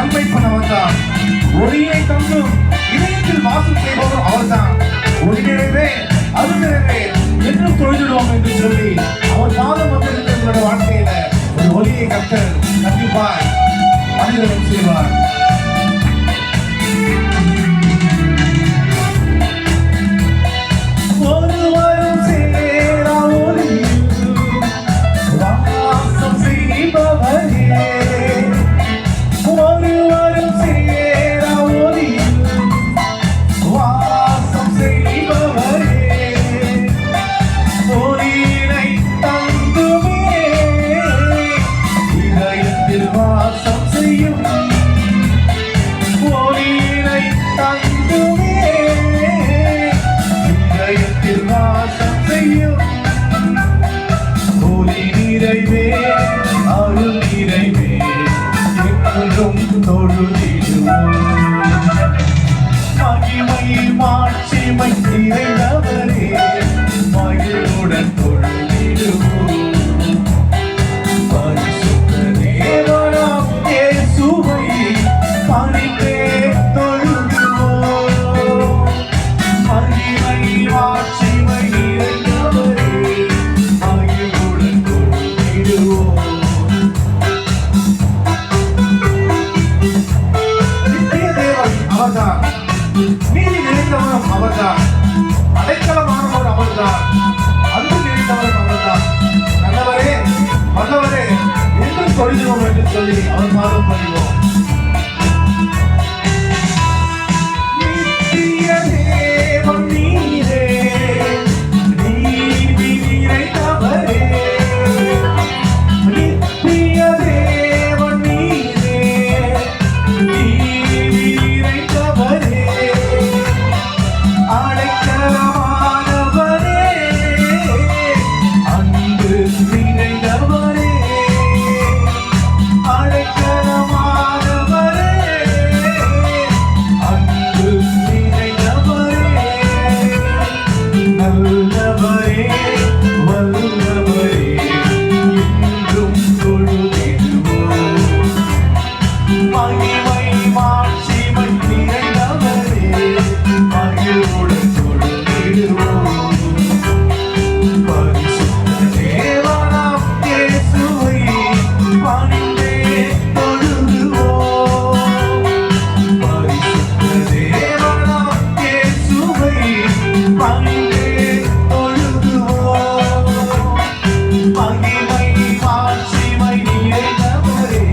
நன்மைப்பன் அவர்தான். ஒளியை தந்தும் இதயத்தில் வாசம் செய்பவர் அவர்தான். ஒளி நிறைவே அருள்நிறைவே என்றும் தொழுதிடுவோம் என்று சொல்லி அவர் பாதம் வந்திருக்கிற உங்களுடைய வாழ்க்கையில ஒரு ஒளியை கர்த்தர் கண்டிப்பாய் அனுகிரகம் செய்வார். ஒருவரும் சேரா ஒளியில் வாசம் செய்பவரே, ஒருவரும் சேரா ஒளியில் வாசம் செய்பவரே, ஒளியினை தந்துமே இதயத்தில் வாசம் செய்யும், ஒளியினை தந்துமே இதயத்தில் வாசம் செய்யும். ஒளி நிறைவே அருள் நிறைவே என்றும் தொழுதிடுவோம். மகிமை மாட்சிமை நிறைந்தவரே மகிழுடன் தொழுதிடுவோம். பரிசுத்த தேவனாம் இயேசுவை பணிந்தே தொழுதுவோம். மகிமை மாட்சிமை நிறைந்தவரே மகிழுடன் தொழுதிடுவோம். நித்திய தேவன் அவர்தான், நீதி நிறைந்தவரும் அவர்தான், அடைக்கலமானவர் அவர்தான், அன்பு நிறைந்தவரும் அவர்தான். நல்லவரே வல்லவரே என்றும் தொழுகிறோம் என்று சொல்லி அவர் பாதம் பணிவோம். நித்திய தேவன் நீரே, நீதி நிறைந்தவரே, நித்திய தேவன் நீரே, நீதி நிறைந்தவரே, அடைக்கலமானவரே, அன்பு நிறைந்தவரே, அடைக்கலமானவரே, அன்பு நிறைந்தவரே, நல்லவரே வல்லவரே என்றும் தொழுதிடுவோம். மகிமை மாட்சிமை நிறைந்தவரே மகிழ்வுடன் தொழுதிடுவோம். பரிசுத்த தேவனாம் இயேசுவை பணிந்தே தொழுதுவோம். பரிசுத்த தேவனாம் இயேசுவை பணிந்தே தொழுதுவோம். மகிமை மாட்சிமை நிறைந்தவரே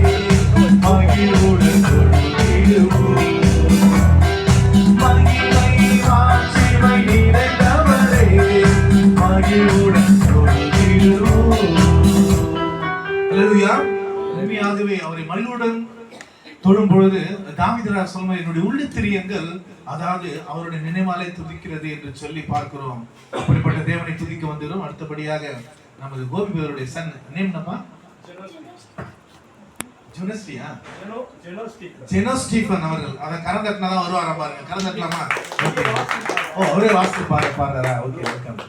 மகிழ்வுடன் தொழுதிடுவோம். மகிமை மாட்சிமை நிறைந்தவரே மகிழ்வுடன் தொழுதிடுவோம். அல்லேலூயா. உண்மையாகவே அவரை மகிழ்வுடன் தொழும் பொழுது தாவீதுராஜ் சொல்லும் என்னுடைய உள்ளத்திரியங்கள் அதாவது அவருடைய நினைவாலே துதிக்கிறது என்று சொல்லி பார்க்கிறோம். அப்படிப்பட்ட தேவனை துதிக்க வந்துடும். அடுத்தபடியாக நமது கோபிபவருடைய சன் நேம் என்னப்பா? ஜெனோ ஸ்டீஃபன் அவர்கள். அத கரந்தட்டினா தான் வருவாரா பாருங்க. கரந்தட்டலாமா? ஓகே. ஓ அவரே வாசித்து பாடுறாரா? Okay welcome.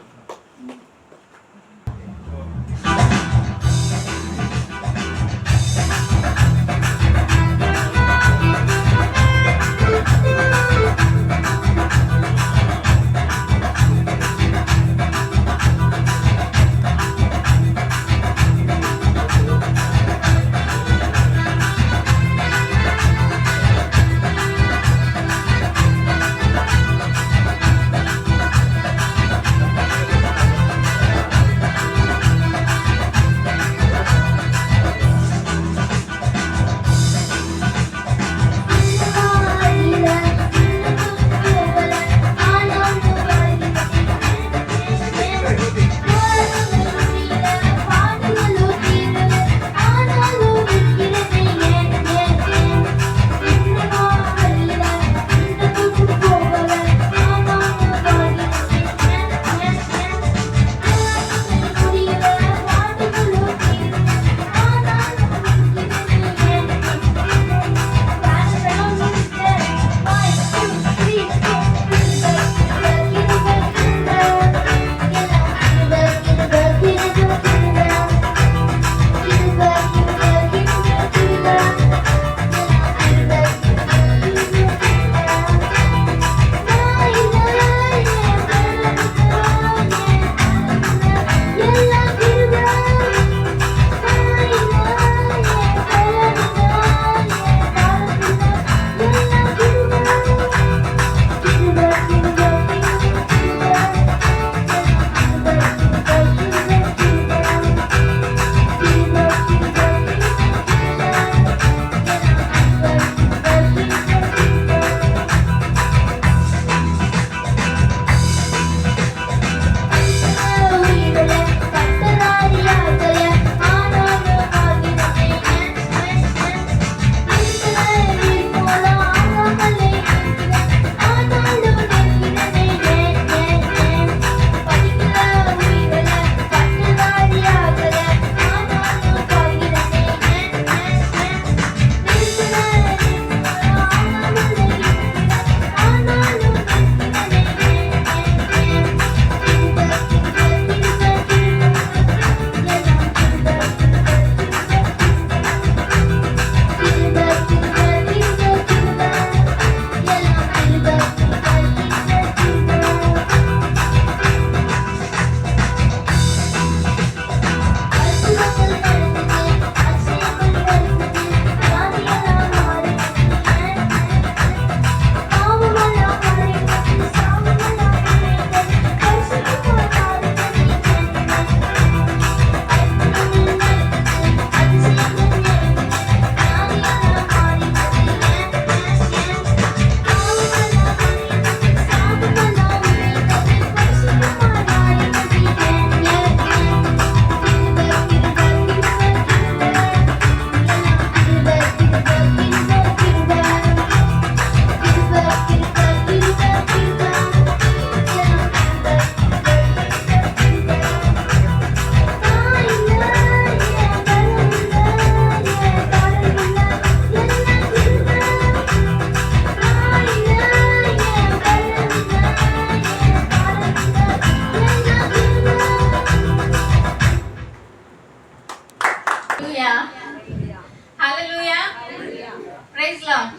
Praise Lord.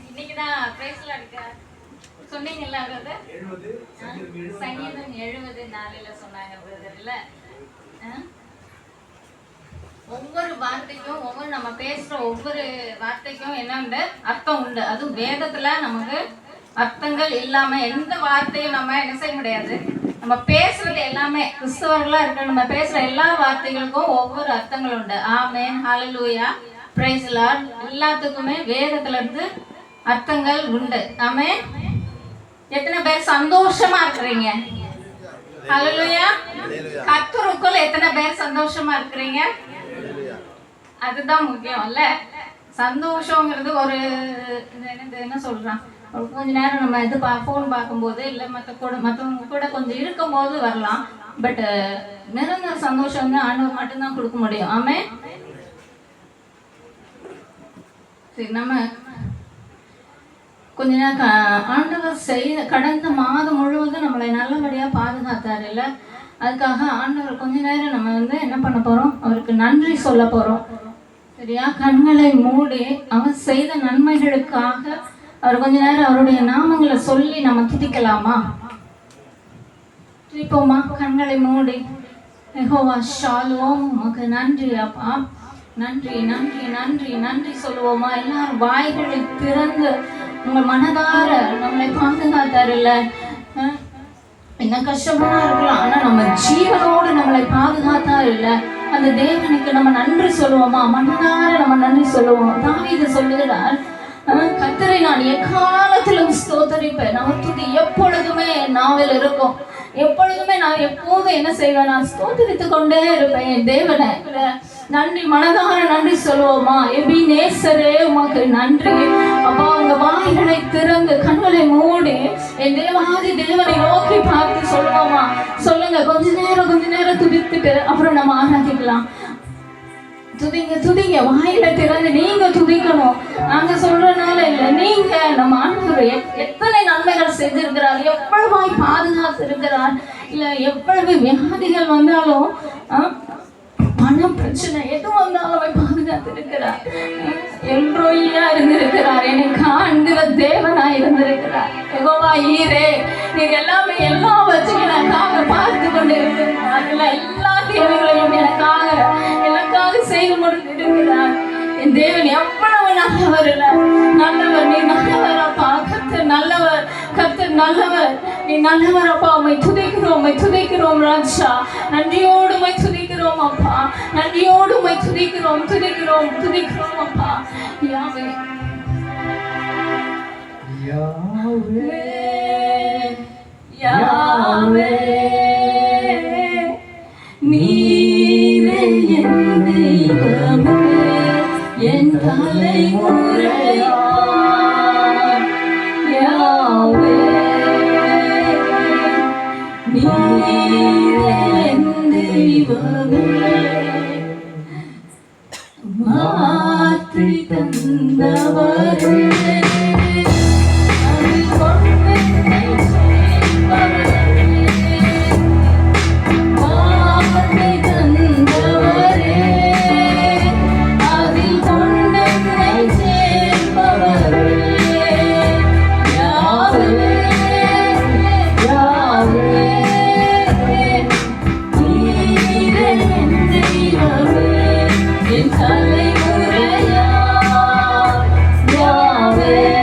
இன்னைக்கு தான் பிரைஸ் லார்ட் சொன்னீங்கல்ல பிரதர். சங்கீதம் 70:4 சொன்னாங்க பிரதர் இல்ல. ஒவ்வொரு வார்த்தைக்கும் ஒவ்வொரு நம்ம பேசுற ஒவ்வொரு வார்த்தைக்கும் என்ன உண்டு? அர்த்தம் உண்டு. அதுவும் வேதத்துல நமக்கு அர்த்தங்கள் இல்லாம எந்த வார்த்தையும் நம்ம என்ன செய்ய முடியாது. நம்ம பேசுறது எல்லாமே கிறிஸ்தவர்களா இருக்க நம்ம பேசுற எல்லா வார்த்தைகளுக்கும் ஒவ்வொரு அர்த்தங்கள் உண்டு. ஆமென், ஹல்லேலூயா, பிரைஸ் லார்ட். எல்லாத்துக்குமே வேதத்துல இருந்து அர்த்தங்கள் உண்டு. ஆமென். எத்தனை பேர் சந்தோஷமா இருக்கிறீங்க? ஹல்லேலூயா. கர்த்தருக்குள் எத்தனை பேர் சந்தோஷமா இருக்கிறீங்க? அதுதான் முக்கியம் இல்ல. சந்தோஷங்கிறது ஒரு என்ன சொல்றான், கொஞ்ச நேரம் நம்ம இது ஃபோன் பார்க்கும்போது இல்லை மற்றவங்க கூட கொஞ்சம் இருக்கும்போது வரலாம். பட் நிரந்தர சந்தோஷம் வந்து ஆண்டவர் மட்டும்தான் கொடுக்க முடியும். ஆமே. சரி, நம்ம கொஞ்ச நேரம் ஆண்டவர் செய்த கடந்த மாதம் முழுவதும் நம்மளை நல்லபடியாக பாதுகாத்தார் இல்லை. அதுக்காக ஆண்டவர் கொஞ்ச நேரம் நம்ம வந்து என்ன பண்ண போகிறோம்? அவருக்கு நன்றி சொல்ல போகிறோம். சரியா? கண்களை மூடி அவர் செய்த நன்மைகளுக்காக அவர் கொஞ்ச நேரம் அவருடைய நாமங்களை சொல்லி நம்ம துதிக்கலாமா? துதிப்போமா? கண்களை மூடி. யெகோவா ஷாலோம், உமக்கு நன்றி அப்பா, நன்றி நன்றி நன்றி நன்றி சொல்லுவோமா? எல்லாரும் வாய்களை திறந்து உங்கள் மனதார நம்மளை பாதுகாத்தாருல்ல. என்ன கஷ்டமா இருக்கலாம், ஆனா நம்ம ஜீவனோடு நம்மளை பாதுகாத்தாரு இல்ல. அந்த தேவனுக்கு நம்ம நன்றி சொல்லுவோமா? மனதார நம்ம நன்றி சொல்லுவோம். தாவீது சொல்லுகிறார், கர்த்தரை நான் எக்காலத்திலும் ஸ்தோத்தரிப்பேன். நம்ம துதி எப்பொழுதுமே நாவில் இருக்கும். எப்பொழுதுமே நான் எப்போதும் என்ன செய்வேன்? நான் ஸ்தோத்தரித்து கொண்டே இருப்பேன் என் தேவனை. நன்றி, மனதார நன்றி சொல்லுவோமா? எபினேசரே உமக்கு நன்றி அப்பா. உங்க வாய்களை திறந்து கண்களை மூடி என் தேவாதி தேவனை நோக்கி பார்த்து சொல்லுவோமா? சொல்லுங்க. கொஞ்ச நேரம் துதித்துட்டு அப்புறம் நம்ம ஆராதிக்கலாம். துதிங்க துதிங்க, வாயில திறந்து நீங்க துதிக்கணும். நாங்க சொல்றதுனால இல்லை, நீங்க நம்ம ஆண்டவர் எத்தனை நன்மைகள் செஞ்சிருக்கிறார், எவ்வளவாய் பாதுகாத்து இருக்கிறார். இல்ல எவ்வளவு வியாதிகள் வந்தாலும் பணம் பிரச்சனை எது வந்தாலும் பாதுகாத்து இருக்கிறார். எல்ரோயா இருந்திருக்கிறார், என்னை காண்கிற தேவனா இருந்திருக்கிறார். யெகோவா ஈரே, நீங்க எல்லாமே எல்லாவற்றையும் எனக்காக பார்த்து கொண்டு இருக்கிறார். எல்லா தேவைகளையும் எனக்காக செய்து முடித்திருக்கிறார். என் தேவன் எவ்வளவு நல்லவர் இல்ல. நல்லவர், நீ நல்லவர் அப்பா. கர்த்தர் நல்லவர், கர்த்தர் நல்லவர், நீ நல்லவர் அப்பா. உம்மை துதிக்கிறோம் ராஜா. நன்றியோடு உம்மை துதிக்கிறோம் அப்பா. நன்றியோடு உம்மை துதிக்கிறோம் அப்பா. யாவே யாவே யாவே நீரே என் தெய்வமே, என் தலைமுறையா. யாவே நீரே என் தெய்வமே, மாற்றி தந்தவரே. Yahweh.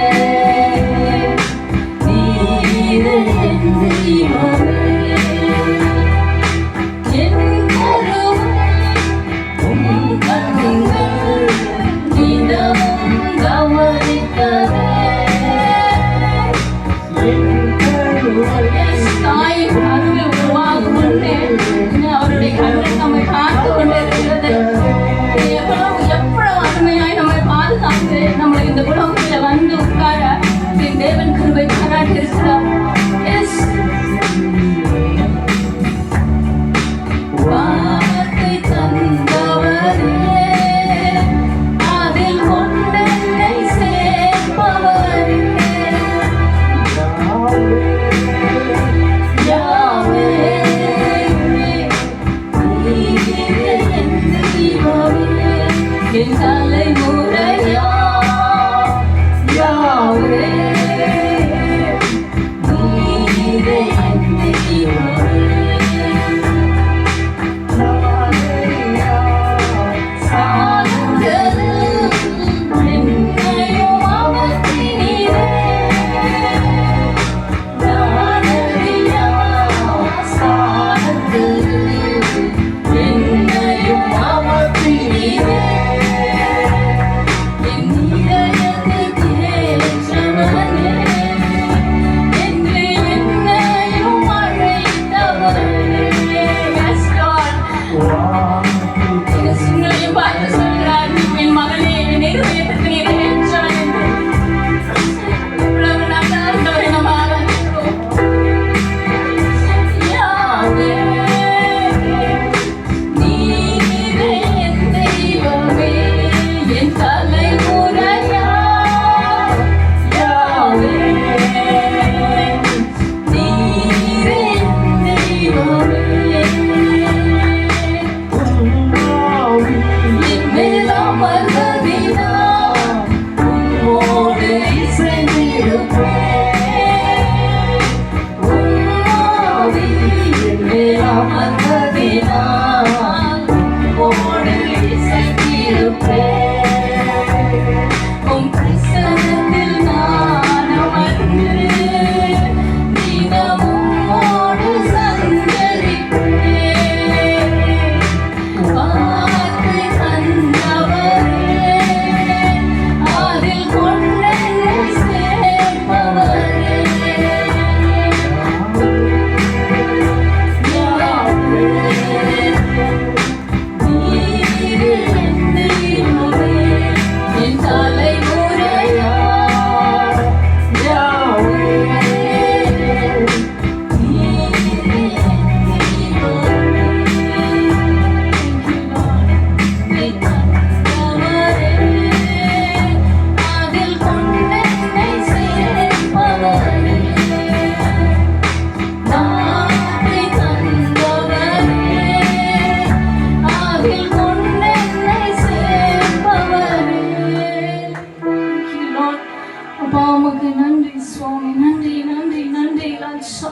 உமக்கு நன்றி சுவாமி. நன்றி நன்றி நன்றி ராஜா.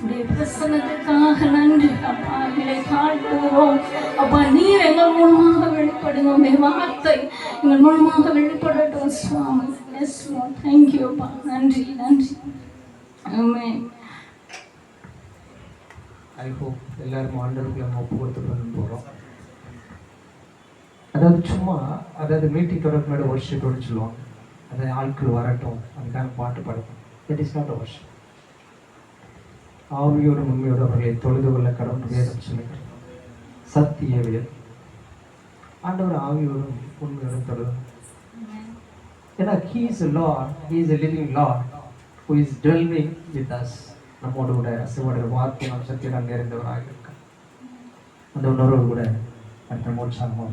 உடைய பிரசன்னத்துக்காக நன்றி அப்பா. எங்களை தாழ்த்துகிறோம் அப்பா. நீர் எங்கள் மூலமாக வெளிப்படுங்க. உடைய வார்த்தை எங்கள் மூலமாக வெளிப்படட்டும் சுவாமி. Yes Lord. தேங்க்யூ அப்பா. நன்றி நன்றி. ஆமென். ஐ ஹோப் எல்லாரும் ஆண்டவருக்கு நம்ம ஒப்பு கொடுத்துட்டு போகிறோம். அதாவது சும்மா மீட்டிங் தொடர்பு முன்னாடி வர்ஷிப்போடு சொல்லுவாங்க. அதாவது ஆட்கள் வரட்டும் அதுக்கான பாட்டு பாடணும். That is not a worship. ஆவியோடு உண்மையோடு அவர்களை தொழுது கொள்ள கடவுள் வேதம் சொல்லுங்கள். சத்திய வேதம். ஆண்டவர் ஆவியோடும் உண்மையோடும் தொழுது. ஏன்னா he is a Lord, he is a living Lord who is dwelling with us. நம்மோடு கூட சிவனுடைய வார்த்தை நாம் சத்தியம் நிறைந்தவராக இருக்க அந்த உணர்வு கூட அடுத்த மோட்சமாக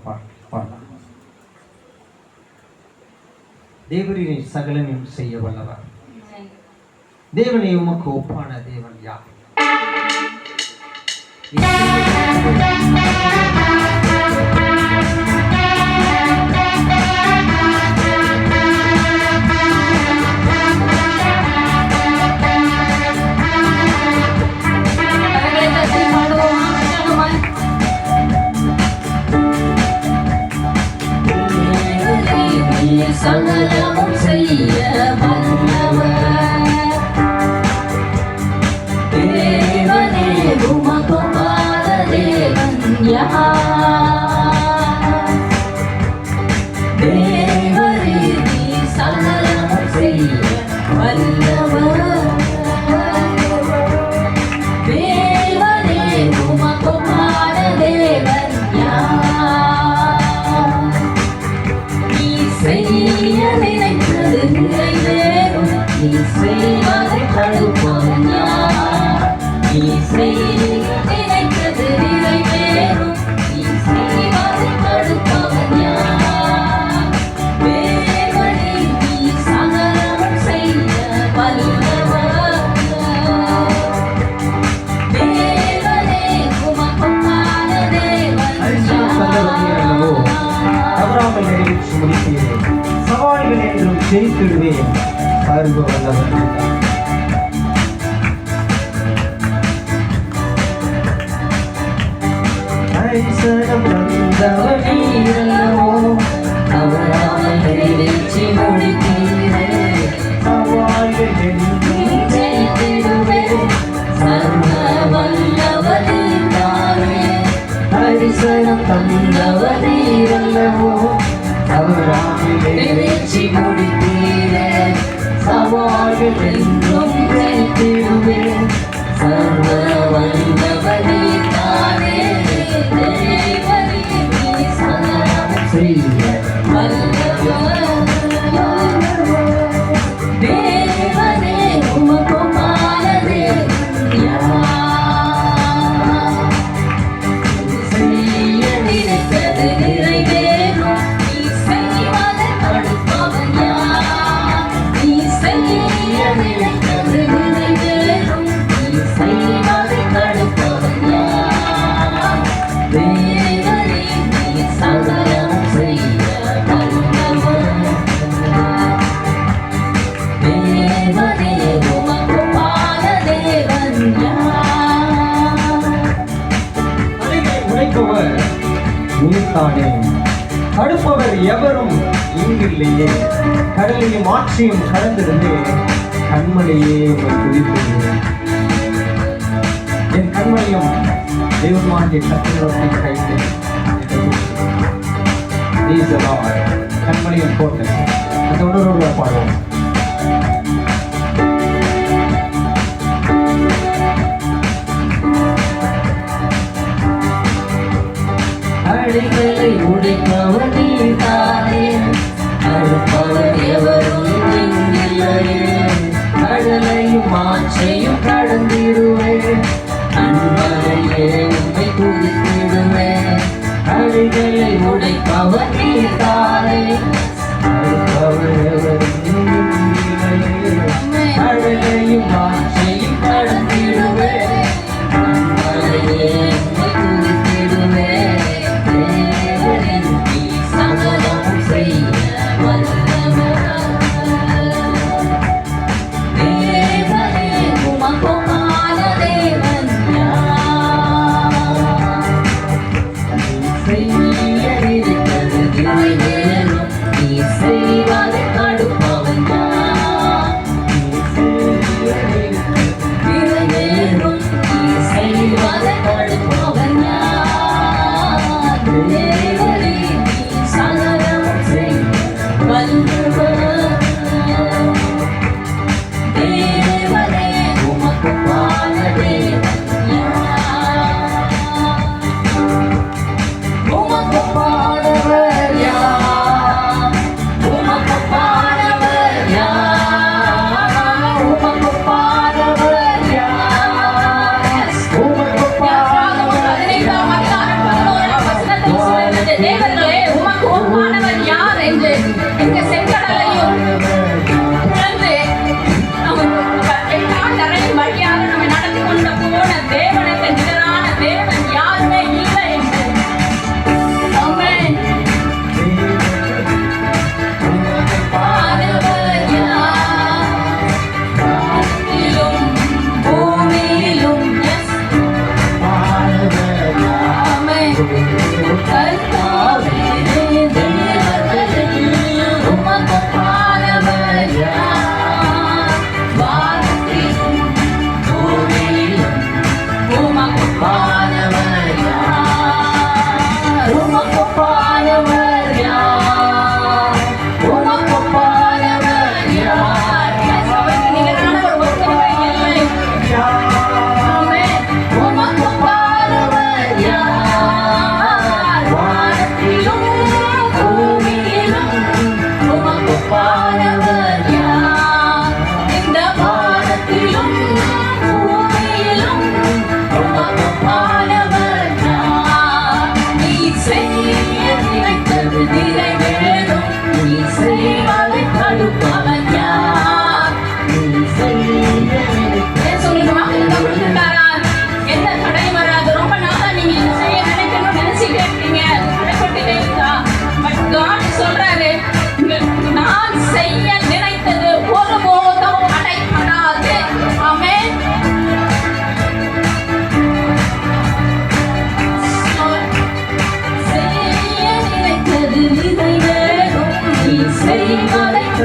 பாடலாம். தேவரினை சகலனையும் செய்ய வல்லவர். தேவனை உமக்கு ஒப்பான தேவன் யார்? சகலமும் செய்ய வல்லவர் தேவனே உமக்கு ஒப்பான தேவன் யார்? தேவரே நீர் சகலமும் செய்ய வல்லவர் தேவனே உமக்கு ஒப்பான தேவன் யார்? நீ செய்ய நினைத்தது நிறைவேறும். நீ செய்வதை தடுப்பவன் யார்? நீ செய்ய நினைத்தது நிறைவேறும். நீ செய்வதை தடுப்பவன் யார்? தேவனே நீர் சகலமும் செய்ய வல்லவர் தேவனே உமக்கு ஒப்பான தேவன் யார்? தவறாமல் நிறைவேற்றி முடிப்பேன். சவால்கள் என்றும் ஜெயித்திடுவேன். பருவ வல்லவர் தரிசனம் தந்தவர் நீரல்லவோ. தவறாமல் நிறைவேற்றி முடிப்பீரே. சவால்கள் என்றும் ஜெயித்திடுவேன். சர்வ வல்லவர் நீர்தானே. தரிசனம் தந்தவர் நீரல்லவோ. தவறாமல் நிறைவேற்றி முடிப்பீரே. சவால்கள் என்றும் ஜெயித்திடுவேன். சர்வ வல்லவர் நீர்தானே. தேவரே நீர் சகலமும் செய்ய வல்லவர் தேவனே உமக்கு ஒப்பான தேவன் யார்? செய்ய நினைத்தது நிறைவேறும். நீ செய்வதை தடுப்பவன் யார்? நீ செய்ய நினைத்தது நிறைவேறும். நீ செய்வதை தடுப்பவன் யார்? தேவனே நீர் சகலமும் செய்ய வல்லவர் தேவனே உமக்கு ஒப்பான தேவன் யார்? அலைகளை உடைப்பவர் நீர்தானே. தடுப்பவர் எவரும் இங்கில்லையே. கடலையும் ஆட்சியும் கடந்திருந்து கண்மலையே உங்களை துதித்துள்ளேன். என் கண்மலையும் தெய்வமாகிய கத்திரத்தை கைத்து கண்மலையும் போட்டு அந்த உணர்வுகளை பாடுவோம். அடிகளை உடைப்பவர் நீர்தானே. தடுப்பவர் எவரும் இங்கில்லையே. கடலையும் ஆற்றையும் கடந்திடுவேன். அன்பரையே உம்மை துதித்திடுவேன். அடிகளை உடைப்பவர் நீர்தானே. தடுப்பவர் எவரும் இங்கில்லையே. கடலையும் ஆற்றையும் கடந்திடுவேன். அன்பரையே உம்மை துதித்திடுவேன். தேவனே நீர் சகலமும் செய்ய வல்லவர்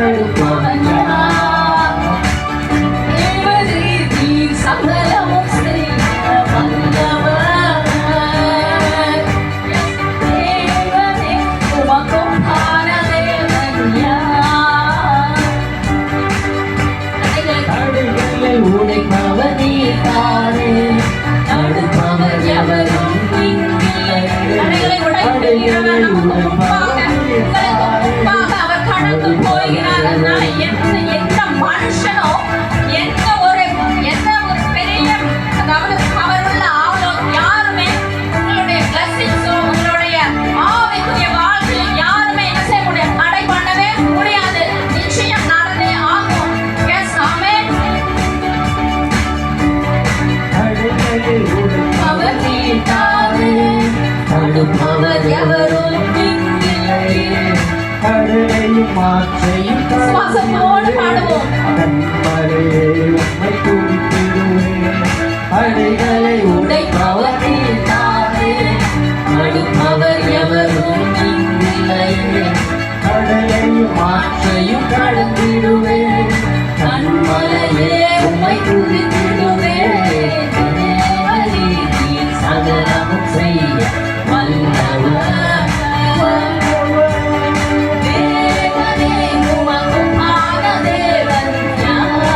தடுப்பவன் யார்? தேவரே நீர் சகலமும் செய்ய வல்லவர். தேவனே உமக்கொப்பான தேவன் யார்? தடைகளை உடைப்பவர் நீதானே. தடுப்பவர் எவரும் இங்கில்லை. தடைகளை உடைக்கிறவர் நமக்கு முன்பாக, உங்களுக்கு முன்பாக அவர் கடந்து போகிறார். அதனால எந்த மனுஷனோ எந்த ஒரு பெரிய, அதாவது அவருள்ள ஆளோ யாருமே உங்களுடைய பிளஸிங்ஸோ உங்களுடைய ஆவிக்குரிய வாழ்க்கையில் யாருமே என்ன செய்ய முடியாது, தடை பண்ணவே முடியாது. நிச்சயம் நடந்தே ஆகும். எஸ், ஆமென். தடைகளை அவர் நீதானே. தடுப்பவர் எவரும் இங்கில்லை. கடலையும் மாற்றையும் சுவாசத்தோடு பாடுவோம். கண்மலையே உம்மை துதித்திடுவேன். அடைகளை உடைப்பவர் நீதானே. தடுப்பவர் எவரும் இங்கில்லை. கடலையும் மாற்றையும் கடந்திடுவேன். கண்மலையே உம்மை துதித்திடுவேன். தேவரே நீர் சகலமும் செய்ய வல்லவர். தேவனே உமக்கொப்பான தேவன் யார்?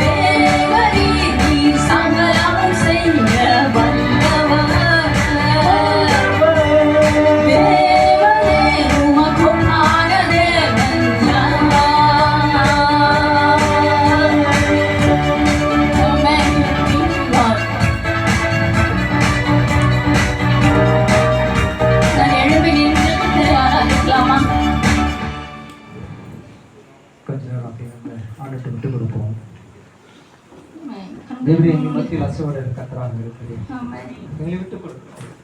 தேவரே நீர் சகலமும் செய்ய வல்லவர். தேவனே உமக்கொப்பான தேவன் யார்? Amen. God. நான் எழும்பி நின்று திரு ஆராதிக்கலாமா? கொஞ்ச நேரம் அப்படியே நம்ம ஆண்டுட்டு விட்டு கொடுப்போம். Amen. தேவரே எங்கள் மத்தியில் அசைவோடு கத்தராக இருக்கிறேன். Amen. எங்களை விட்டு கொடுக்கிறோம்.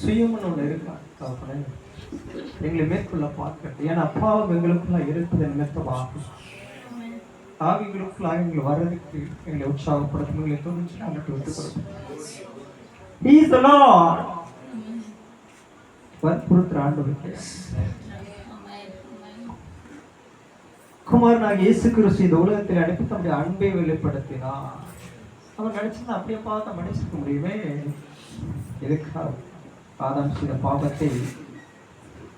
சுயம்னு ஒன்று இருக்கா தகப்பனே, எங்களை மேற்கொள்ள பார்க்கறது. ஏன்னா அப்பாவும் எங்களுக்குள்ள இருப்பது நிமித்தமாகும். ஆவிகளுக்குள்ளாக எங்களை வர்றதுக்கு எங்களை உற்சாகப்படுத்தும். எங்களை தோணுச்சு நாங்கள் விட்டு கொடுப்போம். He is the Lord. வற்புறுத்துற ஆண்டவருக்கு குமாரனாகிய இயேசு கிறிஸ்து இந்த உலகத்தில் அனுப்பி தம்முடைய அன்பை வெளிப்படுத்தினார். அவர் நினைச்சிருந்தா அப்படியே பார்த்து மன்னிச்சிருக்க முடியுமே. எதுக்காக ஆதாம் செய்த பாவத்தை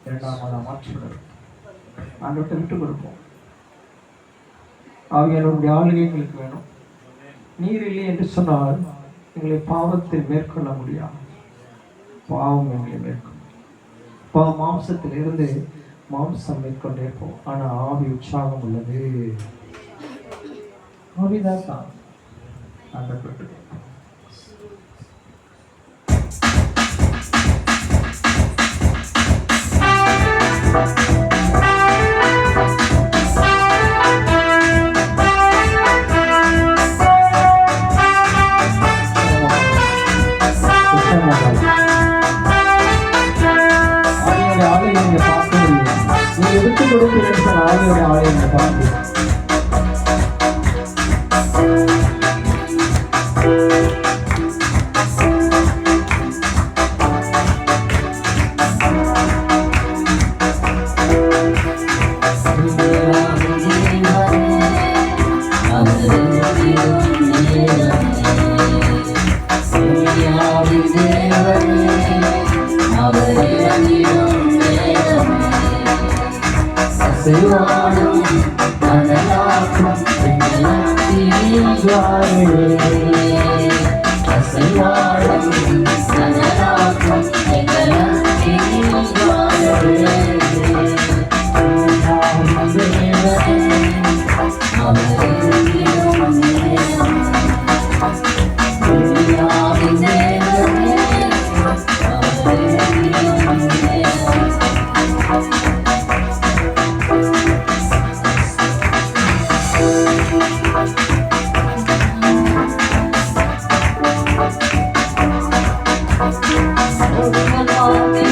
இரண்டாவதாக மாற்றிவிடும். ஆண்டவர்கிட்ட விட்டு கொடுப்போம். ஆகியோருடைய ஆளுகை எங்களுக்கு வேணும். நீர் இல்லை என்று சொன்னால் எங்களை பாவத்தில் மேற்கொள்ள முடியாது. பாவம் எங்களை மேற்கொள்ளும். மாம்சத்தில் இருந்து மாம்சம் மேற்கொண்டே போ. ஆனா ஆவி உற்சாகம் உள்ளது. ஆவிதான் தான் ஆண்டவர்கிட்ட ஆவியோட ஆலயம் பார்க்க முடியும். நீங்க விட்டு கொடுப்பீர்கள் ஆவியோட ஆலயம் பார்க்க Oh,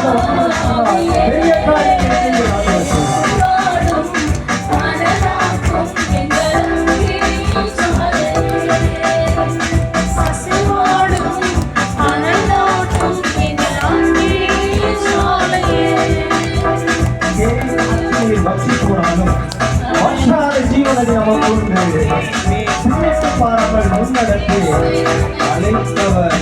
பெரிய காரியங்களை செய்கிறார். ஜீவனத்தை நமக்கு உண்டு. பாராமல் முன்னடத்தி அழைத்தவர்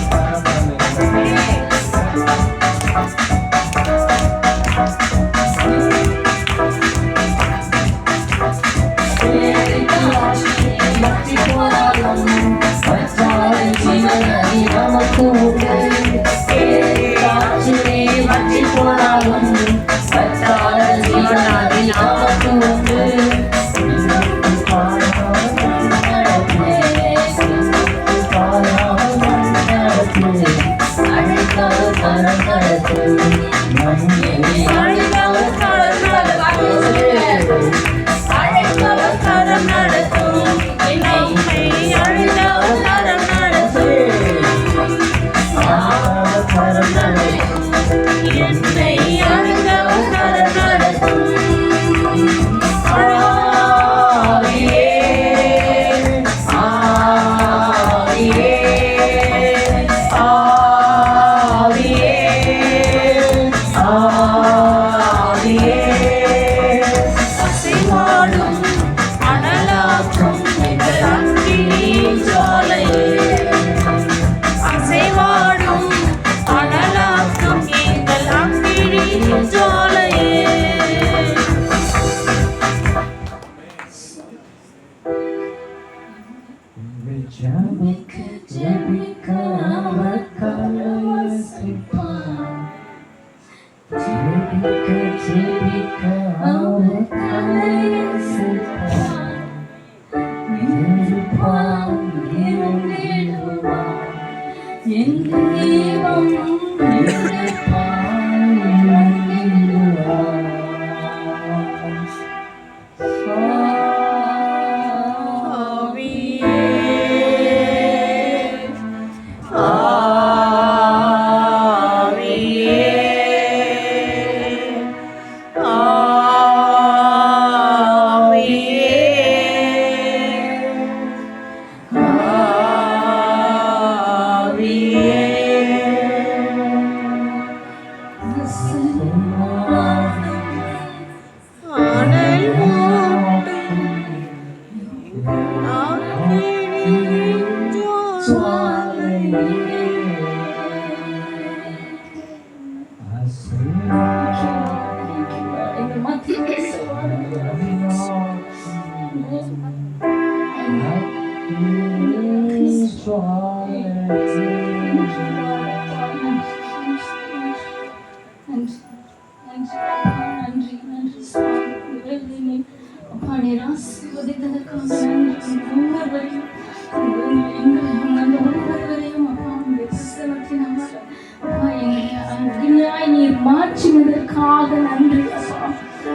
மாற்றினதற்காக நன்றி அப்பா.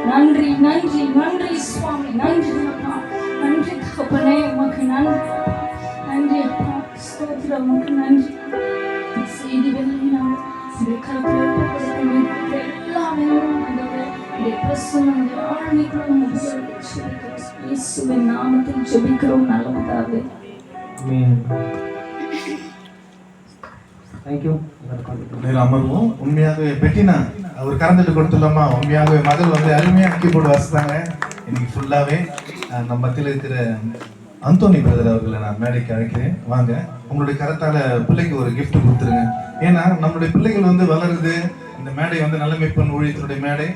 நன்றி நன்றி நன்றி சுவாமி. நன்றி அப்பா. நன்றி தகப்பனே, உமக்கு நன்றி அப்பா. நன்றி அப்பா. ஸ்தோத்திரம், உமக்கு நன்றி. செய்தி வெளியினால எல்லாமே இயேசுவின் நாமத்தில் ஜெபிக்கிறோம் நல்ல பிதாவே. அமர்வோம். உண்மையாகவே பெட்டினா அவர் கறந்துட்டு கொடுத்துடலாமா? உண்மையாகவே மகள் வந்து அருமையாக கீபோர்டு வாசித்தாங்க. இன்னைக்கு ஃபுல்லாகவே நம்ம மத்தியில் இருக்கிற அந்தோனி பிரதர் அவர்களை நான் மேடைக்கு அழைக்கிறேன். வாங்க, உங்களுடைய கரத்தால் பிள்ளைக்கு ஒரு gift கொடுத்துருங்க. ஏன்னா நம்மளுடைய பிள்ளைகள் வந்து வளருது. இந்த மேடை வந்து நல்ல மீட்பன் ஊழியத்தினுடைய மேடை,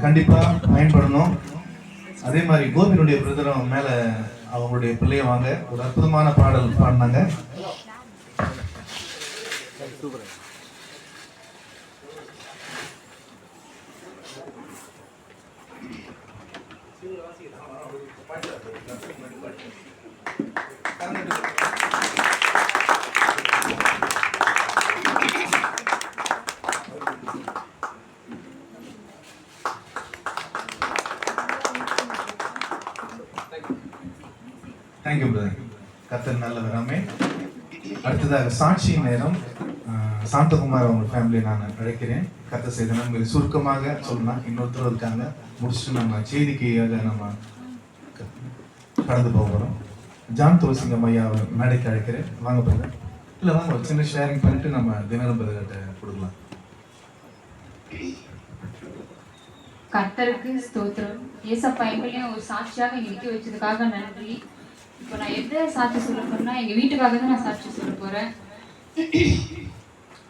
கண்டிப்பாக பயன்படணும். அதே மாதிரி கோபினுடைய பிரதரும் மேலே அவங்களுடைய பிள்ளைய வாங்க, ஒரு அற்புதமான பாடல் பாடினாங்க. Thank you brother. கர்த்தர் நல்லவர். ஆமென். அடுத்ததாக சாட்சி நேரம். சாந்தகுமார் அவங்க ஃபேமிலியை நான் அழைக்கிறேன். கர்த்தர் செய்த நன்மைகளை சுருக்கமாக சொல்லலாம். இன்னொருத்தர் இருக்காங்க, முடிச்சுட்டு நம்ம செய்திக்காக நம்ம கடந்து போக போகிறோம். ஜான் துளசிங்கம் ஐயா மேடைக்கு அழைக்கிறேன். வாங்க போங்க. இல்லை வாங்க, ஒரு சின்ன ஷேரிங் பண்ணிட்டு நம்ம தினரும் பதில்கிட்ட கொடுக்கலாம். கர்த்தருக்கு ஸ்தோத்திரம். ஏசப்பா எங்களையும் ஒரு சாட்சியாக இங்கே நிற்க வச்சதுக்காக நன்றி. இப்போ நான் எதை சாட்சி சொல்ல போறேன்னா, எங்கள் வீட்டுக்காக தான் நான் சாட்சி சொல்ல போகிறேன்.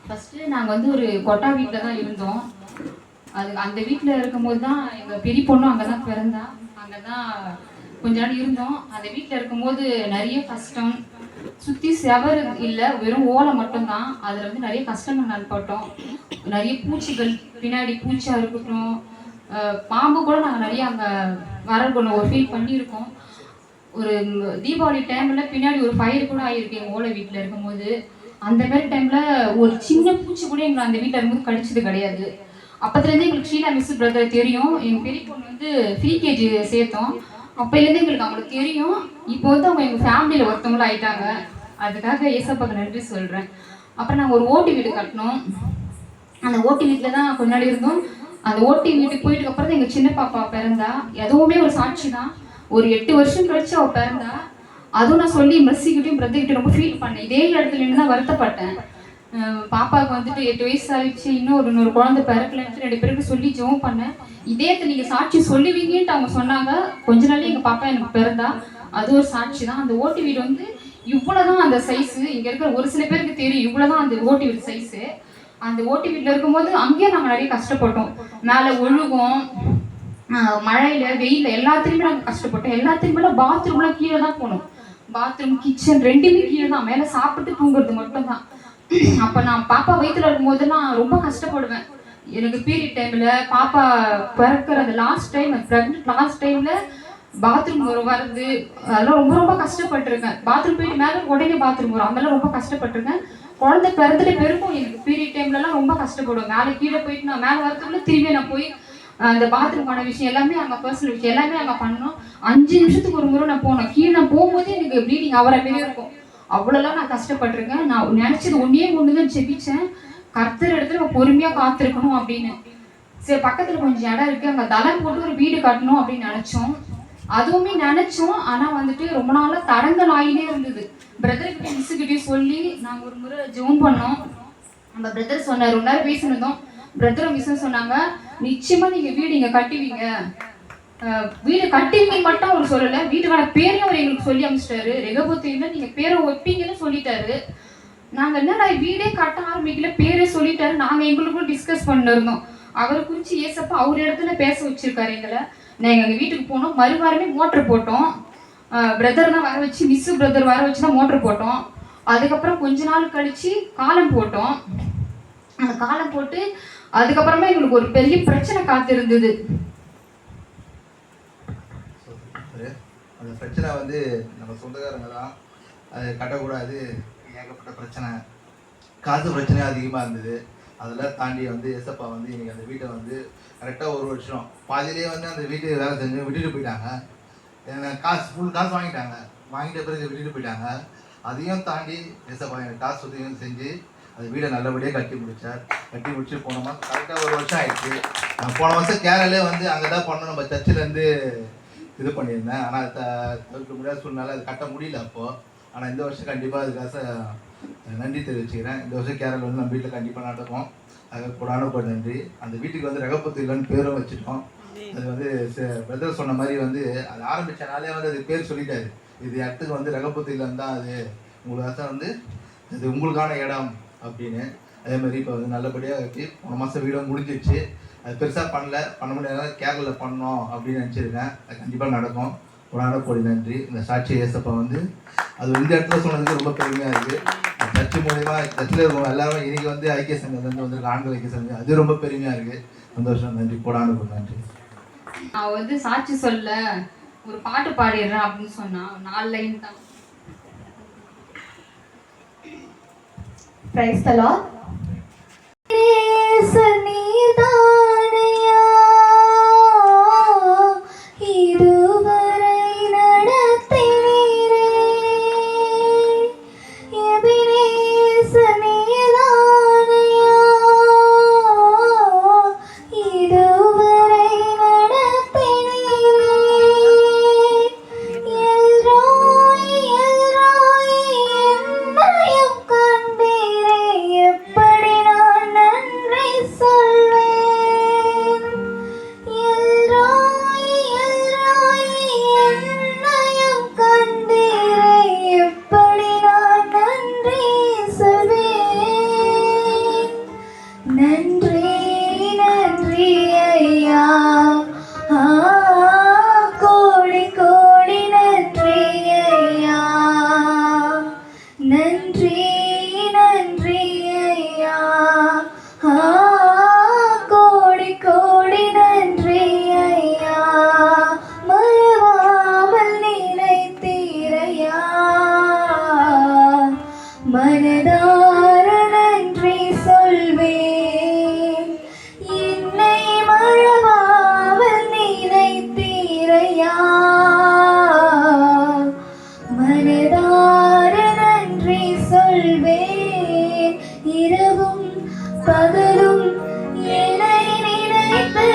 ஃபஸ்ட்டு நாங்கள் வந்து ஒரு கொட்டா வீட்டில் தான் இருந்தோம். அந்த வீட்டில் இருக்கும்போது தான் எங்கள் பெரிய பொண்ணும் அங்கே தான் பிறந்தா. அங்கே தான் கொஞ்ச நாள் இருந்தோம். அந்த வீட்டில் இருக்கும்போது நிறைய கஷ்டம். சுற்றி செவர் இல்லை, வெறும் ஓலை மட்டும்தான். அதில் வந்து நிறைய கஷ்டங்கள் நல்பட்டோம். நிறைய பூச்சிகள், பின்னாடி பூச்சியாக இருக்கட்டும், பாம்பு கூட நாங்கள் நிறைய அங்கே வரக்கொண்டு ஒரு ஃபீல் பண்ணியிருக்கோம். ஒரு தீபாவளி டைமில் பின்னாடி ஒரு ஃபயர் கூட ஆகிருக்கு எங்கள் ஓலை வீட்டில் இருக்கும்போது. அந்த மாதிரி டைமில் ஒரு சின்ன பூச்சி கூட எங்களை அந்த வீட்டில் இருக்கும்போது கடிச்சது கிடையாது. அப்போத்துலேருந்து எங்களுக்கு ஷீலா மிஸ் பிரதர் தெரியும். எங்கள் பெரிய பொண்ணு வந்து ஃப்ரீகேஜி சேர்த்தோம். அப்போலேருந்து எங்களுக்கு அவங்களுக்கு தெரியும். இப்போ வந்து அவங்க எங்கள் ஃபேமிலியில் ஒருத்தவங்களும் ஆயிட்டாங்க. அதுக்காக ஏசப்பாக்கு நன்றி சொல்கிறேன். அப்புறம் நாங்கள் ஒரு ஓட்டு வீடு கட்டினோம். அந்த ஓட்டு வீட்டில் தான் கொஞ்ச நாள் இருந்தோம். அந்த ஓட்டு வீட்டுக்கு போயிட்டு அப்புறம் தான் எங்கள் சின்ன பாப்பா பிறந்தா. எதுவுமே ஒரு சாட்சி தான். ஒரு 8 வருஷம் கழிச்சு அவள் பிறந்தா. அதுவும் நான் சொல்லி மெர்சிக்கிட்டையும் பிரதர்கிட்ட ரொம்ப ஃபீல் பண்ணேன். இதே இடத்துல இருந்து தான் வருத்தப்பட்டேன். பாப்பாவுக்கு வந்துட்டு 8 வயசு ஆயிடுச்சு, இன்னொரு குழந்தை பிறக்கலன்ட்டு 2 பேருக்கு சொல்லி ஜெபம் பண்ணேன். இதே நீங்கள் சாட்சி சொல்லுவீங்கன்ட்டு அவங்க சொன்னாங்க. கொஞ்ச நாள் எங்கள் பாப்பா எனக்கு பிறந்தா. அது ஒரு சாட்சி தான். அந்த ஓட்டு வீடு வந்து இவ்வளோதான் அந்த சைஸு. இங்கே இருக்கிற ஒரு சில பேருக்கு தெரியும் இவ்வளோதான் அந்த ஓட்டு வீடு சைஸு. அந்த ஓட்டு வீட்டில் இருக்கும்போது அங்கேயே நாங்கள் நிறைய கஷ்டப்பட்டோம். மேலே ஒழுகும், மழையில் வெயிலில் எல்லாத்துலேயுமே நாங்கள் கஷ்டப்பட்டோம். எல்லாத்துலேயுமே பாத்ரூம்லாம் கீழே தான் போகணும். பாத்ரூம், கிச்சன் ரெண்டுமே கீழே தான். மேலே சாப்பிட்டு தூங்குறது மட்டும்தான். அப்போ நான் பாப்பா வயிற்றுல இருக்கும்போதெல்லாம் ரொம்ப கஷ்டப்படுவேன். எனக்கு பீரியட் டைமில் பாப்பா பிறக்கிற அந்த லாஸ்ட் டைமில் பாத்ரூம் வருது. அதெல்லாம் ரொம்ப ரொம்ப கஷ்டப்பட்டிருக்கேன். பாத்ரூம் போயிட்டு மேலே உடனே பாத்ரூம் வரும். அதெல்லாம் ரொம்ப கஷ்டப்பட்டிருக்கேன். குழந்தை பிறந்துட்டு பெருக்கும் எனக்கு பீரியட் டைம்லலாம் ரொம்ப கஷ்டப்படுவேன். மேலே கீழே போயிட்டு நான் மேலே வரதுக்குள்ள திரும்பி நான் போய் அந்த பாத்ரூமான விஷயம் எல்லாமே அங்கே பர்சனல் விஷயம் எல்லாமே அங்கே பண்ணணும். 5 நிமிஷத்துக்கு ஒரு முறை நான் போனேன். கீழே நான் போகும்போதே எனக்கு ப்ளீடிங் ஆகிற மாரியே இருக்கும். அவ்வளோலாம் நான் கஷ்டப்பட்டிருக்கேன். நான் நினச்சது ஒன்று தான் ஜெபிச்சேன். கர்த்தர் இடத்துல நம்ம பொறுமையாக காத்திருக்கணும் அப்படின்னு. சரி, பக்கத்தில் கொஞ்சம் இடம் இருக்குது, அங்கே தளம் போட்டு ஒரு வீடு கட்டணும் அப்படின்னு நினச்சோம். அதுவுமே நினச்சோம். ஆனால் வந்துட்டு ரொம்ப நாளாக தடங்கல் ஆகினே இருந்தது. பிரதர்கிட்ட மிஸ்ஸுக்கிட்டையும் சொல்லி நாங்கள் ஒரு முறை ஜோம் பண்ணோம். நம்ம பிரதர் சொன்னார், ரொம்ப நேரம் பேசினதும் பிரதரும் மிஸ்ஸும் சொன்னாங்க, நிச்சயமாக நீங்கள் வீடு இங்கே கட்டுவீங்க. வீடு கட்டுவீங்க மட்டும் அவர் சொல்லலை, வீட்டுக்கான பேரையும் அவர் எங்களுக்கு சொல்லி அமைச்சிட்டாரு. ரெகபோத்தியில் நீங்கள் பேரை வைப்பீங்கன்னு சொல்லிட்டாரு. நாங்கள் என்னடா வீடே கட்ட ஆரம்பிக்கல, பேரே சொல்லிட்டாரு. நாங்கள் எங்களுக்கும் டிஸ்கஸ் பண்ணிருந்தோம். அவரை குறித்து ஏசப்பா அவர் இடத்துல பேச வச்சிருக்காரு எங்களை. நாங்கள் எங்கள் வீட்டுக்கு போனோம். மறுவாரமே மோட்ரு போட்டோம். பிரதர் தான் வர வச்சு, மிஸ்ஸு பிரதர் வர வச்சு தான் மோட்ரு போட்டோம். அதுக்கப்புறம் கொஞ்ச நாள் கழித்து காலம் போட்டோம். அந்த காலம் போட்டு அதுக்கப்புறமா எங்களுக்கு ஒரு பெரிய பிரச்சனை காத்திருந்தது. அந்த பிரச்சனை வந்து நம்ம சொந்தக்காரங்க தான், அது கட்டக்கூடாது, ஏகப்பட்ட பிரச்சனை, காசு பிரச்சனையும் அதிகமாக இருந்தது. அதெல்லாம் தாண்டி வந்து ஏசப்பா வந்து எனக்கு அந்த வீட்டை வந்து கரெக்டாக 1 வருஷம் பாதியிலே வந்து அந்த வீட்டு வேலை செஞ்சு விட்டுட்டு போயிட்டாங்க. ஃபுல் காசு வாங்கிட்ட பிறகு விட்டுட்டு போயிட்டாங்க. அதையும் தாண்டி ஏசப்பா எனக்கு காசு உதவியும் செஞ்சு அந்த வீடை நல்லபடியாக கட்டி முடிச்சார். கட்டி முடிச்சு போன மாதம் கரெக்டாக 1 வருஷம் ஆயிடுச்சு. போன வருஷம் கேரளே வந்து அங்கே தான் பண்ணோம், நம்ம சர்ச்சிலேருந்து இது பண்ணியிருந்தேன். ஆனால் தவிர்க்க முடியாத சூழ்நிலை, அது கட்ட முடியல அப்போது. ஆனால் இந்த வருஷம் கண்டிப்பாக அதுக்காக நன்றி தெரிவிச்சுக்கிறேன். இந்த வருஷம் கேரளா வந்து நம்ம வீட்டில் கண்டிப்பாக நடக்கும். அதுக்கு கூடான ஒரு நன்றி. அந்த வீட்டுக்கு வந்து ரகப்பத்திலன்னு பேரும் வச்சுட்டோம். அது வந்து பிரதர் சொன்ன மாதிரி வந்து அது ஆரம்பித்தனாலே வந்து அது பேர் சொல்லிட்டாரு, இது இடத்துக்கு வந்து ரகப்பத்திலன் தான், அது உங்களுக்கு வந்து இது உங்களுக்கான இடம் அப்படின்னு. அதே மாதிரி இப்போ வந்து நல்லபடியாக கட்டி போன மாதம் வீடும் முடிஞ்சிடுச்சு. அது பெருசாக பண்ண முடியாத கேரளில் பண்ணோம் அப்படின்னு நினச்சிருக்கேன். அது கண்டிப்பாக நடக்கும். கூடான கோடி நன்றி. இந்த சாட்சி ஏசப்பா வந்து அது இந்த இடத்துல சொன்னதுக்கு ரொம்ப பெருமையாக இருக்குது. சர்ச்சு மூலிமா சர்ச்சில் இருக்கவங்க எல்லாரும் இன்றைக்கி வந்து ஐக்கிய சங்கத்துலேருந்து வந்து ஆண்கள் ஐக்கிய சங்கம், அது ரொம்ப பெருமையாக இருக்குது. சந்தோஷம். நன்றி. கூடான கோடி நன்றி. நான் வந்து சாட்சி சொல்ல ஒரு பாட்டு பாடிடுறேன் அப்படின்னு சொன்னா 4 லைன் தான். Praise the Lord. நீதானையா நன்றி நன்றி ஐயா, கோடி கோடி நன்றி ஐயா, மறவாமல் நினைத்தீரையா, மனதார நன்றி சொல்வேன், என்னை மறவாமல் நினைத்தீரையா, மனதார நன்றி சொல்வேன், இரவும் பகலும் என்னை நினைத்து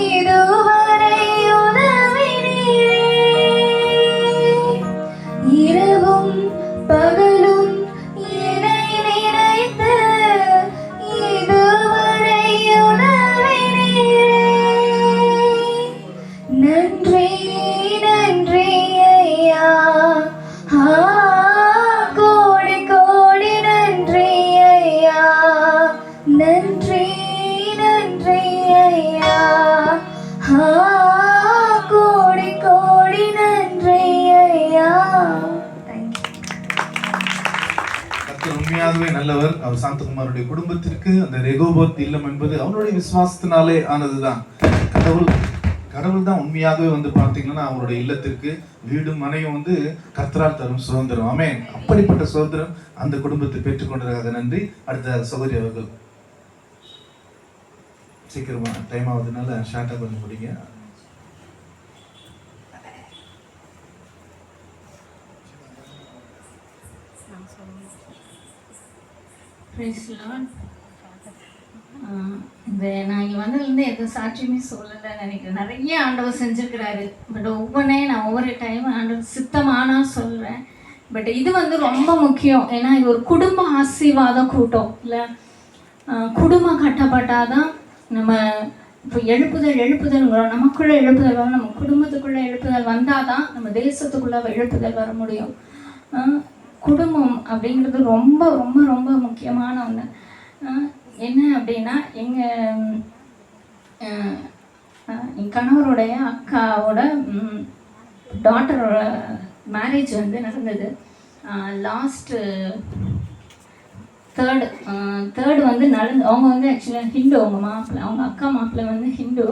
இதுவரை உதவினீரே, இரவும் பகலும் என்னை நினைத்து இதுவரை உதவினீரே, நன்றி நன்றி ஐயா, கோடி கோடி நன்றி ஐயா, நன்றி நன்றி ஐயா, கோடி கோடி நன்றி ஐயா. கர்த்தர் உண்மையாகவே நல்லவர். அவர் சாந்தகுமாருடைய குடும்பத்திற்கு அந்த ரெகோபோத் இல்லம் என்பது அவருடைய விசுவாசத்தினாலே ஆனதுதான். கடவுள் தான் உண்மையாகவே வந்து பார்த்தீங்கன்னா அவருடைய இல்லத்திற்கு வீடும் மனையும் வந்து கர்த்தரால் தரும் சுதந்திரம். ஆமென். அப்படிப்பட்ட சுதந்திரம் அந்த குடும்பத்தை பெற்றுக்கொண்டதாக நன்றி. அடுத்த சகோதரி அவர்கள் சீக்கிரமா டைம் ஆகுதுனால ஷார்ட்டா கொஞ்சம் முடிங்க. Praise the Lord. இந்த நான் இங்கே வந்ததுலேருந்து எந்த சாட்சியுமே சொல்லலை நினைக்கிறேன். நிறைய ஆண்டவர் செஞ்சுருக்கிறாரு. பட் ஒவ்வொன்றையும் நான் ஒவ்வொரு டைம் ஆண்டவர் சித்தமானால் சொல்கிறேன். பட் இது வந்து ரொம்ப முக்கியம். ஏன்னா இது ஒரு குடும்ப ஆசீர்வாத கூட்டம் இல்லை. குடும்பம் கட்டப்பட்டாதான் நம்ம இப்போ எழுப்புதல்ங்கிறோம். நமக்குள்ளே எழுப்புதல் வரும், நம்ம குடும்பத்துக்குள்ளே எழுப்புதல் வந்தால் தான் நம்ம தேசத்துக்குள்ளே எழுப்புதல் வர முடியும். குடும்பம் அப்படிங்கிறது ரொம்ப ரொம்ப ரொம்ப முக்கியமான ஒன்று. என்ன அப்படின்னா என் கணவருடைய அக்காவோட டாட்டரோட மேரேஜ் வந்து நடந்தது. லாஸ்ட்டு தேர்டு வந்து அவங்க வந்து ஆக்சுவலாக ஹிந்து, அவங்க அக்கா மாப்பிள்ளை வந்து ஹிந்து.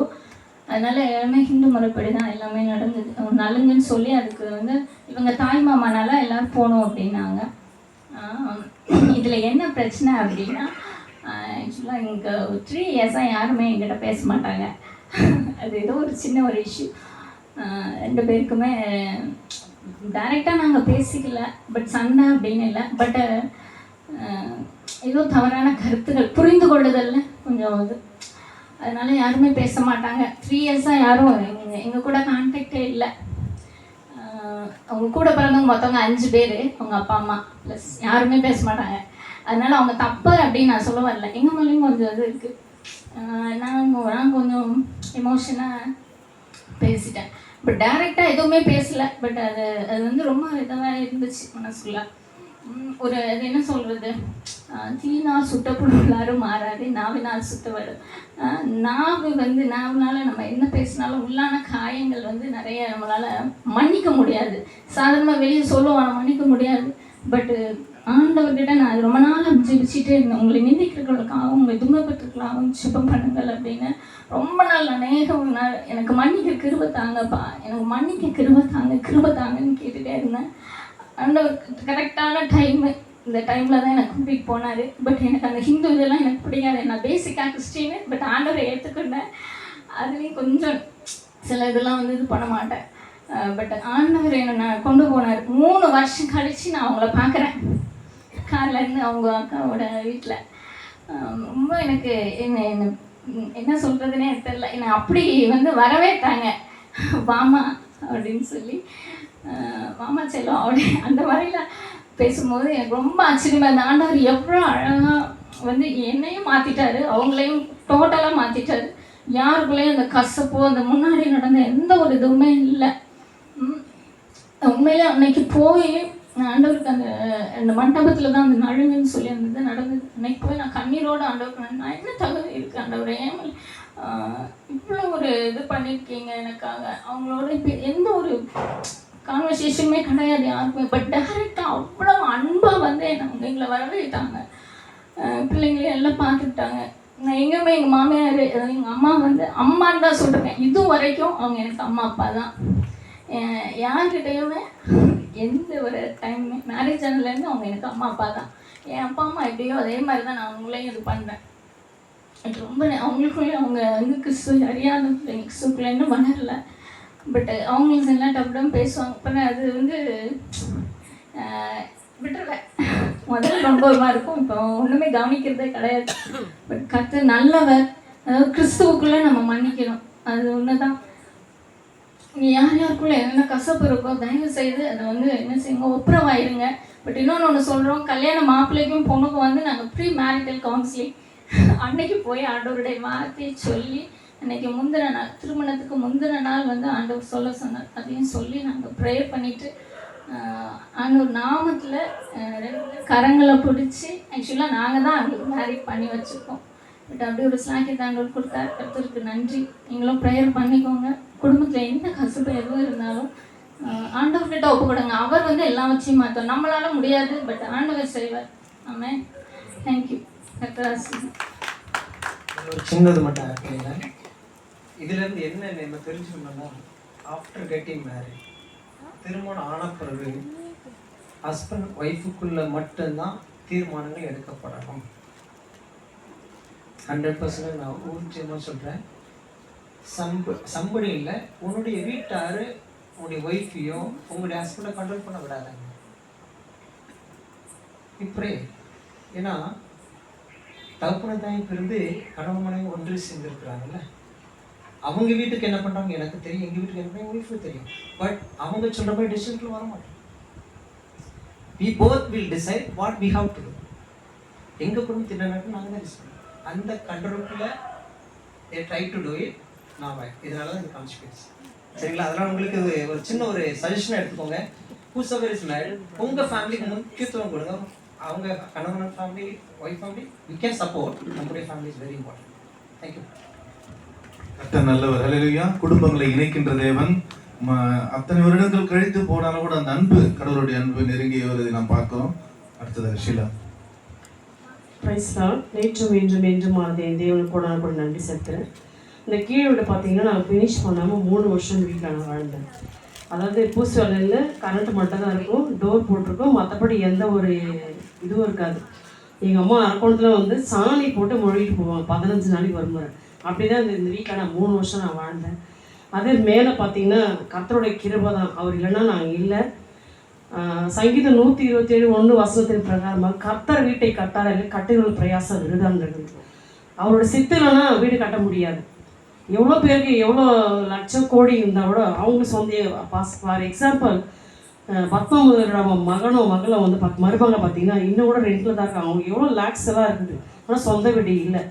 அதனால் எல்லாமே ஹிந்து முறைப்படி தான் எல்லாமே நடந்தது. நலுங்குன்னு சொல்லி அதுக்கு வந்து இவங்க தாய் மாமானால எல்லோரும் போகணும் அப்படின்னாங்க. இதில் என்ன பிரச்சனை அப்படின்னா ஆக்சுவலாக இங்கே 3 இயர்ஸாக யாருமே என்கிட்ட பேச மாட்டாங்க. அது ஏதோ ஒரு சின்ன ஒரு இஷ்யூ. 2 பேருக்குமே டைரெக்டாக நாங்கள் பேசிக்கல, பட் சண்டை அப்படின்னு இல்லை. பட் ஏதோ தவறான கருத்துக்கள் புரிந்து கொள்ளுதல்ல கொஞ்சம் இது, அதனால யாருமே பேச மாட்டாங்க. 3 இயர்ஸாக யாரும் எங்கள் கூட கான்டாக்டே இல்லை. அவங்க கூட பிறந்தவங்க மொத்தவங்க 5 பேர், அவங்க அப்பா அம்மா ப்ளஸ் யாருமே பேச மாட்டாங்க. அதனால் அவங்க தப்பு அப்படின்னு நான் சொல்ல வரல. எங்கள் மேலேயும் கொஞ்சம் இது இருக்குது. நான் கொஞ்சம் எமோஷனாக பேசிட்டேன். பட் டைரெக்டாக எதுவுமே பேசலை. பட் அது வந்து ரொம்ப இதாக இருந்துச்சு மனசுக்குள்ள. ஒரு அது என்ன சொல்கிறது, தீனால் சுட்ட புழுலாரும் மாறாது, நாவினால் சுட்ட வரும். நாவினால நம்ம என்ன பேசினாலும் உள்ளான காயங்கள் வந்து நிறைய நம்மளால் மன்னிக்க முடியாது. சாதாரணமாக வெளியே சொல்லுவோம், மன்னிக்க முடியாது. பட்டு ஆண்டவர்கிட்ட நான் அது ரொம்ப நாள் ஜெபிச்சுட்டே இருந்தேன். உங்களை நிந்திக்கிறவர்களுக்காகவும் உங்களை துன்பப்பட்டிருக்கலாகவும் ஜெபம் பண்ணுங்கள் அப்படின்னு ரொம்ப நாள் அநேகம் நாள் எனக்கு மன்னிக்க கிருபை தாங்கப்பா, எனக்கு மன்னிக்க கிருபை தாங்கன்னு கேட்டுகிட்டே இருந்தேன். ஆண்டவர் கரெக்டான டைமு, இந்த டைமில் தான் எனக்கு கூட்டிகிட்டு போனார். பட் எனக்கு அந்த ஹிந்து இதெல்லாம் எனக்கு பிடிக்காது. நான் பேசிக்காக கிறிஸ்டின்னு, பட் ஆண்டவரை ஏற்றுக்கிட்டேன். அதுலேயும் கொஞ்சம் சில இதெல்லாம் வந்து இது பண்ண மாட்டேன். பட் ஆண்டவர் என்னை நான் கொண்டு போனார். 3 வருஷம் கழித்து நான் அவங்கள பார்க்குறேன் கார்லேருந்து, அவங்க அக்காவோட வீட்டில். ரொம்ப எனக்கு என்ன சொல்கிறதுனே தெரில. என்னை அப்படி வந்து வரவேற்றாங்க, வாமா அப்படின்னு சொல்லி, மாமா செல்லம் அப்படி அந்த மாதிரிலாம் பேசும்போது எனக்கு ரொம்ப ஆச்சரியமாக இருந்த. ஆண்டவர் எவ்வளோ அழகாக வந்து என்னையும் மாற்றிட்டாரு, அவங்களையும் டோட்டலாக மாற்றிட்டாரு. யாருக்குள்ளேயும் அந்த கசப்போ அந்த முன்னாடி நடந்த எந்த ஒரு இதுவுமே இல்லை. உண்மையிலே அன்னைக்கு போய் ஆண்டவருக்கு அந்த மண்டபத்தில் தான் அந்த நழுங்குன்னு சொல்லி அந்த இது நடந்தது. அன்னைக்கு போய் நான் கண்ணீரோடு ஆண்டவருக்கு நான் என்ன தகுதி இருக்குது ஆண்டவரை, ஏமல் இவ்வளோ ஒரு இது பண்ணியிருக்கீங்க எனக்காக. அவங்களோட இப்போ எந்த ஒரு கான்வர்சேஷனுமே கிடையாது யாருக்குமே. பட் டைரெக்டாக அவ்வளோ அன்பாக வந்து எங்களை வரவேற்றாங்க. பிள்ளைங்களையும் எல்லாம் பார்த்துக்கிட்டாங்க. நான் எங்கேயுமே எங்கள் மாமியார் எங்கள் அம்மா வந்து அம்மான்னு தான் சொல்கிறேன். இது வரைக்கும் அவங்க எனக்கு அம்மா அப்பா தான். யார்கிட்டையுமே எந்த ஒரு டைமுமே மேரேஜ் ஆனதுலேருந்து அவங்க எனக்கு அம்மா அப்பா தான். என் அப்பா அம்மா எப்படியோ அதே மாதிரி தான் நான் அவங்களையும் இது பண்ணுறேன். எனக்கு ரொம்ப அவங்களுக்குள்ளே அவங்க வந்து கிறிஸ்துவ அறியாத பிள்ளைங்க, கிறிஸ்துக்குள்ளே இன்னும் வளரல. பட் அவங்களுக்கு எல்லாம் டப்புடம் பேசுவாங்க. இப்போ நான் அது வந்து விட்டுருவேன். முதல்ல ரொம்ப ஒருமாக இருக்கும், இப்போ ஒன்றுமே கவனிக்கிறதே கிடையாது. பட் கர்த்தர் நல்லவர். அதாவது கிறிஸ்துவுக்குள்ளே நம்ம மன்னிக்கணும், அது ஒன்று தான். நீங்கள் யார் யாருக்குள்ளே என்னென்ன கசப்பு இருக்கோ தயவு செய்து அதை வந்து என்ன செய்யுங்க, ஒப்புரவாயிருங்க. பட் இன்னொன்று ஒன்று சொல்கிறோம், கல்யாண மாப்பிள்ளைக்கும் பொண்ணுக்கும் வந்து நாங்கள் ப்ரீ மேரிட்டல் கவுன்சிலிங் அன்னைக்கு போய் ஆண்டவருடைய வார்த்தையை சொல்லி, அன்றைக்கி முந்தின நாள், திருமணத்துக்கு முந்தின நாள் வந்து ஆண்டவர் சொல்ல சொன்னார். அதையும் சொல்லி நாங்கள் ப்ரேயர் பண்ணிவிட்டு ஆண்டவர் நாமத்தில் 2 கரங்களை பிடிச்சி, ஆக்சுவலாக நாங்கள் தான் அவங்களுக்கு மேரேஜ் பண்ணி வச்சுருக்கோம். பட் அப்படி ஒரு ஸ்லாக்கியத்தை ஆண்டவர் கொடுத்தார். கர்த்தருக்கு நன்றி. நீங்களும் ப்ரேயர் பண்ணிக்கோங்க. குடும்பத்தில் எந்த கசப்பு எதுவும் இருந்தாலும் ஆண்டவர்கிட்ட ஒப்பு கொடுங்க. அவர் வந்து எல்லாம் வச்சு மாற்றோம். நம்மளால முடியாது, பட் ஆண்டவர் செய்வார். ஆமென். தேங்க்யூ. கர்த்தராசி ஒரு சின்னது மட்டும் ஆட் பண்ணிடுறேன். இதுலேருந்து என்ன நம்ம தெரிஞ்சுக்கணும்னா, ஆஃப்டர் கெட்டிங் மேரேஜ், திருமணம் ஆன பிறகு ஹஸ்பண்ட் ஒய்ஃபுக்குள்ளே மட்டும்தான் தீர்மானங்கள் எடுக்கப்படணும். 100% நான் ஊர்ஜியமாக சொல்கிறேன். சம்படி இல்லை, உன்னுடைய வீட்டார் உன்னுடைய ஒய்ஃபையோ உங்களுடைய ஹஸ்பண்டை கண்ட்ரோல் பண்ண விடாதாங்க. இப்படி ஏன்னா தகப்பன தாய் பிறந்து கணவன் மனைவி ஒன்று சேர்ந்துருக்குறாங்கல்ல, அவங்க வீட்டுக்கு என்ன பண்ணுறாங்க எனக்கு தெரியும், எங்கள் வீட்டுக்கு என்ன பண்ணுறாங்க ஒய்ஃபுக்கு தெரியும். பட் அவங்க சொல்கிற மாதிரி டிசிஷனுக்குள்ள வர மாட்டோம். we both will decide what we have to do. எங்கள் குடும்பம் திட்டம் நாங்கள் தான் டிசைட் பண்ணுவோம். அந்த கண்ட்ரோலுக்குள்ள they try to do it. நான் இதனால தான் இந்த கான்சிக்வன்ஸ். சரிங்களா? அதனால் உங்களுக்கு ஒரு சின்ன ஒரு சஜஷனை எடுத்துக்கோங்க. whosoever is married, உங்கள் ஃபேமிலிக்கு முக்கியத்துவம் கொடுங்க. அவங்க கணவன் family, wife family, we can support. நம்முடைய family is very important. Thank you. கர்த்தர் நல்லவர். ஹல்லேலூயா. குடும்பங்களை இணைக்கின்ற தேவன். அத்தனை வருடங்கள் கழித்து போனாலும் கூட அந்த அன்பு, கடவுளுடைய அன்பு நெருங்கி வருவதை நாம் பார்க்கிறோம். அடுத்தது ஷீலா. Price Lord. நேற்றும் இன்றும் என்றும் மாறதே தேவனுக்கு கூட நன்றி செலுத்துறேன். இந்த கீழே விட பார்த்தீங்கன்னா நான் ஃபினிஷ் பண்ணாமல் 3 வருஷம் வீட்டில் நான் வாழ்ந்தேன். அதாவது பூசு வேலையில் கரண்ட் மட்டும் தான் இருக்கும், டோர் போட்டிருக்கோம், மற்றபடி எந்த ஒரு இதுவும் இருக்காது. எங்கள் அம்மா அரக்கோணத்தில் வந்து சாணி போட்டு மொழிகிட்டு போவாங்க 15 நாளைக்கு வருமுறை. அப்படி தான் இந்த வீட்டில் நான் 3 வருஷம் நான் வாழ்ந்தேன். அதே மேலே பார்த்தீங்கன்னா கர்த்தருடைய கிருபை தான். அவர் இல்லைன்னா நாங்கள் இல்லை. சங்கீதம் 127:1 வசனத்தின் பிரகாரமாக கர்த்தர் வீட்டை கட்டாத கட்டுகள் பிரயாசம் விருதான்றது. அவரோட சித்திலனா வீடு கட்ட முடியாது. எவ்வளோ பேருக்கு எவ்வளோ லட்சம் கோடி இருந்தால் கூட அவங்க சொந்த ஃபார் எக்ஸாம்பிள் 19 மகனோ மகளை வந்து மருமகளை பார்த்தீங்கன்னா இன்னும் கூட ரெண்டில் தான் இருக்காங்க. அவங்க எவ்வளோ லேக்ஸ் எல்லாம் இருக்குது, ஆனால் சொந்த வீடு இல்லை.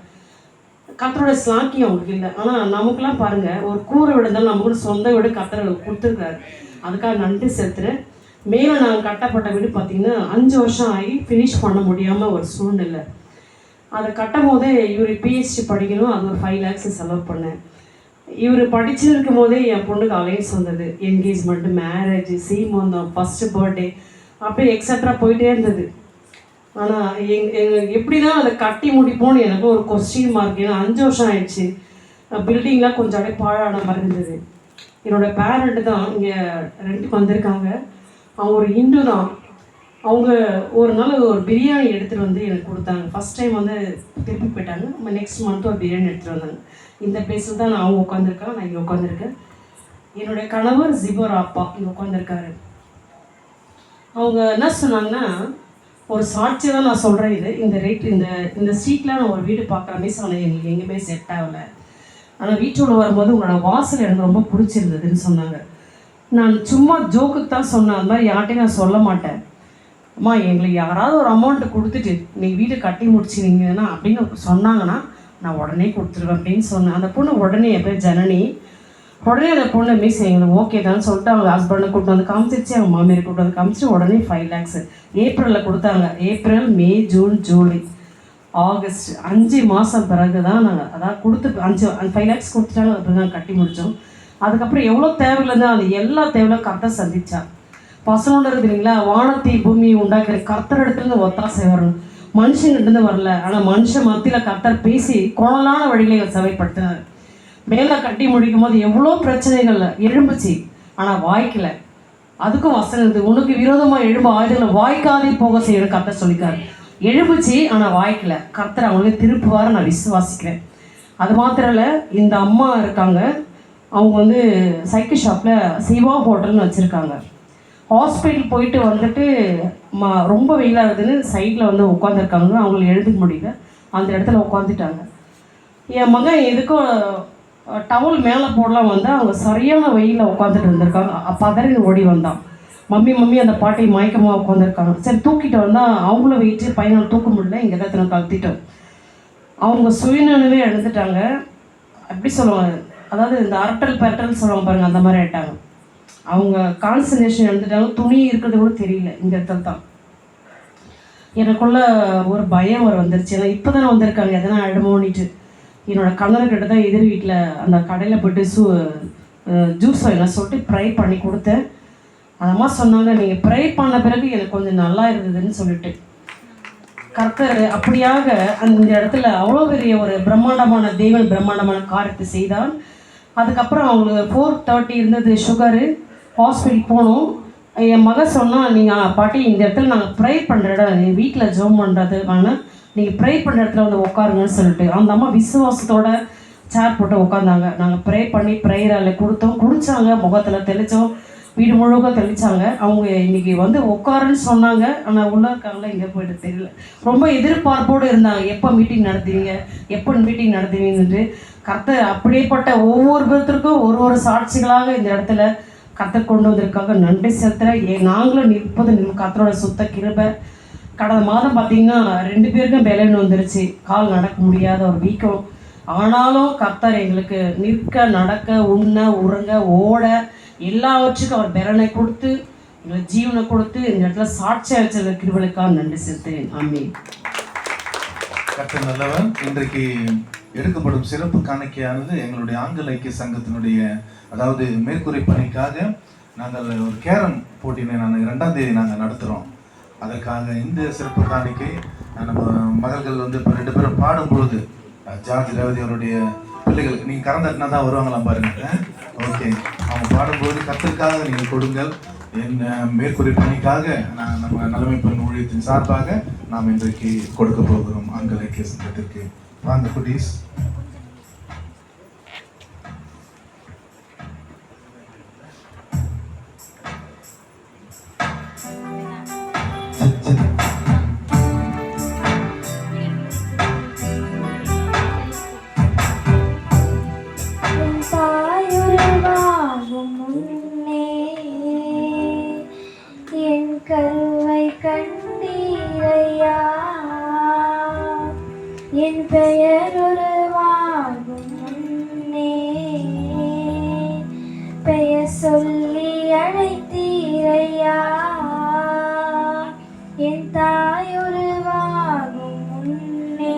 கர்த்தரோட ஸ்லாக்கியம் அவங்களுக்கு இல்லை. ஆனால் நமக்குலாம் பாருங்கள், ஒரு கூரை வீடு இருந்தாலும் நமக்கு கூட சொந்த வீடு கர்த்தர் கொடுத்துருக்காரு. அதுக்காக நன்றி செலுத்துகிறேன். மேலே நாங்கள் கட்டப்பட்ட வீடு பார்த்திங்கன்னா 5 வருஷம் ஆகி ஃபினிஷ் பண்ண முடியாமல் ஒரு சூழ்நிலை. அதை கட்டும் போதே இவர் பிஹெச்டி படிக்கணும், அது ஒரு 5 lakhs செலவு பண்ணேன். இவர் படிச்சுட்டு இருக்கும் போதே என் பொண்ணுக்கு அலைன்ஸ் வந்தது, என்கேஜ்மெண்ட்டு, மேரேஜ், சீமந்தம், ஃபஸ்ட்டு பர்த்டே, அப்படியே எக்ஸட்ரா போயிட்டே இருந்தது. ஆனால் எப்படி தான் அதை கட்டி முடிப்போன்னு எனக்கு ஒரு கொஸ்டின் மார்க். ஏன்னா 5 வருஷம் ஆயிடுச்சு, பில்டிங்லாம் கொஞ்சம் அப்படியே பாழான மாதிரி இருந்தது. என்னோடய பேரண்ட்டு தான் இங்கே ரெண்டுக்கு வந்திருக்காங்க. அவங்க ஒரு ஹிந்து தான். அவங்க ஒரு நாள் ஒரு பிரியாணி எடுத்துகிட்டு வந்து எனக்கு கொடுத்தாங்க. ஃபஸ்ட் டைம் வந்து திருப்பி போயிட்டாங்க. நெக்ஸ்ட் மந்த் ஒரு பிரியாணி எடுத்துகிட்டு வந்தாங்க. இந்த பிளேஸில் தான் நான் அவங்க உட்காந்துருக்கேன், நான் இங்கே உட்காந்துருக்கேன். என்னுடைய கணவர் ஜிபோர் அப்பா இங்கே உட்காந்துருக்காரு. அவங்க என்ன சொன்னாங்கன்னா, ஒரு சாட்சி தான் நான் சொல்கிறேன், இது இந்த ரேட் இந்த ஸ்ட்ரீட்டில் நான் ஒரு வீடு பார்க்குற மிஸ், ஆனால் எங்களுக்கு எங்கேயுமே செட் ஆகலை. ஆனால் வீட்டோட வரும்போது உங்களோட வாசல் எனக்கு ரொம்ப பிடிச்சிருந்ததுன்னு சொன்னாங்க. நான் சும்மா ஜோக்குக்கு தான் சொன்னேன், அந்த மாதிரி யார்ட்டையும் நான் சொல்ல மாட்டேன். அம்மா எங்களுக்கு யாராவது ஒரு அமௌண்ட்டு கொடுத்துட்டு நீங்கள் வீடு கட்டி முடிச்சிங்கன்னா அப்படின்னு சொன்னாங்கன்னா நான் உடனே கொடுத்துருவேன் அப்படின்னு சொன்னேன். அந்த பொண்ணு உடனே என் பேர் ஜனனி. உடனே அந்த பொண்ணு மிஸ் எங்களுக்கு ஓகே தான் சொல்லிட்டு அவங்க ஹஸ்பண்டை கூப்பிட்டு வந்து காமிச்சிருச்சு, அவங்க மாமியாரை கூப்பிட்டு வந்து காமிச்சிட்டு உடனே 5 lakhs ஏப்ரலில் கொடுத்தாங்க. ஏப்ரல், மே, ஜூன், ஜூலை, ஆகஸ்ட் 5 மாதம் பிறகு தான் நாங்கள் அதான் கொடுத்து 5 lakhs கொடுத்துட்டாங்க. அப்படி தான் கட்டி முடித்தோம். அதுக்கப்புறம் எவ்வளோ தேவையில்லைன்னு அந்த எல்லா தேவையிலும் கர்த்தர் சந்திச்சார். பசங்களோட இருக்குது இல்லைங்களா, வானத்தை பூமியை உண்டாக்குற கர்த்தர் இடத்துலேருந்து ஒத்தாசை வரணும், மனுஷங்கிட்டேருந்து வரல. ஆனால் மனுஷன் மத்தியில் கர்த்தர் பேசி குணலான வழிகளை சபைப்படுத்தினார். மேலே கட்டி முடிக்கும் போது எவ்வளோ பிரச்சனைகள் எழும்புச்சு, ஆனால் வாய்க்கல. அதுக்கும் வசனம் இருக்குது, உனக்கு விரோதமாக எழும்ப ஆயுதங்களை வாய்க்காதே போக செய்யற கர்த்தர் சொல்லிக்கார். எழும்புச்சு ஆனால் வாய்க்கல, கர்த்தர் அவங்களுக்கு திருப்புவார நான் விசுவாசிக்கிறேன். அது மாத்திரம் இல்லை, இந்த அம்மா இருக்காங்க, அவங்க வந்து சைக்கிள் ஷாப்பில் சிவா ஹோட்டல்னு வச்சுருக்காங்க. ஹாஸ்பிட்டல் போயிட்டு வந்துட்டு ரொம்ப வெயிலாக இருக்குதுன்னு சைடில் வந்து உட்காந்துருக்காங்க. அவங்களுக்கு எழுதுக்க முடியல, அந்த இடத்துல உட்காந்துட்டாங்க. என் மகன் எதுக்கும் டவல் மேலே போடலாம் வந்தால் அவங்க சரியான வெயிலில் உட்காந்துட்டு இருந்திருக்காங்க. பதறி ஓடி வந்தான், மம்மி அந்த பாட்டி மயக்கமாக உட்காந்துருக்காங்க. சரி தூக்கிட்டு வந்தால் அவங்கள வெயிட்டு பையனால் தூக்க முடியல, இங்கே தான் கழுத்திட்டோம். அவங்க சுயநினைவே எழுந்துட்டாங்க. எப்படி சொல்லுவாங்க, அதாவது இந்த அரட்டல் பெரட்டல் சொல்லுவாங்க பாருங்கள், அந்த மாதிரி ஆயிட்டாங்க. அவங்க கான்சன்ட்ரேஷன் எழுந்துட்டாங்க, துணி இருக்கிறது கூட தெரியல. இந்த இடத்துல தான் எனக்குள்ள ஒரு பயம் வந்துருச்சு. ஏன்னா இப்போ தானே வந்திருக்காங்க, எதனா ஆகிடுமோன்னிட்டு என்னோடய கணவர்கிட்ட தான் எதிர் வீட்டில் அந்த கடையில் போய்ட்டு ஜூஸ் வாங்கலாம் சொல்லிட்டு ப்ரை பண்ணி கொடுத்தேன். அதம்மா சொன்னாங்க, நீங்கள் ப்ரை பண்ண பிறகு எனக்கு கொஞ்சம் நல்லா இருந்ததுன்னு சொல்லிட்டு. கர்த்தர் அப்படியாக அந்த இடத்துல அவ்வளோ பெரிய ஒரு பிரம்மாண்டமான தேவன் பிரம்மாண்டமான காரியத்தை செய்தால். அதுக்கப்புறம் அவங்களுக்கு 430 இருந்தது சுகரு. ஹாஸ்பிட்டல் போனோம். என் மகன் சொன்னால், நீங்கள் பாட்டி இந்த இடத்துல நாங்கள் ப்ரை பண்ணுற இடம், எங்கள் வீட்டில் ஜோம் பண்ணுறதுக்கான நீங்கள் ப்ரை பண்ணுற இடத்துல வந்து உட்காருங்கன்னு சொல்லிட்டு அந்த அம்மா விசுவாசத்தோட சேர் போட்டு உட்காந்தாங்க. நாங்கள் ப்ரே பண்ணி ப்ரேயரில் கொடுத்தோம், குடித்தாங்க, முகத்தில் தெளித்தோம், வீடு முழுக்க தெளித்தாங்க. அவங்க இன்றைக்கி வந்து உட்காருன்னு சொன்னாங்க. ஆனால் உள்ளே இருக்காங்களா இங்கே போய்ட்டு தெரியல. ரொம்ப எதிர்பார்ப்போடு இருந்தாங்க, எப்போ மீட்டிங் நடத்துவீங்கன்ட்டு. கர்த்தர் அப்படியேப்பட்ட ஒவ்வொரு பேர்த்திற்கும் ஒரு சாட்சிகளாக இந்த இடத்துல கர்த்தர் கொண்டு வந்திருக்காங்க. நன்றி செலுத்துகிறேன். நாங்களும் நிற்பது கர்த்தரோட சுத்த கிருபை. கடந்த மாதம் பார்த்திங்கன்னா 2 பேருக்கும் பெலன் வந்துருச்சு, கால் நடக்க முடியாத ஒரு வீக்கம். ஆனாலும் கர்த்தர் எங்களுக்கு நிற்க, நடக்க, உண்ண, உறங்க, ஓட எல்லாவற்றுக்கும் அவர் பெலனை கொடுத்து எங்களுக்கு ஜீவனை கொடுத்து இந்த இடத்துல சாட்சியாக வச்சிருக்க கிருபைக்காக நன்றி செலுத்துகிறேன். ஆமென். கர்த்தர் நல்லவர். இன்றைக்கு எடுக்கப்படும் சிறப்பு காணிக்கையானது எங்களுடைய ஆங்கில ஐக்கிய சங்கத்தினுடைய, அதாவது மேற்கூரை பணிக்காக நாங்கள் ஒரு கேரம் போட்டினை 2ஆம் தேதி நாங்கள் நடத்துகிறோம். அதற்காக இந்த சிறப்பு காணிக்கை நம்ம மகள்கள் வந்து இப்போ 2 பேரும் பாடும்பொழுது ஜார்ஜ் ரேவதி அவருடைய பிள்ளைகள், நீங்கள் கறந்தட்டினா தான் வருவாங்களாம் பாருங்க. ஓகே, அவங்க பாடும்போது கர்த்தருக்காக நீங்கள் கொடுங்கள். என் மேற்கூரை பணிக்காக நம்ம நலமை பெண் ஊழியத்தின் சார்பாக நாம் இன்றைக்கு கொடுக்க போகிறோம் ஆங்கில ஐக்கிய சங்கத்திற்கு. வாங்க குட்டீஸ். என் பெயர் உருவாகும் முன்னே பெயர் சொல்லி அழைத்தீரையா. என் தாய் உருவாகும் முன்னே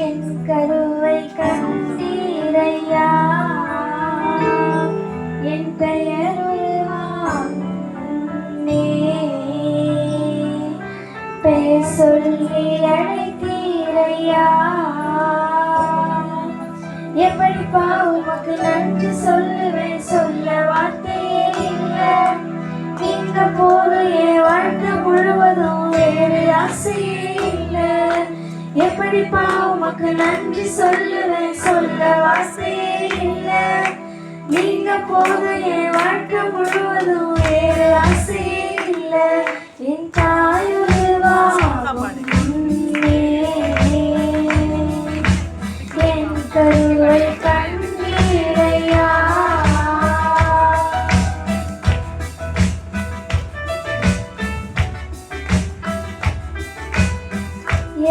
என் கருவை கண்டீரையா. என் பெயர் உருவாகும் முன்னே பெயர் சொல்லி அழைத்தீரையா. எப்படிப்பா உமக்கு நன்றி சொல்லுவேன், சொல்ல வார்த்தையே இல்லை. நீங்க போது என் வாழ்க்கை முழுவதும் வேறு ஆசையே இல்லை. எப்படிப்பா உமக்கு நன்றி சொல்லுவேன், சொல்ல வார்த்தையே இல்லை. நீங்க போது என் வாழ்க்கை முழுவதும் வேறு ஆசையே இல்லை. என் தாய் என் கருவை கண்டீரையா.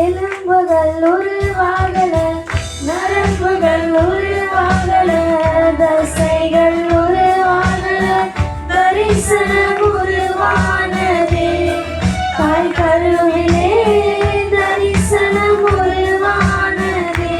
எலும்புகள் உருவாகல, நரம்புகள் உருவாகல, தசைகள் உருவாகல, தரிசனம் உருவானதே. தாய் கருவிலே தரிசனம் உருவானதே.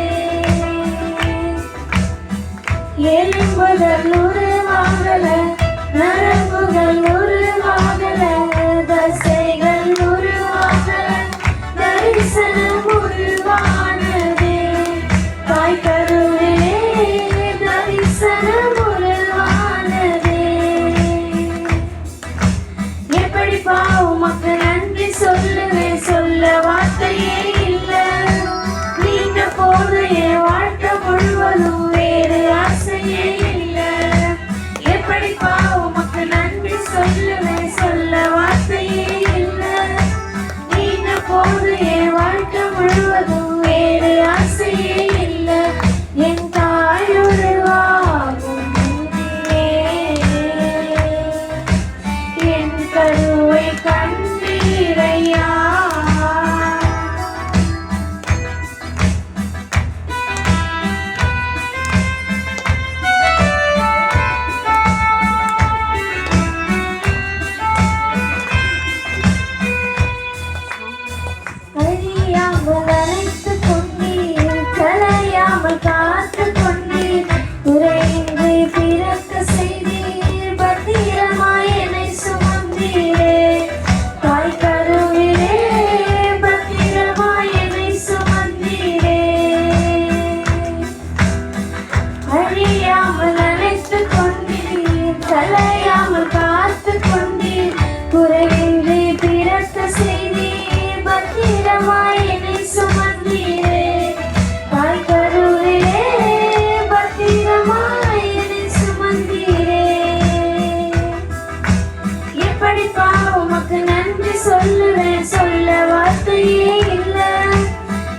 சொல்லுவேன், சொல்ல வார்த்தையே இல்ல.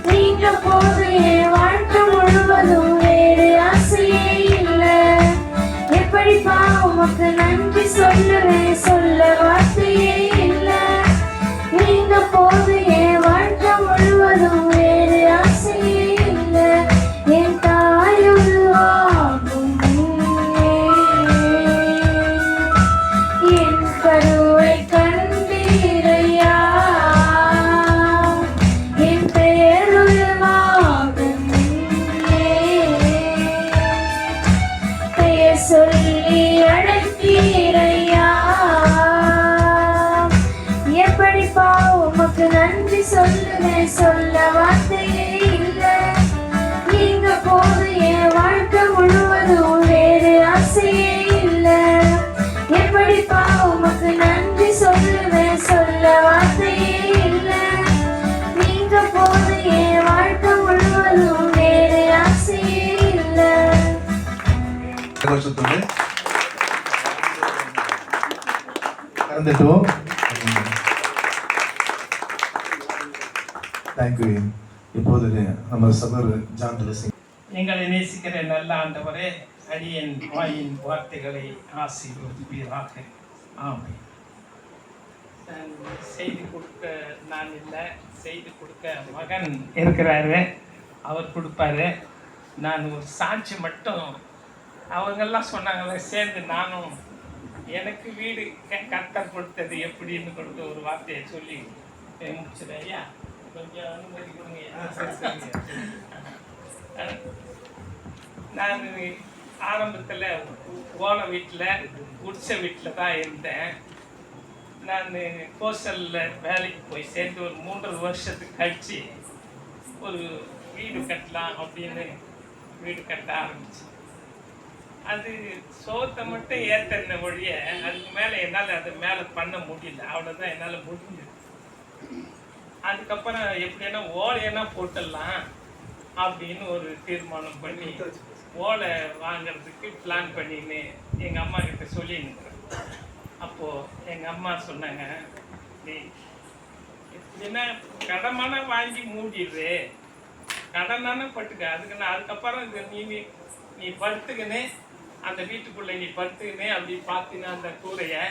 நீங்க போது என் வாழ்க்கை முழுவதும் வேறு ஆசையே இல்ல. எப்படிப்பா உமக்கு நன்றி சொல்லுவேன், சொல்ல வார்த்தையே இல்ல. நீங்க போது என் வாழ்க்கை முழுவதும் வேறு ஆசையே இல்ல. என் தாய் உருவாகும் முன்னே என் கருவை கண்டீரையா. என் பெயர் உருவாகும் முன்னே பெயர் சொல்லி அழைத்தீரையா. எப்படிப்பா உமக்கு நன்றி சொல்லுவேன், சொல்ல வார்த்தையே இல்ல. நீங்க போது என் வாழ்க்கை முழுவதும் வேறு ஆசையே இல்ல. எப்படிப்பா உமக்கு நன்றி சொல்லுவேன், சொல்ல வார்த்தையே இல்ல. நீங்க போது என் வாழ்க்கை முழுவதும் வேறு ஆசையே இல்ல. வருஷத்தோடு கலந்துட்டோம். தேங்க்யூ. இப்போது நம்ம சகோதரர் ஜான் பிளஸிங். எங்களை நேசிக்கிற நல்ல ஆண்டவரே, அடியேன் வாயின் வார்த்தைகளை ஆசீர்வதிப்பீராக. ஆமென். செய்து கொடுக்க நான் இல்லை, செய்து கொடுக்க மகன் இருக்கிறாரு, அவர் கொடுப்பாரு. நான் ஒரு சாட்சி மட்டும், அவங்கெல்லாம் சொன்னாங்களே சேர்ந்து நானும் எனக்கு வீடு கர்த்தர் கொடுத்தது எப்படின்னு கொடுத்த ஒரு வார்த்தையை சொல்லி முடிச்சிடுறேன். ஐயா கொஞ்சம் அனுமதி கொடுங்க. நான் ஆரம்பத்தில் ஓலை வீட்டில் குடிசை வீட்டில் தான் இருந்தேன். நான் கோஸ்டலில் வேலைக்கு போய் சேர்ந்து ஒரு 3 வருஷத்துக்கு கழித்து ஒரு வீடு கட்டலாம் அப்படின்னு வீடு கட்ட ஆரம்பிச்சு. அது சோத்தை மட்டும் ஏற்றின ஒழிய அதுக்கு மேலே என்னால் அது மேலே பண்ண முடியல. அவ்வளோதான் என்னால் முடிஞ்சது. அதுக்கப்புறம் எப்படின்னா ஓலையென்னா போட்டுடலாம் அப்படின்னு ஒரு தீர்மானம் பண்ணி ஓலை வாங்கிறதுக்கு பிளான் பண்ணின்னு எங்கள் அம்மா கிட்ட சொல்லியிருக்கிறேன். அப்போது எங்கள் அம்மா சொன்னாங்க, நீ எப்படின்னா கடமான வாங்கி மூடிடுது, கடனான பட்டுக்க, அதுக்கு நான் அதுக்கப்புறம் நீ படுத்துக்கின்னு அந்த வீட்டுக்குள்ளே நீ படுத்துக்கின்னு அப்படி பார்த்தினா அந்த கூரையை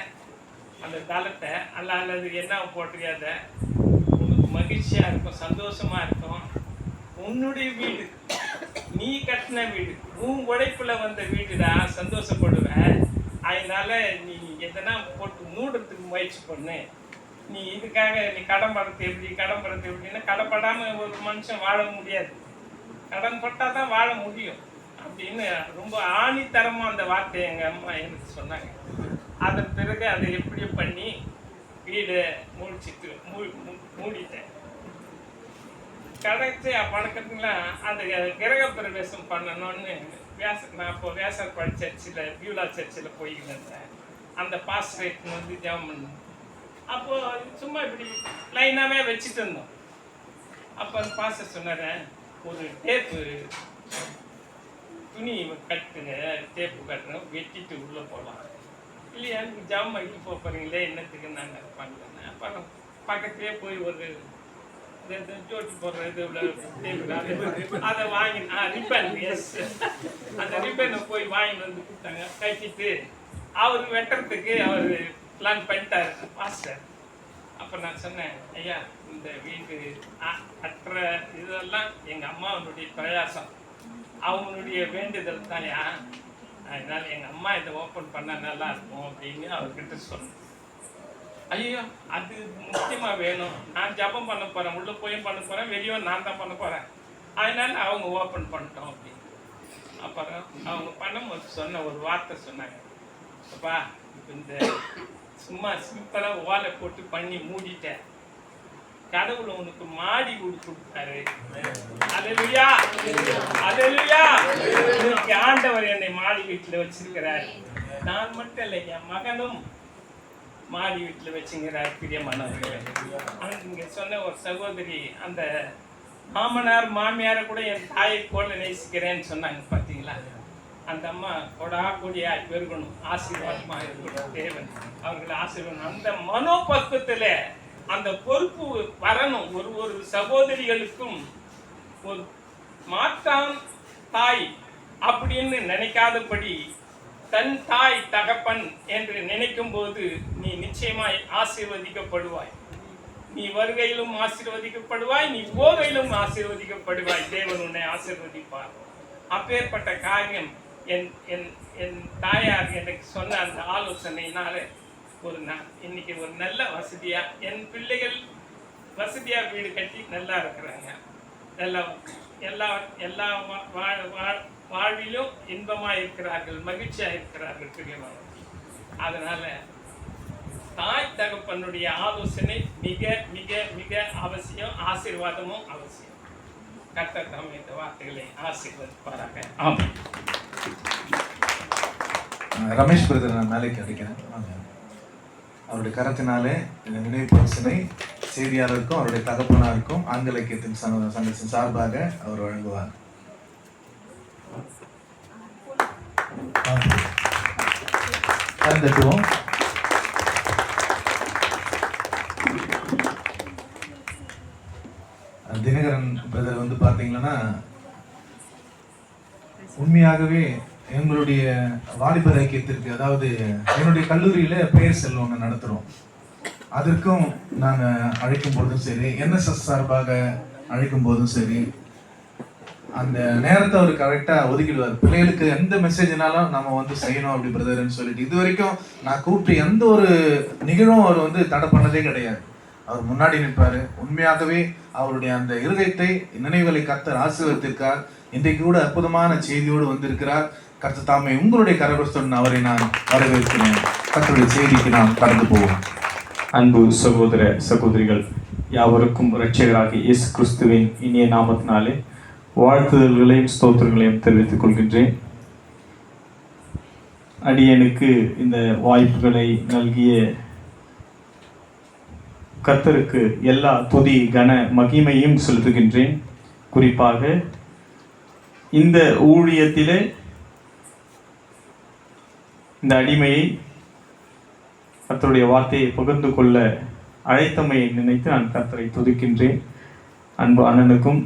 அந்த தளத்தை அல்லது என்ன போட்டுக்காத உனக்கு மகிழ்ச்சியாக இருக்கும், சந்தோஷமாக இருக்கும். உன்னுடைய வீடு, நீ கட்டின வீடு, உன் உழைப்பில் வந்த வீடுடா, சந்தோஷப்படுவேன். அதனால நீ எதனா போட்டு மூடுறதுக்கு முயற்சி பண்ணு. நீ இதுக்காக நீ கடன் படுறது எப்படின்னா கடன்படாமல் ஒரு மனுஷன் வாழ முடியாது, கடன் பட்டால் தான் வாழ முடியும் அப்படின்னு ரொம்ப ஆணித்தரமாக அந்த வார்த்தையை எங்கள் அம்மா எனக்கு சொன்னாங்க. அதன் பிறகு அதை எப்படி பண்ணி வீடை முடிச்சுட்டு மூடிட்டேன். கடைசி பழக்கத்துங்களா அந்த கிரக பிரவேசம் பண்ணணும்னு நான் இப்போ வேசர்பாடி சர்ச்சில் பியூலா சர்ச்சில் போய்கிட்டு இருந்தேன். அந்த பாஸ்டரேட் வந்து ஜாம் பண்ணேன். அப்போது சும்மா இப்படி லைனாகவே வச்சுட்டு இருந்தோம். அப்போ அந்த பாஸ்டர் சொன்னார், ஒரு டேப்பு துணி கட்டுங்க, டேப்பு கட்டணும், வெட்டிட்டு உள்ளே போகலாம். இல்லையா எனக்கு ஜாம் பண்ணிட்டு போகிறீங்களே, என்னத்துக்கு நாங்கள் பண்ணலன்னு. அப்புறம் பக்கத்துலேயே போய் ஒரு ஜோட்டி போடுறது அதை வாங்கி ரிப்பன், எஸ், அந்த ரிப்பனை போய் வாங்கிட்டு வந்து கொடுத்தாங்க. கட்டிட்டு அவர் வெட்டுறதுக்கு அவர் பிளான் பண்ணிட்டாரு மாஸ்டர். அப்போ நான் சொன்னேன், ஐயா இந்த வீடு கட்டுற இதெல்லாம் எங்கள் அம்மாவனுடைய பிரயாசம், அவங்களுடைய வேண்டுதல் தான்யா, அதனால எங்கள் அம்மா இதை ஓப்பன் பண்ணால் நல்லா இருக்கும் அப்படின்னு அவர்கிட்ட சொன்னேன். ஐயோ அது முக்கியமாக வேணும், நான் ஜபம் பண்ண போகிறேன், உள்ளே போயும் பண்ண போகிறேன், வெளியும் நான் தான் பண்ண போகிறேன், அதனால அவங்க ஓப்பன் பண்ணிட்டோம் அப்படின்னு. அப்புறம் அவங்க பண்ணும்போது சொன்ன ஒரு வார்த்தை சொன்னாங்க, அப்பா இப்போ இந்த சும்மா சிம்பிளாக ஓலை போட்டு பண்ணி மூடிட்டேன், கடவுள் உனக்கு மாடி வீடு கொடுத்தாரு. அல்லேலூயா, அல்லேலூயா. இன்னைக்கு ஆண்டவர் என்னை மாடி வீட்டில் வச்சிருக்கிறார். நான் மட்டும் இல்லை, என் மகனும் மாடி வீட்டில் வச்சுங்கிறார். பிரியமானவர்களே, இங்கே சொன்ன ஒரு சகோதரி அந்த மாமனார் மாமியாரை கூட என் தாயை போல நேசிக்கிறேன்னு சொன்னாங்க. பார்த்தீங்களா, அந்த அம்மா கொடா கொடியாக பெருகணும், ஆசீர்வாதமாக இருக்கணும், தேவன் அவர்களை ஆசீர்வாதம். அந்த மனோபக்குவத்தில் அந்த பொறுப்பு வரணும். ஒரு சகோதரிகளுக்கும் ஒரு மாற்றான் தாய் அப்படின்னு நினைக்காதபடி தன் தாய் தகப்பன் என்று நினைக்கும் போது நீ நிச்சயமாய் ஆசீர்வதிக்கப்படுவாய். நீ வருகையிலும் ஆசீர்வதிக்கப்படுவாய், நீ போகையிலும் ஆசீர்வதிக்கப்படுவாய். தேவன் உன்னை ஆசீர்வதிப்பார். அப்பேற்பட்ட காரியம் என் தாயார் எனக்கு சொன்ன அந்த ஆலோசனையினால இன்னைக்கு ஒரு நல்ல வசதியா என் பிள்ளைகள் வசதியா வீடு கட்டி நல்லா இருக்கிறாங்க. எல்லா வாழ்விலும் இன்பமா இருக்கிறார்கள், மகிழ்ச்சியா இருக்கிறார்கள் பிரியமானவர்கள். அதனால தாய் தகப்பனுடைய ஆலோசனை மிக மிக மிக அவசியம், ஆசீர்வாதமும் அவசியம். கர்த்தர் தாமே இந்த வார்த்தைகளை ஆசீர்வதிப்பாராக. ஆமாம். ரமேஷ் பிரதர் நான் மேலே அடிக்கிறேன். அவருடைய கரத்தினாலே இந்த நினைவு பரிசினை செய்தியாளருக்கும் அவருடைய தகப்பனாருக்கும் ஆங்கில இலக்கியத்தின் சங்கத்தின் சார்பாக அவர் வழங்குவார். கலந்துக்குவோம். தினகரன் பிரதர் வந்து பார்த்தீங்கன்னா உண்மையாகவே எங்களுடைய வாலிபர் ஐக்கியத்திற்கு, அதாவது என்னுடைய கல்லூரியில பெயர் செல்வம் ஒன்று நடத்துகிறோம். அதற்கும் நான் அழைக்கும் போதும் சரி, என்எஸ்எஸ் சார்பாக அழைக்கும் போதும் சரி, அந்த நேரத்தை அவர் கரெக்டாக ஒதுக்கிடுவார். பிள்ளைகளுக்கு எந்த மெசேஜ்னாலும் நம்ம வந்து செய்யணும் அப்படி பிரதர்ன்னு சொல்லிட்டு இது வரைக்கும் நான் கூப்பிட்டு எந்த ஒரு நிகழ்வும் அவர் வந்து தடை பண்ணதே கிடையாது. அவர் முன்னாடி நிற்பார். உண்மையாகவே அவருடைய அந்த இருதயத்தை நினைவுகளை கர்த்தர் ஆசீர்வதித்திருக்கார். இன்றைக்கு கூட அற்புதமான செய்தியோடு வந்திருக்கிறார். கர்த்தர் தாமே உங்களுடைய கரகஸ்தன் அவரை நான் வரவேற்கிறேன். கர்த்தருடைய செய்திக்கு நாம் கடந்து போவோம். அன்பு சகோதர சகோதரிகள் யாவருக்கும் இரட்சகராகிய இயேசு கிறிஸ்துவின் இனிய நாமத்தினாலே வாழ்த்துதல்களையும் ஸ்தோத்திரங்களையும் தெரிவித்துக் கொள்கின்றேன். அடியனுக்கு இந்த வாய்ப்புகளை நல்கிய கர்த்தருக்கு எல்லா துதி கன மகிமையும் செலுத்துகின்றேன். குறிப்பாக இந்த ஊழியத்திலே இந்த அடிமையை கர்த்தருடைய வார்த்தையை பகிர்ந்து கொள்ள அழைத்தமையை நினைத்து நான் கர்த்தரை துதிக்கின்றேன். அன்பு அண்ணனுக்கும்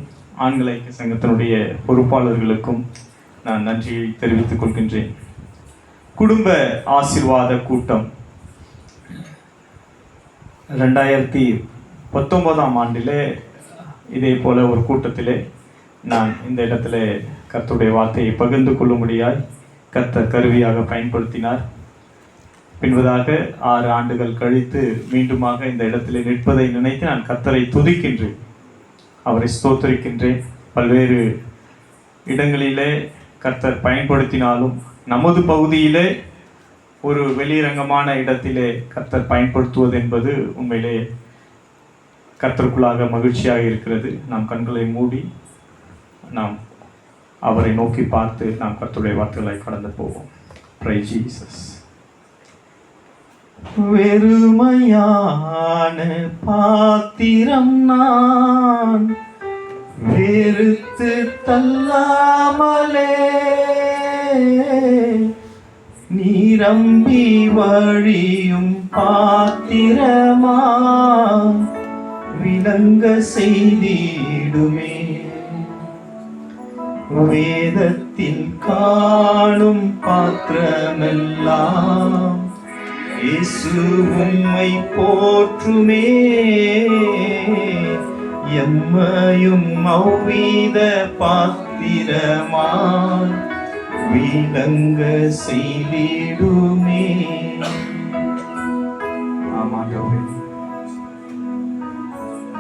ஆண்கள் ஐக்கிய சங்கத்தினுடைய பொறுப்பாளர்களுக்கும் நான் நன்றியை தெரிவித்துக் கொள்கின்றேன். குடும்ப ஆசீர்வாத கூட்டம் 2019ஆம் ஆண்டிலே இதே போல ஒரு கூட்டத்திலே நான் இந்த இடத்துல கர்த்தருடைய வார்த்தையை பகிர்ந்து கொள்ளும்படியாய் கர்த்தர் கருவியாக பயன்படுத்தினார். பின்பதாக 6 ஆண்டுகள் கழித்து மீண்டுமாக இந்த இடத்திலே நிற்பதை நினைத்து நான் கர்த்தரை துதிக்கின்றேன், அவரை ஸ்தோத்தரிக்கின்றேன். பல்வேறு இடங்களிலே கர்த்தர் பயன்படுத்தினாலும் நமது பகுதியிலே ஒரு வெளிரங்கமான இடத்திலே கர்த்தர் பயன்படுத்துவது என்பது உண்மையிலே கர்த்தருக்குள்ளாக மகிழ்ச்சியாக இருக்கிறது. நாம் கண்களை மூடி நாம் அவரை நோக்கி பார்த்து நாம் கர்த்தருடைய வார்த்தைகளை கடந்து போவோம். Praise Jesus. வெறுமையான பாத்திரம் நான் வெறுத்து தள்ளாமலே நீரம்பி வழியும் பாத்திரமா விளங்க செய்திடுமே. வேதத்தில் காணும் பாத்திரமெல்லாம் இயேசு உம்மை போற்றுமே. எம்மையும் அவ்வித பாத்திரமா விளங்க செய்திடுமே. ஆமாண்டவரே,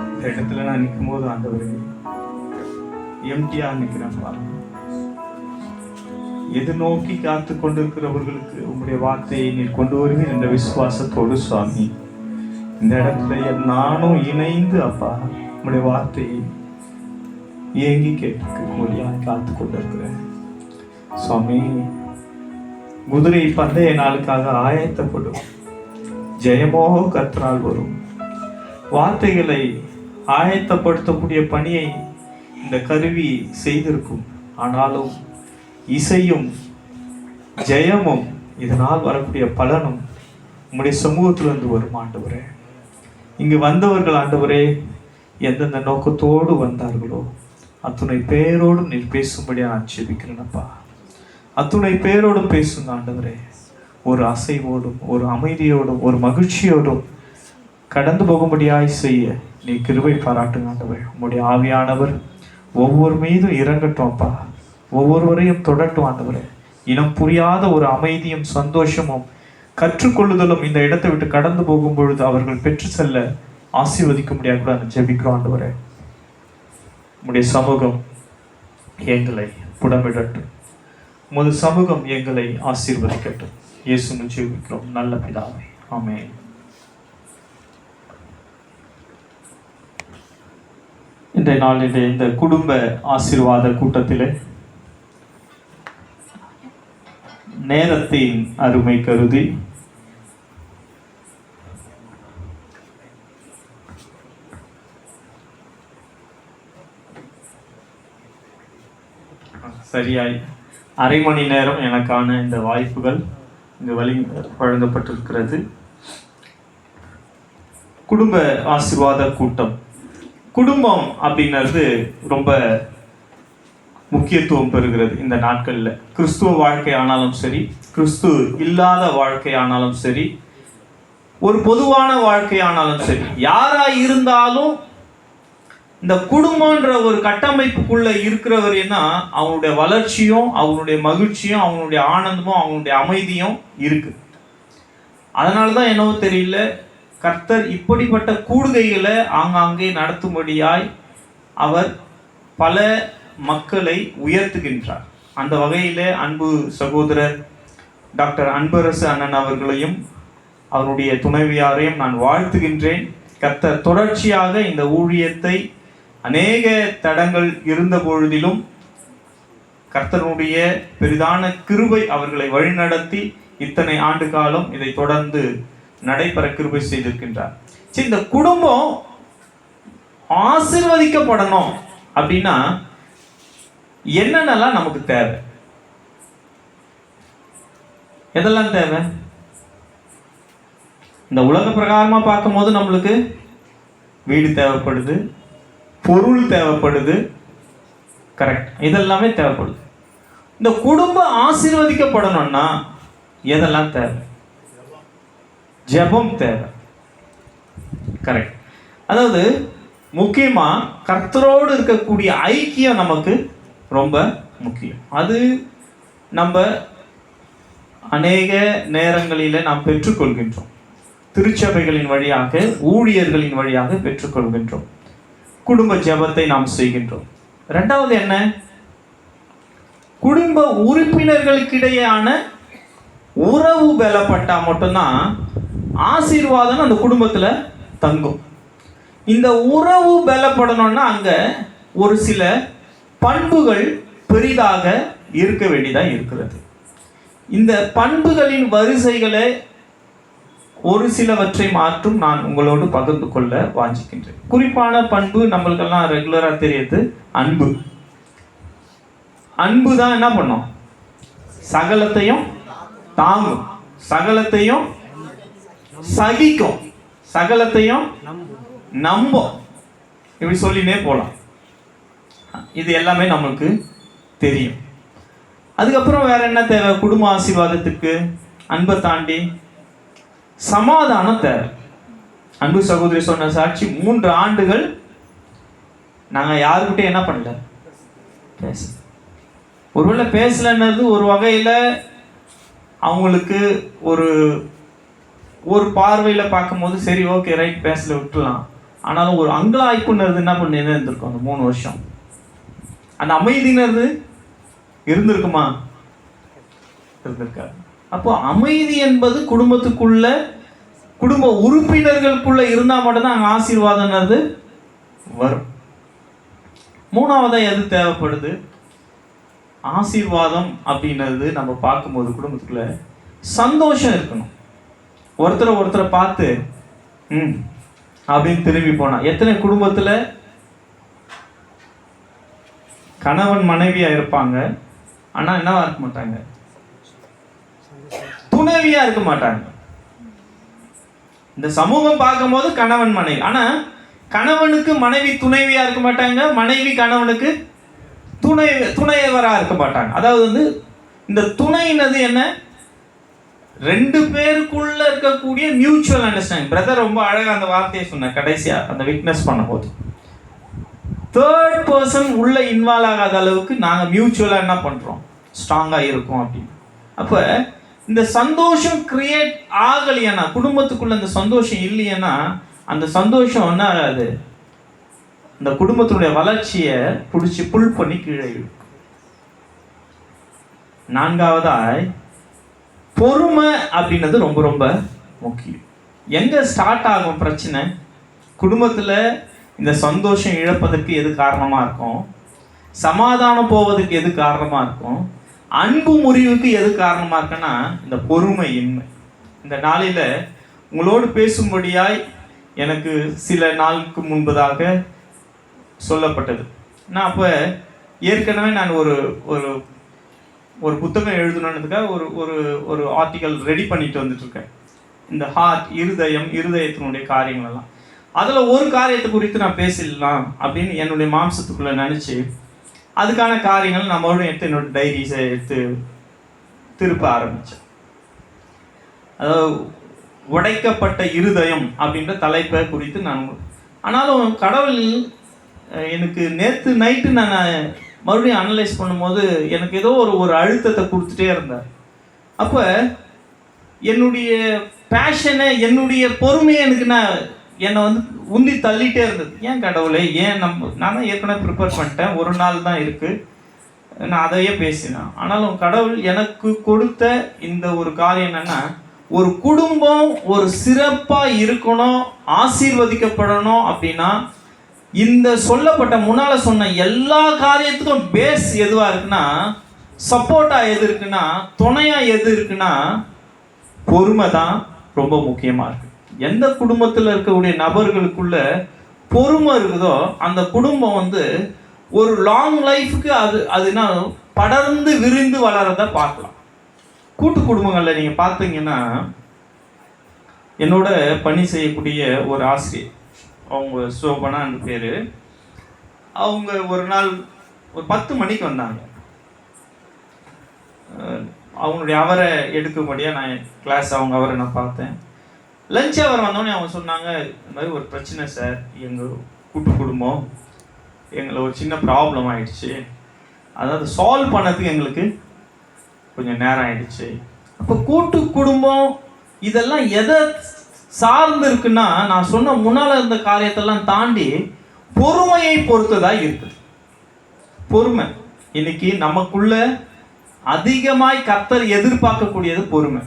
இந்த இடத்துல நான் நிற்கும் போது ஆண்டவரே எம்டியா நிற்கிறேன்ப்பா. எது நோக்கி காத்து கொண்டிருக்கிறவர்களுக்கு உங்களுடைய வார்த்தையை நீர் கொண்டு வருவீர் என்ற விசுவாசத்தோடு சுவாமி இந்த இடத்துல நானும் இணைந்து அப்பா உங்களுடைய வார்த்தையை ஏங்கி கேட்கும்படியாக காத்து கொண்டிருக்கிறேன் சுவாமி. குதிரை பந்தய நாளுக்காக ஆயத்தப்படும், ஜெயமோ கர்த்தரால் வரும். வார்த்தைகளை ஆயத்தப்படுத்தக்கூடிய பணியை இந்த கருவி செய்திருக்கும். ஆனாலும் இசையும் ஜெயமும் இதனால் வரக்கூடிய பலனும் உம்முடைய சமூகத்திலிருந்து வரும் ஆண்டவரே. இங்கு வந்தவர்கள் ஆண்டவரே எந்தெந்த நோக்கத்தோடு வந்தார்களோ அத்துணை பேரோடும் நீர் பேசும்படியா நான் ஜெபிக்கிறேனப்பா. அத்துணை பேரோடும் பேசுங்க ஆண்டவரே. ஒரு அசைவோடும் ஒரு அமைதியோடும் ஒரு மகிழ்ச்சியோடும் கடந்து போகும்படியாய் செய்ய நீ கிருபை பாராட்டுங்க ஆண்டவரே. உம்முடைய ஆவியானவர் ஒவ்வொரு மீதும் இறங்கட்டும் அப்பா. ஒவ்வொருவரையும் தொடட்டும் ஆண்டவரே. இனம் புரியாத ஒரு அமைதியும் சந்தோஷமும் கற்றுக்கொள்ளுதலும் இந்த இடத்தை விட்டு கடந்து போகும் பொழுது அவர்கள் பெற்று செல்ல ஆசீர்வதிக்கும்படியாக கூட நான் ஜெபிக்கிறோம் ஆண்டவரே. உம்முடைய சமூகம் எங்களை புடமிடட்டும். உமது சமூகம் எங்களை ஆசீர்வதிக்கட்டும். இயேசுவின் ஜெபிக்கிறோம் நல்ல பிதாவே, ஆமென். இன்றைய நாளிலே இந்த குடும்ப ஆசீர்வாத கூட்டத்திலே நேரத்தின் அருமை கருதி சரியாய் அரை மணி நேரம் எனக்கான இந்த வாய்ப்புகள் இங்கு வழங்கப்பட்டிருக்கிறது. குடும்ப ஆசீர்வாத கூட்டம். குடும்பம் அப்படிங்கிறது ரொம்ப முக்கியத்துவம் பெறுகிறது இந்த நாட்களில். கிறிஸ்துவ வாழ்க்கை ஆனாலும் சரி, கிறிஸ்து இல்லாத வாழ்க்கை ஆனாலும் சரி, ஒரு பொதுவான வாழ்க்கை ஆனாலும் சரி, யாரா இருந்தாலும் இந்த குடும்பன்ற ஒரு கட்டமைப்புக்குள்ள இருக்கிறவர் என்ன அவனுடைய வளர்ச்சியும் அவனுடைய மகிழ்ச்சியும் அவனுடைய ஆனந்தமும் அவனுடைய அமைதியும் இருக்கு. அதனாலதான் என்னவோ தெரியல கர்த்தர் இப்படிப்பட்ட கூடுகைகளை ஆங்காங்கே நடத்தும்படியாய் அவர் பல மக்களை உயர்த்துகின்றார். அந்த வகையில அன்பு சகோதரர் டாக்டர் அன்பரசு அண்ணன் அவர்களையும் அவருடைய துணைவியாரையும் நான் வாழ்த்துகின்றேன். கர்த்தர் தொடர்ச்சியாக இந்த ஊழியத்தை அநேக தடங்கள் இருந்த பொழுதிலும் கர்த்தருடைய பெரிதான கிருபை அவர்களை வழிநடத்தி இத்தனை ஆண்டு காலம் இதை தொடர்ந்து நடைபெற கிருபை செய்திருக்கின்றார். இந்த குடும்பம் ஆசீர்வதிக்கப்படணும் அப்படின்னா என்னென்னலாம் நமக்கு தேவை? எதெல்லாம் தேவை? இந்த உலக பிரகாரமா பார்க்கும் போது நம்மளுக்கு வீடு தேவைப்படுது, பொருள் தேவைப்படுது, கரெக்ட், இதெல்லாமே தேவைப்படுது. இந்த குடும்பம் ஆசீர்வதிக்கப்படணும்னா எதெல்லாம் தேவை? ஜெபம் தேவை, கரெக்ட். அதாவது முக்கியமா கர்த்தரோடு இருக்கக்கூடிய ஐக்கியம் நமக்கு ரொம்ப முக்கியம். அது நம்ம அநேக நேரங்களில நாம் பெற்றுக்கொள்கின்றோம். திருச்சபைகளின் வழியாக, ஊழியர்களின் வழியாக பெற்றுக்கொள்கின்றோம். குடும்ப ஜெபத்தை நாம் செய்கின்றோம். ரெண்டாவது என்ன? குடும்ப உறுப்பினர்களுக்கிடையான உறவு பலப்பட்டா மட்டும்தான் ஆசீர்வாதம் அந்த குடும்பத்துல தங்கும். இந்த உறவு பலப்படணும்னா அங்க ஒரு சில பண்புகள் பெரிதாக இருக்க வேண்டியதா இருக்கிறது. இந்த பண்புகளின் வரிசைகளை ஒரு சிலவற்றை மாற்றும் நான் உங்களோடு பகிர்ந்து கொள்ள வாஞ்சிக்கின்றேன். குறிப்பான பண்பு நம்மளுக்கெல்லாம் ரெகுலரா தெரியுது, அன்பு. அன்பு தான் என்ன பண்ணும்? சகலத்தையும் தாங்கும், சகலத்தையும் சகிக்கும், சகலத்தையும் நம்பும். இப்படி சொல்லினே போலாம். இது எல்லாமே நம்மளுக்கு தெரியும். அதுக்கப்புறம் வேற என்ன தேவை குடும்ப ஆசீர்வாதத்துக்கு? அன்பை தாண்டி சமாதானம் தேவை. அன்பு சகோதரி சொன்ன சாட்சி, 3 ஆண்டுகள் நாங்க யாருக்கிட்ட என்ன பண்ணல, பேச. ஒருவேளை பேசலன்றது ஒரு வகையில அவங்களுக்கு ஒரு ஒரு பார்வையில பார்க்கும்போது சரி, ஓகே, ரைட், பேசல, விட்டுலாம். ஆனாலும் ஒரு அங்கலாய்ப்புன்றது என்ன பண்ணி இருந்திருக்கும் அந்த 3 வருஷம். அந்த அமைதினது இருந்திருக்குமா? இருந்திருக்காது. அப்போ அமைதி என்பது குடும்பத்துக்குள்ள, குடும்ப உறுப்பினர்களுக்குள்ள இருந்தா மட்டும்தான் அங்க ஆசீர்வாதம்ன்றது வரும். 3ஆவதா எது தேவைப்படுது? ஆசீர்வாதம் அப்படின்றது நம்ம பார்க்கும்போது குடும்பத்துக்குள்ள சந்தோஷம் இருக்கணும். ஒருத்தரை பார்த்து அப்படின்னு திரும்பி போனா, எத்தனை குடும்பத்துல கணவன் மனைவியா இருப்பாங்க, ஆனா என்னவா இருக்க மாட்டாங்க, துணைவியா இருக்க மாட்டாங்க. இந்த சமூகம் பார்க்கும்போது கணவன் மனைவி, ஆனா கணவனுக்கு மனைவி துணைவியா இருக்க மாட்டாங்க, மனைவி கணவனுக்கு துணைவரா இருக்க மாட்டாங்க. அதாவது வந்து இந்த துணைனது என்ன, ரெண்டு பேருக்குள்ள இருக்கக்கூடிய மியூச்சுவல் அண்டர்ஸ்டாண்டிங். பிரதர் ரொம்ப அழகா அந்த வார்த்தையை சொன்னார் கடைசியா அந்த விட்னஸ் பண்ணும்போது. தேர்ட் பர்சன் உள்ள இன்வால்வ் ஆகாத அளவுக்கு நாங்கள் மியூச்சுவலா என்ன பண்றோம், ஸ்ட்ராங்கா இருக்கோம் அப்படின்னு. அப்ப இந்த சந்தோஷம் கிரியேட் ஆகலைன்னா, குடும்பத்துக்குள்ள இந்த சந்தோஷம் இல்லைன்னா, அந்த சந்தோஷம் என்ன ஆகாது, இந்த குடும்பத்தினுடைய வளர்ச்சியை பிடிச்சி புல் பண்ணி கீழே இருக்கும். நான்காவதாய் பொறுமை அப்படின்றது ரொம்ப ரொம்ப முக்கியம். எங்க ஸ்டார்ட் ஆகும் பிரச்சனை, குடும்பத்துல இந்த சந்தோஷம் இழப்பதற்கு எது காரணமா இருக்கும், சமாதானம் போவதற்கு எது காரணமா இருக்கும், அன்பு முறிவுக்கு எது காரணமா இருக்குன்னா இந்த பொறுமையின்மை. இந்த நாளில உங்களோடு பேசும்படியாய் எனக்கு சில நாளுக்கு முன்பதாக சொல்லப்பட்டது. நான் அப்போ ஏற்கனவே நான் ஒரு ஒரு ஒரு புத்தகம் எழுதணுன்றதுக்காக ஒரு ஒரு ஒரு ஆர்டிக்கல் ரெடி பண்ணிட்டு வந்துட்டு இருக்கேன். இந்த ஹார்ட், இருதயத்தினுடைய காரியங்கள் எல்லாம், அதில் ஒரு காரியத்தை குறித்து நான் பேசிடலாம் அப்படின்னு என்னுடைய மாம்சத்துக்குள்ள நினச்சி அதுக்கான காரியங்கள் நம்மளோட எடுத்து என்னோட டைரிஸை எடுத்து திருப்ப ஆரம்பித்தேன். அதாவது உடைக்கப்பட்ட இருதயம் அப்படின்ற தலைப்பை குறித்து நான், ஆனாலும் கடவுள் எனக்கு நேற்று நைட்டு நான் மறுபடியும் அனலைஸ் பண்ணும்போது எனக்கு ஏதோ ஒரு அழுத்தத்தை கொடுத்துட்டே இருந்தார். அப்போ என்னுடைய பேஷனை, என்னுடைய பொறுமையை எனக்கு என்னை வந்து உந்தி தள்ளிட்டே இருந்தது. ஏன் கடவுளே, ஏன் நான் தான் ஏற்கனவே ப்ரிப்பேர் பண்ணிட்டேன், ஒரு நாள் தான் இருக்குது, நான் அதையே பேசினேன். ஆனாலும் கடவுள் எனக்கு கொடுத்த இந்த ஒரு காரியம் என்னென்னா, ஒரு குடும்பம் ஒரு சிறப்பாக இருக்கணும், ஆசீர்வதிக்கப்படணும் அப்படின்னா இந்த சொல்லப்பட்ட முன்னால் சொன்ன எல்லா காரியத்துக்கும் பேஸ் எதுவாக இருக்குன்னா, சப்போர்ட்டாக எது இருக்குன்னா, துணையாக எது இருக்குன்னா பொறுமை தான் ரொம்ப முக்கியமாக இருக்குது. எந்த குடும்பத்தில் இருக்கக்கூடிய நபர்களுக்குள்ள பொறுமை இருக்குதோ அந்த குடும்பம் வந்து ஒரு லாங் லைஃபுக்கு அதுனா படர்ந்து விரிந்து வளரதை பார்க்கலாம். கூட்டு குடும்பங்களில் நீங்கள் பார்த்தீங்கன்னா, என்னோட பணி செய்யக்கூடிய ஒரு ஆசிரியர், அவங்க சோபனான்னு பேர், அவங்க ஒரு நாள் ஒரு 10 மணிக்கு வந்தாங்க. அவங்களுடைய அவரை எடுக்கும்படியாக நான் கிளாஸ் அவரை நான் பார்த்தேன். லஞ்ச் அவர் வந்தோடனே அவங்க சொன்னாங்க, இந்த மாதிரி ஒரு பிரச்சனை சார், எங்கள் கூட்டு குடும்பம், எங்களை ஒரு சின்ன ப்ராப்ளம் ஆயிடுச்சு, அதாவது சால்வ் பண்ணதுக்கு எங்களுக்கு கொஞ்சம் நேரம் ஆயிடுச்சு. அப்போ கூட்டு குடும்பம் இதெல்லாம் எதை சார்ந்து இருக்குன்னா, நான் சொன்ன முன்னால் இருந்த காரியத்தெல்லாம் தாண்டி பொறுமையை பொறுத்ததாக இருக்குது. பொறுமை இன்னைக்கு நமக்குள்ள அதிகமாய் கர்த்தர் எதிர்பார்க்கக்கூடியது பொறுமை.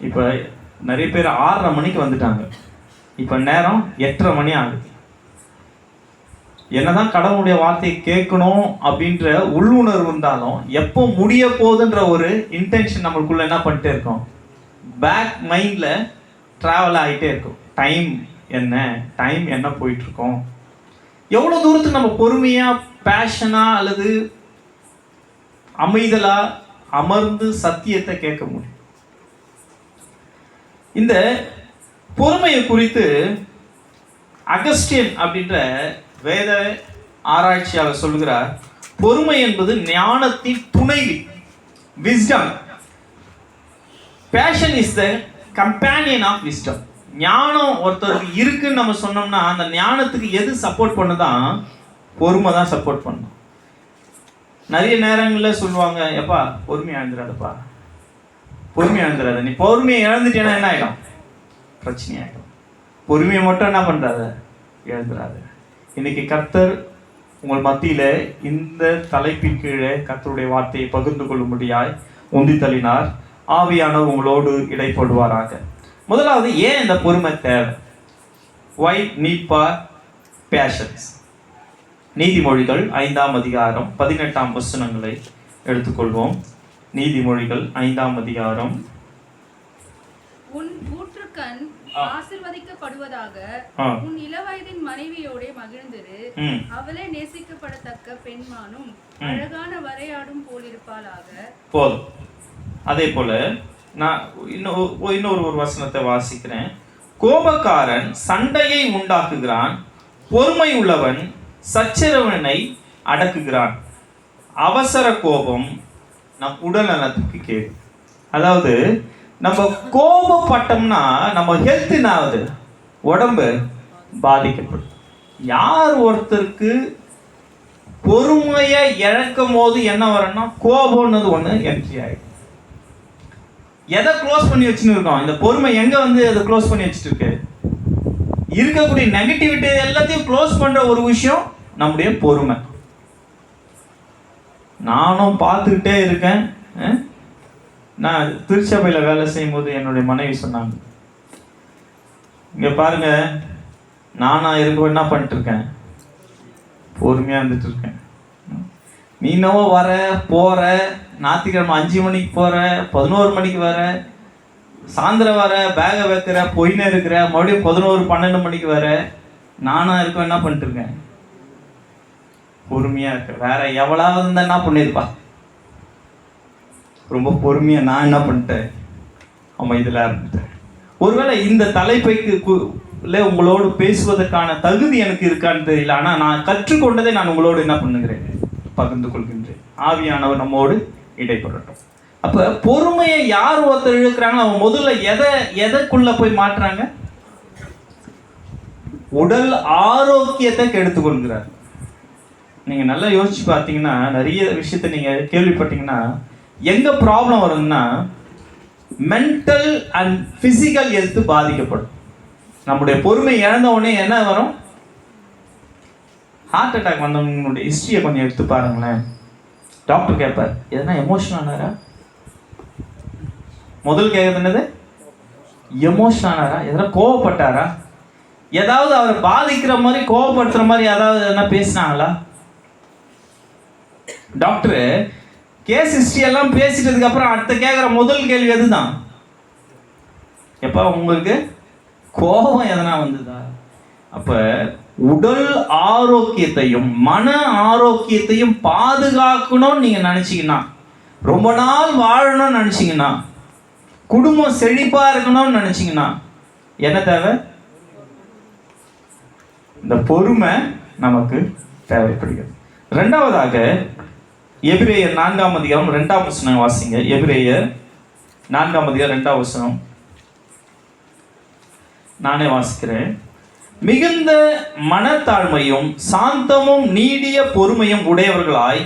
இப்போ நிறைய பேர் 6:30 மணிக்கு வந்துட்டாங்க, இப்போ நேரம் 8:30 மணி ஆகுது. என்னதான் கடவுளுடைய வார்த்தையை கேட்கணும் அப்படின்ற உள்ளுணர்வு இருந்தாலும் எப்போ முடிய போகுதுன்ற ஒரு இன்டென்ஷன் நம்மளுக்குள்ள என்ன பண்ணிட்டே இருக்கோம், பேக் மைண்டில் ட்ராவல் ஆகிட்டே இருக்கும். டைம் என்ன போயிட்டு இருக்கோம், எவ்வளோ தூரத்துக்கு நம்ம பொறுமையாக பேஷனாக அல்லது அமைதலாக அமர்ந்து சத்தியத்தை கேட்க முடியும். இந்த பொறுமையை குறித்து அகஸ்டியன் அப்படின்ற வேத ஆராய்ச்சியாளர் சொல்கிறார், பொறுமை என்பது ஞானத்தின் துணைவி, wisdom. Patience is the companion of wisdom. ஞானம் ஒருத்தருக்கு இருக்குன்னு நம்ம சொன்னோம்னா அந்த ஞானத்துக்கு எது சப்போர்ட் பண்ணுதான், பொறுமை தான் சப்போர்ட் பண்ணும். நிறைய நேரங்களில் சொல்லுவாங்க, எப்பா பொறுமையை இழந்துடாதப்பா, பொறுமையை இழந்துடாத, நீ பொறுமையை இழந்துட்டேன்னா என்ன ஆகிடும், பிரச்சனை ஆகிடும். பொறுமையை மட்டும் என்ன பண்ணுறாத, இழந்துடாத. இன்னைக்கு கர்த்தர் உங்கள் மத்தியில் இந்த தலைப்பின் கீழே கர்த்தருடைய வார்த்தையை பகிர்ந்து கொள்ளும்படியாய் உந்தி தள்ளினார். ஆவியானவர் உங்களோடு இடைப்படுவாராக. முதலாவது, ஏன் இந்த பொறுமை தேவை? Why need for patience? நீதிமொழிகள் 5ஆம் அதிகாரம் 18ஆம் வசனங்களை எடுத்துக்கொள்வோம். நீதிமொழிகள் 5ஆம் அதிகாரம். உன் ஊற்றுக்கண் ஆசீர்வதிக்கப்படுவதாக, உன் இளவயதின் மனைவியோட மகிழ்ந்திரு, அவளே நேசிக்கப்படத்தக்க பெண்மானும் அழகான வரையாடும் போலிருப்பாளாக. போதும். அதே போல நான் இன்னொரு ஒரு வசனத்தை வாசிக்கிறேன். கோபக்காரன் சண்டையை உண்டாக்குகிறான், பொறுமை உள்ளவன் சச்சரவனை அடக்குகிறான். அவசர கோபம் நம் உடல் நலத்துக்கு கேடு. அதாவது நம்ம கோபப்பட்டோம்னா நம்ம ஹெல்த் என்ன ஆகுது, உடம்பு பாதிக்கப்படும். யார் ஒருத்தருக்கு பொறுமையை இழக்கும் போது என்ன வரும்னா கோபம்னது ஒன்று என்ட்ரி ஆகிடும். எதை க்ளோஸ் பண்ணி வச்சுன்னு இருக்கோம்? இந்த பொறுமை எங்க வந்து அதை க்ளோஸ் பண்ணி வச்சுட்டு இருக்கு? இருக்கக்கூடிய நெகட்டிவிட்டி எல்லாத்தையும் க்ளோஸ் பண்ற ஒரு விஷயம் நம்முடைய பொறுமை. நானும் பார்த்துக்கிட்டே இருக்கேன். நான் திருச்சபையில் வேலை செய்யும் போது என்னுடைய மனைவி சொன்னாங்க, இங்க பாருங்க, நானா இருக்க என்ன பண்ணிட்டு இருக்கேன், பொறுமையா இருந்துட்டு இருக்கேன். நீ என்னவோ வர போற, ஞாயிற்றுக்கிழமை 5 மணிக்கு போற, 11 மணிக்கு வர, சாயந்தரம் வர, பேகை வைக்கிற, போயினே இருக்கிற, மறுபடியும் 11-12 மணிக்கு வர. நானா இருக்க என்ன பண்ணிட்டு இருக்கேன், பொறுமையா இருக்க. வேற எவ்வளவு இருந்தா என்ன பண்ணிருப்பா, ரொம்ப பொறுமையா நான் என்ன பண்ணிட்டேன், அமைதியா இருந்துட்டேன். ஒருவேளை இந்த தலைப்பைக்கு உங்களோடு பேசுவதற்கான தகுதி எனக்கு இருக்கான்னு தெரியல, ஆனா நான் கற்றுக்கொண்டதை நான் உங்களோடு என்ன பண்ணுகிறேன், பகிர்ந்து கொள்கின்றேன். ஆவியானவர் நம்மோடு இடைப்படட்டும். அப்ப பொறுமையை யார் ஒருத்தர் இழுக்கிறாங்க, அவங்க முதல்ல எதைக்குள்ள போய் மாற்றுறாங்க, உடல் ஆரோக்கியத்தை கெடுத்து கொள்கிறார். நீங்க நல்லா யோசிச்சு பார்த்தீங்கன்னா, நிறைய விஷயத்த நீங்க கேள்விப்பட்டீங்கன்னா, எங்க ப்ராப்ளம் வருதுன்னா மென்டல் அண்ட் பிசிக்கல் ஹெல்த் பாதிக்கப்படும். நம்முடைய பொறுமை இழந்த உடனே என்ன வரும், ஹார்ட் அட்டாக் வந்தவங்களுடைய ஹிஸ்டரியை கொஞ்சம் எடுத்து பாருங்களேன். டாக்டர் கேட்பார், எதனா எமோஷனல் ஆனாரா? முதல் கேட்கறது என்னது, எமோஷனல் ஆனாரா, எதனா கோவப்பட்டாரா, ஏதாவது அவரை பாதிக்கிற மாதிரி கோவப்படுத்துற மாதிரி ஏதாவது எதனா பேசினாங்களா? டாக்டர் கேஸ் ஹிஸ்டரி எல்லாம் பேசிட்டதுக்கு அப்புறம் அடுத்த கேட்குற முதல் கேள்வி எதுதான், எப்ப உங்களுக்கு கோபம் எதனா வந்ததா? அப்ப உடல் ஆரோக்கியத்தையும் மன ஆரோக்கியத்தையும் பாதுகாக்கணும்னு நீங்க நினைச்சீங்கன்னா, ரொம்ப நாள் வாழணும்னு நினைச்சீங்கன்னா, குடும்பம் செழிப்பா இருக்கணும்னு நினைச்சீங்கன்னா என்ன தேவை, இந்த பொறுமை நமக்கு தேவைப்படுகிறது. இரண்டாவதாக எபிரேயர் 4ஆம் அதிகாரம் 2ஆம் வசனம் வாசிங்க. எபிரேயர் 4ஆம் அதிகாரம் 2ஆம் வசனம் நானே வாசிக்கிறேன். மிகுந்த மனத்தாழ்மையும் சாந்தமும் நீடிய பொறுமையும் உடையவர்களாய்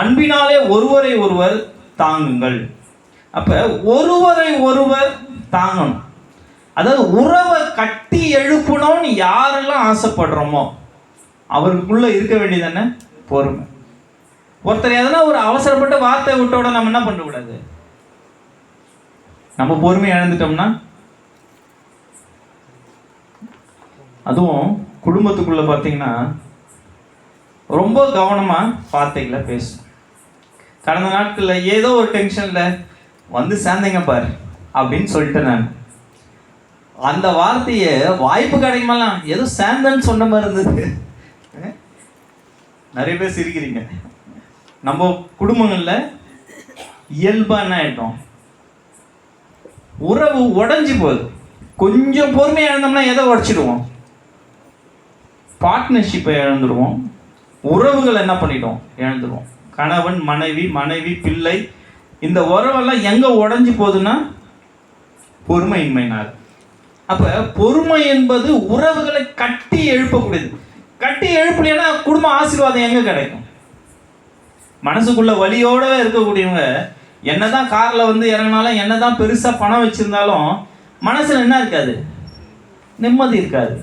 அன்பினாலே ஒருவரை ஒருவர் தாங்குங்கள். அப்ப ஒருவரை ஒருவர் தாங்கணும். அதாவது உறவை கட்டி எழுப்பணும்னு யாரெல்லாம் ஆசைப்படுறோமோ அவருக்குள்ள இருக்க வேண்டியது என்ன, பொறுமை. ஒருத்தர் எதனா ஒரு அவசரப்பட்ட வார்த்தை விட்டோட நம்ம என்ன பண்ணக்கூடாது, நம்ம பொறுமை இழந்துட்டோம்னா, அதுவும் குடும்பத்துக்குள்ள பார்த்தீங்கன்னா ரொம்ப கவனமா வார்த்தைகளை பேசும். கடந்த நாட்களில் ஏதோ ஒரு டென்ஷன்ல வந்து சேர்ந்தீங்க பாரு அப்படின்னு சொல்லிட்டு நான் அந்த வார்த்தையை வாய்ப்பு கிடைக்குமெல்லாம் ஏதோ சேர்ந்தன்னு சொன்ன மாதிரி இருந்தது. நிறைய பேர் சிரிக்கிறீங்க. நம்ம குடும்பங்கள்ல இயல்பா என்ன ஆயிட்டோம், உறவு உடைஞ்சு போகுது. கொஞ்சம் பொறுமையா இருந்தோம்னா எதை உடைச்சிடுவோம், பார்ட்னர்ஷிப்பை இழந்துருவோம், உறவுகள் என்ன பண்ணிட்டோம், இழந்துருவோம். கணவன் மனைவி, மனைவி பிள்ளை, இந்த உறவெல்லாம் எங்க உடைஞ்சு போகுதுன்னா பொறுமையின்மையினால். அப்ப பொறுமை என்பது உறவுகளை கட்டி எழுப்பக்கூடியது. கட்டி எழுப்பலைன்னா குடும்ப ஆசீர்வாதம் எங்க கிடைக்கும்? மனசுக்குள்ள வலியோட இருக்கக்கூடியவங்க என்னதான் கார்ல வந்து இறங்கினாலும், என்னதான் பெருசா பணம் வச்சிருந்தாலும் மனசுல என்ன இருக்காது, நிம்மதி இருக்காது.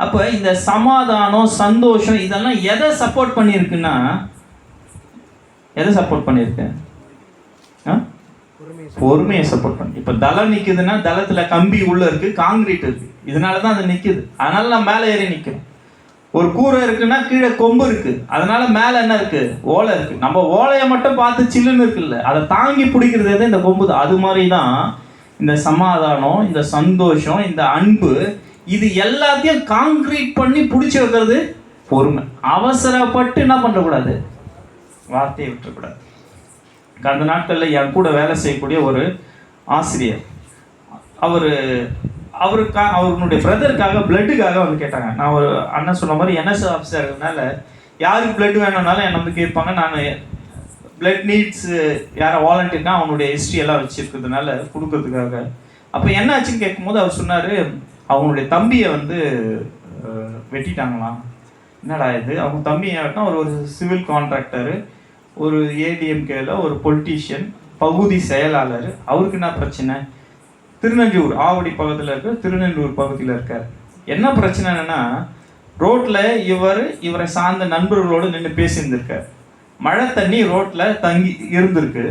அப்ப இந்த சமாதானம், சந்தோஷம் இதெல்லாம் எதை சப்போர்ட் பண்ணியிருக்குன்னா, எதை சப்போர்ட் பண்ணியிருக்கு, பொறுமையை சப்போர்ட் பண்ணி. இப்ப தளம் நிக்குதுன்னா தளத்துல கம்பி உள்ள இருக்கு, காங்கிரீட் இருக்கு, இதனாலதான் அது நிக்குது. அதனால நான் மேலே ஏறி நிற்கிறோம். ஒரு கூரை இருக்குன்னா கீழே கொம்பு இருக்கு, அதனால மேல என்ன இருக்கு, ஓலை இருக்கு. நம்ம ஓலையை மட்டும் பார்த்து சில்லுன்னு இருக்குல்ல, அதை தாங்கி பிடிக்கிறது எது, இந்த கொம்பு தான். அது மாதிரிதான் இந்த சமாதானம், இந்த சந்தோஷம், இந்த அன்பு, இது எல்லாத்தையும் காங்கிரீட் பண்ணி பிடிச்சி வைக்கிறது பொறுமை. அவசரப்பட்டு என்ன பண்ணக்கூடாது, வார்த்தையை விட்டுறக்கூடாது. கடந்த நாட்களில் என் கூட வேலை செய்யக்கூடிய ஒரு ஆசிரியர். அவருடைய பிரதருக்காக பிளட்டுக்காக வந்து கேட்டாங்க. நான் ஒரு அண்ணன் சொன்ன மாதிரி என்எஸ் ஆஃபீஸர்னால யாருக்கு பிளட் வேணும்னாலும் என்னை வந்து கேட்பாங்க. நான் பிளட் நீட்ஸ் யாரை வாலண்டியர்னா அவனுடைய ஹிஸ்ட்ரி எல்லாம் வச்சுருக்கிறதுனால கொடுக்கறதுக்காக. அப்போ என்ன ஆச்சுன்னு கேட்கும்போது அவர் சொன்னார், அவங்களுடைய தம்பியை வந்து வெட்டிட்டாங்களாம். என்னடா இது, அவங்க தம்பியாகட்டும் அவர் ஒரு சிவில் கான்ட்ராக்டரு, ஒரு ஏடிஎம்கேல ஒரு பொலிட்டீஷியன், பகுதி செயலாளர். அவருக்கு என்ன பிரச்சனை? திருநெஞ்சூர் ஆவடி பக்கத்தில் இருக்க திருநெஞ்சூர் பகுதியில் இருக்கார். என்ன பிரச்சனைன்னா ரோட்டில் இவரை சார்ந்த நண்பர்களோடு நின்று பேசியிருந்திருக்கார். மழை தண்ணி ரோட்டில் தங்கி இருந்திருக்கு.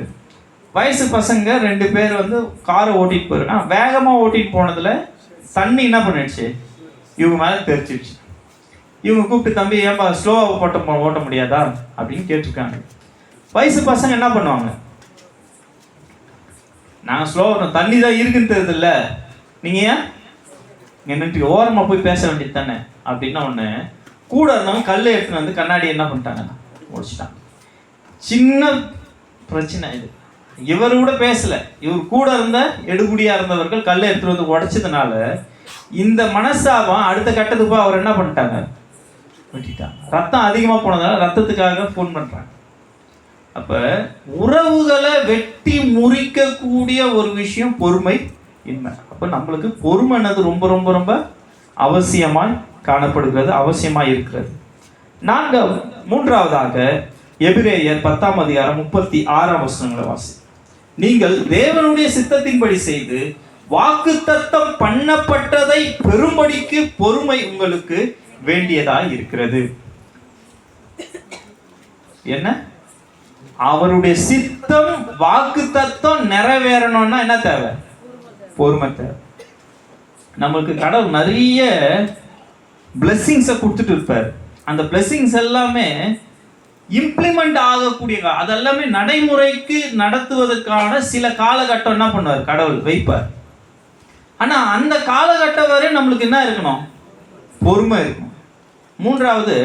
வயசு பசங்க 2 பேர் வந்து காரை ஓட்டிகிட்டு போயிருக்கான். வேகமாக ஓட்டிகிட்டு போனதில் தண்ணி என்ன பண்ணிடுச்சு, இவங்க மேலே தெரிச்சிடுச்சு. இவங்க கூப்பிட்டு, தம்பி ஏன்பா ஸ்லோவாக ஓட்ட முடியாதா அப்படின்னு கேட்டிருக்காங்க. வயசு பசங்க என்ன பண்ணுவாங்க, நாங்கள் ஸ்லோவாக ஓட்டணும், தண்ணி தான் இருக்குன்னு தெரியுதுல்ல, நீங்கள் ஏன் என்னட்டு ஓரமாக போய் பேச வேண்டியது தானே அப்படின்னா ஒன்று. கூட இருந்தவங்க கல் எடுத்துன்னு வந்து கண்ணாடி என்ன பண்ணிட்டாங்க, முடிச்சிட்டாங்க. சின்ன பிரச்சனை இது. இவர் கூட பேசல, இவர் கூட இருந்த எடுபடியா இருந்தவர்கள் கல்லை எடுத்துட்டு வந்து உடைச்சதுனால இந்த மனசாபம் அடுத்த கட்டத்துக்கு போய் அவர் என்ன பண்ணிட்டாங்க, வெட்டிட்டாங்க. ரத்தம் அதிகமா போனதால ரத்தத்துக்காக ஃபோன் பண்றாங்க. அப்ப உறவுகளை வெட்டி முறிக்கக்கூடிய ஒரு விஷயம் பொறுமை இன்மை. அப்ப நம்மளுக்கு பொறுமைனது ரொம்ப ரொம்ப ரொம்ப அவசியமாய் காணப்படுகிறது, அவசியமாய் இருக்கிறது. மூன்றாவதாக எபிரேயர் 10ஆம் அதிகாரம் 36ஆம் வசனங்களை வாசி. நீங்கள் தேவனுடைய சித்தத்தின்படி செய்து வாக்குத்தத்தம் பண்ணப்பட்டதை பெறும்படிக்கு பொறுமை உங்களுக்கு வேண்டியதாய் இருக்கிறது. என்ன? அவருடைய சித்தம் வாக்குத்தத்தம் நிறைவேறணும்னா என்ன தேவை? பொறுமை தேவை. நம்மளுக்கு கடவுள் நிறைய பிளெஸிங்ஸை கொடுத்துட்டு இருப்பார். அந்த பிளெஸிங்ஸ் எல்லாமே இம்ப்ளிமெண்ட் ஆகக்கூடிய, அதெல்லாமே நடைமுறைக்கு நடத்துவதற்கான சில காலகட்டம் என்ன பண்ணுவார், கடவுள் வைப்பார். ஆனா அந்த காலகட்டம் வரை நம்மளுக்கு என்ன இருக்கணும், பொறுமை இருக்கணும். மூன்றாவது,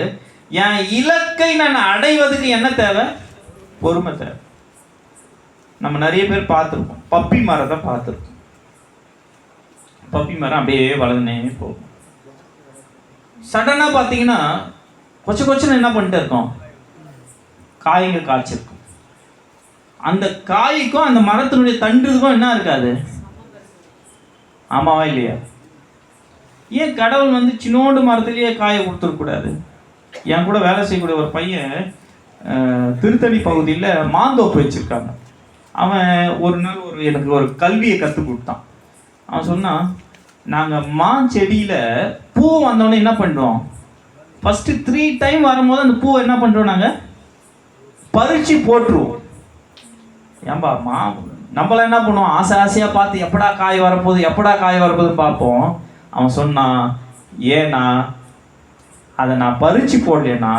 என் இலக்கை நான் அடைவதற்கு என்ன தேவை, பொறுமை தேவை. நம்ம நிறைய பேர் பார்த்துருப்போம், பப்பி மரத்தை பார்த்துருப்போம். பப்பி மரம் அப்படியே வளர்ந்துனே போகும். சடனா பார்த்தீங்கன்னா கொச்சன்னு என்ன பண்ணிட்டு இருக்கோம், காய்ங்க காய்ச்சிருக்கும். அந்த காய்க்கும் அந்த மரத்தினுடைய தண்டுக்கும் என்ன இருக்காது, ஆமாவா இல்லையா? ஏன் கடவுள் வந்து சின்னோண்டு மரத்திலேயே காயை கொடுத்துருக்கூடாது? என் கூட வேலை செய்யக்கூடிய ஒரு பையன் திருத்தணி பகுதியில் மாந்தோப்பு வச்சிருக்காங்க. அவன் ஒரு நாள் எனக்கு ஒரு கல்வியை கற்றுக் கொடுத்தான். அவன் சொன்னான், நாங்கள் செடியில் பூ வந்தோடனே என்ன பண்ணுறோம், ஃபஸ்ட்டு 3 டைம் வரும்போது அந்த பூவை என்ன பண்ணுறோம், நாங்கள் பறிச்சு போட்டுருவோம். ஏன்பா நம்மளாம் என்ன பண்ணுவோம், ஆசையாக பார்த்து எப்படா காய் வரப்போகுதுன்னு பார்ப்போம். அவன் சொன்னான், ஏன்னா அதை நான் பறிச்சு போடலன்னா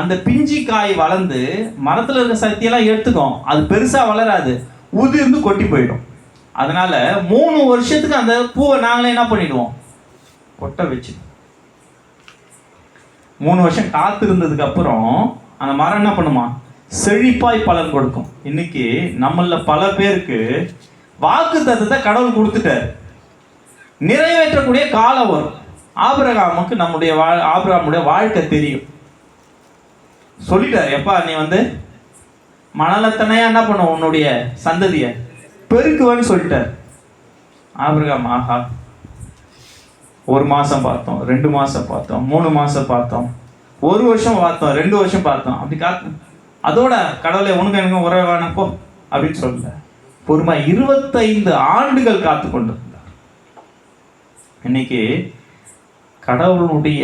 அந்த பிஞ்சி காய் வளர்ந்து மரத்தில் இருக்க சக்தியெல்லாம் எடுத்துக்கும், அது பெருசாக வளராது, உதிர்ந்து கொட்டி போயிடும். அதனால 3 வருஷத்துக்கு அந்த பூவை நாங்களே என்ன பண்ணிடுவோம், கொட்டை வச்சுடுவோம். 3 வருஷம் காத்து இருந்ததுக்கு அப்புறம் அந்த மரம் என்ன பண்ணுமா, செழிப்பாய் பலன் கொடுக்கும். இன்னைக்கு நம்மள பல பேருக்கு வாக்குத்தத்தத்தை கடவுள் கொடுத்துட்டாரு, நிறைவேற்றக்கூடிய காலம் வரும். ஆபிரகாமுக்கு ஆபிரகாமுடைய வாழ்க்கை தெரியும். சொல்லிட்டாரு, எப்பா நீ வந்து மணலத்தனையா என்ன பண்ணும், உன்னுடைய சந்ததியை பெருக்குவன்னு சொல்லிட்டார். ஆபிரகாம் ஆஹா, 1 மாசம் பார்த்தோம், 2 மாசம் பார்த்தோம், 3 மாசம் பார்த்தோம், 1 வருஷம் பார்த்தோம், 2 வருஷம் பார்த்தோம். அப்படி அதோட கடவுளை உனக்கு எனக்கு உறவு வேணாம் போ அப்படின்னு சொல்லல. பொறுமை 25 ஆண்டுகள் காத்து கொண்டிருந்தார். இன்னைக்கு கடவுளுடைய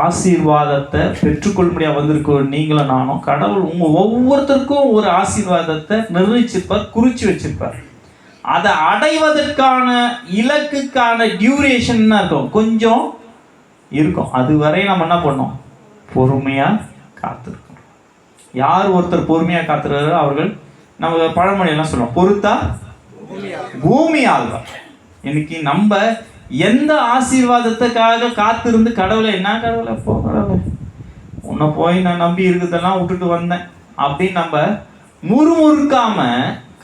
ஆசீர்வாதத்தை பெற்றுக்கொள்ளும்படியா வந்திருக்க நீங்களும் நானும், கடவுள் உங்க ஒவ்வொருத்தருக்கும் ஒரு ஆசீர்வாதத்தை நிர்ணயிச்சிருப்பார், குறிச்சு வச்சிருப்பார். அதை அடைவதற்கான இலக்குக்கான டியூரேஷன் இருக்கும், கொஞ்சம் இருக்கும். அதுவரை நம்ம என்ன பண்ணோம், பொறுமையா காத்திருக்கோம். யார் ஒருத்தர் பொறுமையா காத்துறாரோ அவர்கள், நம்ம பழமொழி எல்லாம் சொல்லுவோம், பொறுத்தா பூமி ஆள்வார். இன்னைக்கு நம்ம எந்த ஆசீர்வாதத்துக்காக காத்திருந்து கடவுளை, என்ன கடவுளை போ கடவுளை உன்னை போய் நான் நம்பி இருக்குதெல்லாம் விட்டுட்டு வந்தேன் அப்படின்னு நம்ம முறுமுறுக்காம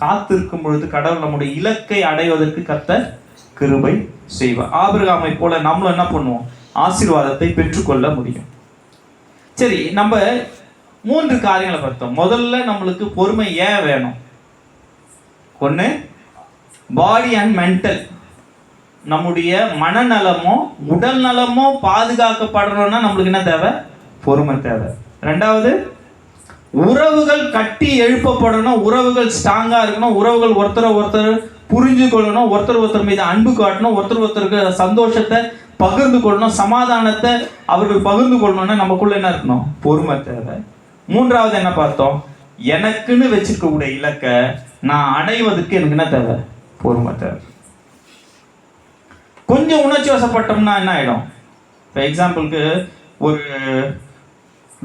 காத்திருக்கும் பொழுது கடவுள் நம்முடைய இலக்கை அடைவதற்கு கர்த்தர் கிருபை செய்வார். ஆபிரகாமை போல நம்மளும் என்ன பண்ணுவோம்? ஆசீர்வாதத்தை பெற்றுக்கொள்ள முடியும். சரி, நம்ம 3 காரியங்களை பார்த்தோம். முதல்ல நம்மளுக்கு பொறுமை ஏன் வேணும்? ஒன்று, பாடி அண்ட் மென்டல், நம்முடைய மனநலமோ உடல் நலமோ பாதுகாக்கப்படணும்னா நம்மளுக்கு என்ன தேவை? பொறுமை தேவை. 2வது, உறவுகள் கட்டி எழுப்பப்படணும், உறவுகள் ஸ்ட்ராங்கா இருக்கணும், உறவுகள் ஒருத்தர் புரிஞ்சு கொள்ளணும், ஒருத்தர் மீது அன்பு காட்டணும், ஒருத்தருக்கு சந்தோஷத்தை பகிர்ந்து கொள்ளணும், சமாதானத்தை அவர்கள் பகிர்ந்து கொள்ளணும்னா நமக்குள்ள என்ன இருக்கணும்? பொறுமை தேவை. 3வது என்ன பார்த்தோம்? எனக்குன்னு வச்சிருக்கக்கூடிய இலக்கை நான் அடைவதற்கு எனக்கு என்ன தேவை? பொறுமை தேவை. கொஞ்சம் உணர்ச்சி வசப்பட்டோம்னா என்ன ஆயிடும்? இப்போ எக்ஸாம்பிளுக்கு ஒரு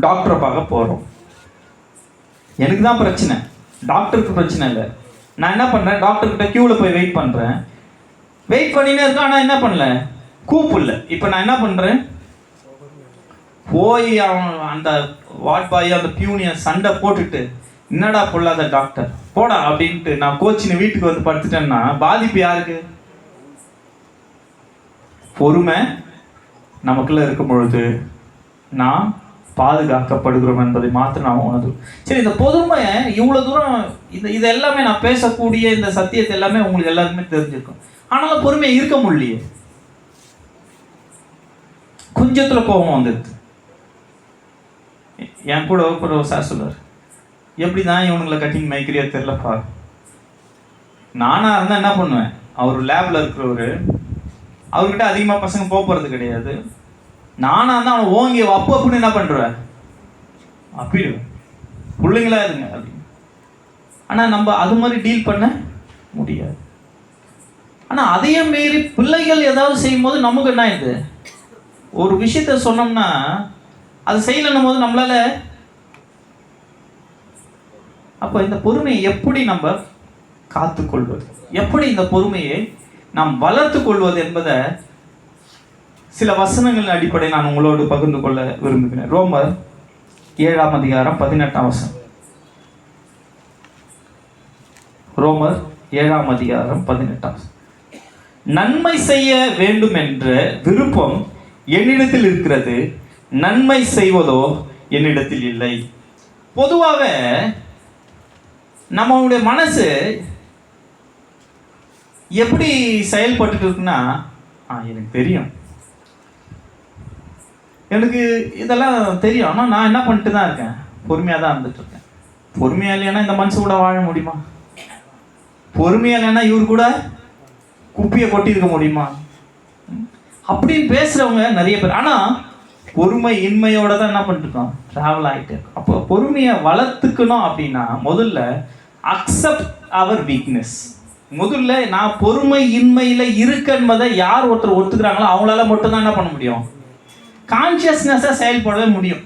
டாக்டரை பார்க்க போறோம். எனக்கு தான் பிரச்சனை, டாக்டருக்கு பிரச்சனை இல்லை. நான் என்ன பண்றேன்? டாக்டர்கிட்ட கியூல போய் வெயிட் பண்றேன். வெயிட் பண்ணினே இருக்கேன், ஆனால் என்ன பண்ணல? கூப்பிடல. இப்போ நான் என்ன பண்றேன்? போய் அவன் அந்த வார்ட் பாய் அந்த பியூனிய சண்டை போட்டுட்டு, என்னடா பொல்லாத டாக்டர் போடா அப்படின்ட்டு நான் கோச்சின்னு வீட்டுக்கு வந்து படுத்துட்டேன்னா பாதிப்பு யாருக்கு? பொறுமை நமக்குள்ள இருக்கும் பொழுது நாம் பாதுகாக்கப்படுகிறோம் என்பதை மாத்திரம் நாம் உணர்ந்து. சரி, இந்த பொறுமை இவ்வளவு தூரம் இது எல்லாமே நான் பேசக்கூடிய இந்த சத்தியத்தை எல்லாமே உங்களுக்கு எல்லாருக்குமே தெரிஞ்சிருக்கும். ஆனாலும் பொறுமையை இருக்க முடியலையே. கொஞ்சத்துல கோபம் வந்துடுது. என் கூட ஒரு சார் சொல்லுவார், எப்படிதான் இவனுங்களை கட்டிங் மைக்கிறியா தெரியலப்பா. நானா இருந்தா என்ன பண்ணுவேன்? அவர் லேப்ல இருக்கிறவரு, அவர்கிட்ட அதிகமாக பசங்க போகிறது கிடையாது. நானா இருந்தால் அவனை ஓங்கி அப்பு அப்படின்னு என்ன பண்ணுறேன்? அப்பிடுவேன், பிள்ளைங்களா இருங்க அப்படின்னு. ஆனால் நம்ம அது மாதிரி டீல் பண்ண முடியாது. ஆனால் அதையே மீறி பிள்ளைகள் ஏதாவது செய்யும் போது நமக்கு என்ன ஆயிடுது? ஒரு விஷயத்த சொன்னோம்னா அது செய்யலன்னும் போது நம்மளால. அப்போ இந்த பொறுமையை எப்படி நம்ம காத்துக்கொள்வது, எப்படி இந்த பொறுமையை நாம் வளர்த்து கொள்வது என்பதை சில வசனங்களின் அடிப்படையில் நான் உங்களோடு பகிர்ந்து கொள்ள விரும்புகிறேன். ரோமர் 7ஆம் அதிகாரம் 18ஆம் வசனம். ரோமர் 7ஆம் அதிகாரம் 18ஆம். நன்மை செய்ய வேண்டும் என்ற விருப்பம் என்னிடத்தில் இருக்கிறது, நன்மை செய்வதோ என்னிடத்தில் இல்லை. பொதுவாக நம்மளுடைய மனசு எப்படி செயல்பட்டு இருக்குன்னா, எனக்கு தெரியும், எனக்கு இதெல்லாம் தெரியும், ஆனால் நான் என்ன பண்ணிட்டு தான் இருக்கேன்? பொறுமையாக தான் இருந்துட்டு இருக்கேன். பொறுமையா இல்லைன்னா இந்த மனுஷன் கூட வாழ முடியுமா? பொறுமையா இல்லைன்னா இவர் கூட குப்பியை கொட்டி இருக்க முடியுமா? அப்படின்னு பேசுறவங்க நிறைய பேர். ஆனால் பொறுமை இன்மையோட தான் என்ன பண்ணிட்டு இருக்கோம்? டிராவல் ஆகிட்டு இருக்கோம். அப்போ பொறுமையை வளர்த்துக்கணும் அப்படின்னா முதல்ல அக்செப்ட் அவர் வீக்னஸ். முதல்ல நான் பொறுமை இன்மையில இருக்கு என்பதை யார் ஒருத்தர் ஒத்துக்கிறாங்களோ அவங்களால மட்டும்தான் என்ன பண்ண முடியும்? கான்சியஸ்னஸாக செயல்படவே முடியும்.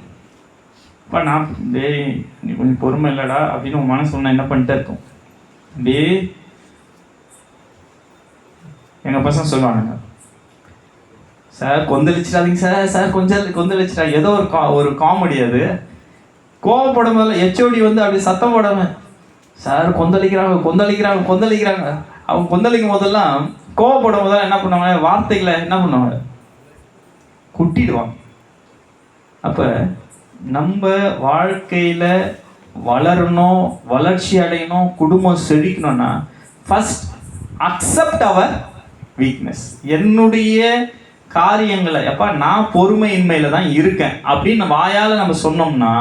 இப்போ நான் நீ கொஞ்சம் பொறுமை இல்லைடா அப்படின்னு உன் மனசு சொன்ன என்ன பண்ணிட்டே இருக்கும்? எங்கள் பசங்க சொல்லுவானுங்க, சார் கொந்தளிச்சிடாதீங்க சார், சார் கொஞ்சம் கொந்தளிச்சிட்டா. ஏதோ ஒரு காமெடி. அது கோவப்படும் போது ஹெச்ஓடி வந்து அப்படி சத்தம் போடாம, சார் கொந்தளிக்கிறாங்க கொந்தளிக்கிறாங்க கொந்தளிக்கிறாங்க. அவங்க கொந்தளிக்கும் போதெல்லாம் கோவப்படும் போதெல்லாம் என்ன பண்ணுவாங்க? வார்த்தைகளை என்ன பண்ணுவாங்க? குட்டிடுவாங்க. அப்போ நம்ம வாழ்க்கையில் வளரணும், வளர்ச்சி அடையணும், குடும்பம் செழிக்கணும்னா ஃபர்ஸ்ட் அக்செப்ட் அவர் வீக்னஸ். என்னுடைய காரியங்களை எப்பா நான் பொறுமையின்மையில தான் இருக்கேன் அப்படின்னு வாயால் நம்ம சொன்னோம்னா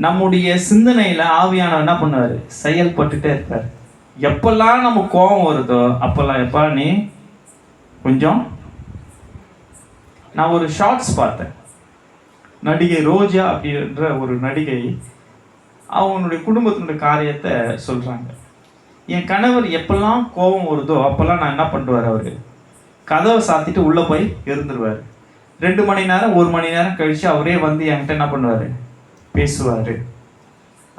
நம்முடைய சிந்தனையில் ஆவியானவர் என்ன பண்ணுவார்? செயல்பட்டுட்டே இருப்பார். எப்பெல்லாம் நம்ம கோபம் வருதோ அப்பெல்லாம் எப்பா நீ கொஞ்சம். நான் ஒரு ஷார்ட்ஸ் பார்த்தேன். நடிகை ரோஜா அப்படின்ற ஒரு நடிகை அவங்களுடைய குடும்பத்தினுடைய காரியத்தை சொல்கிறாங்க. என் கணவர் எப்பெல்லாம் கோபம் வருதோ அப்போல்லாம் நான் என்ன பண்ணுவார்? அவர் கதவை சாத்திட்டு உள்ளே போய் இருந்துருவார். 2 மணி நேரம் 1 மணி நேரம் கழித்து அவரே வந்து என்கிட்ட என்ன பண்ணுவார்? பேசுவார்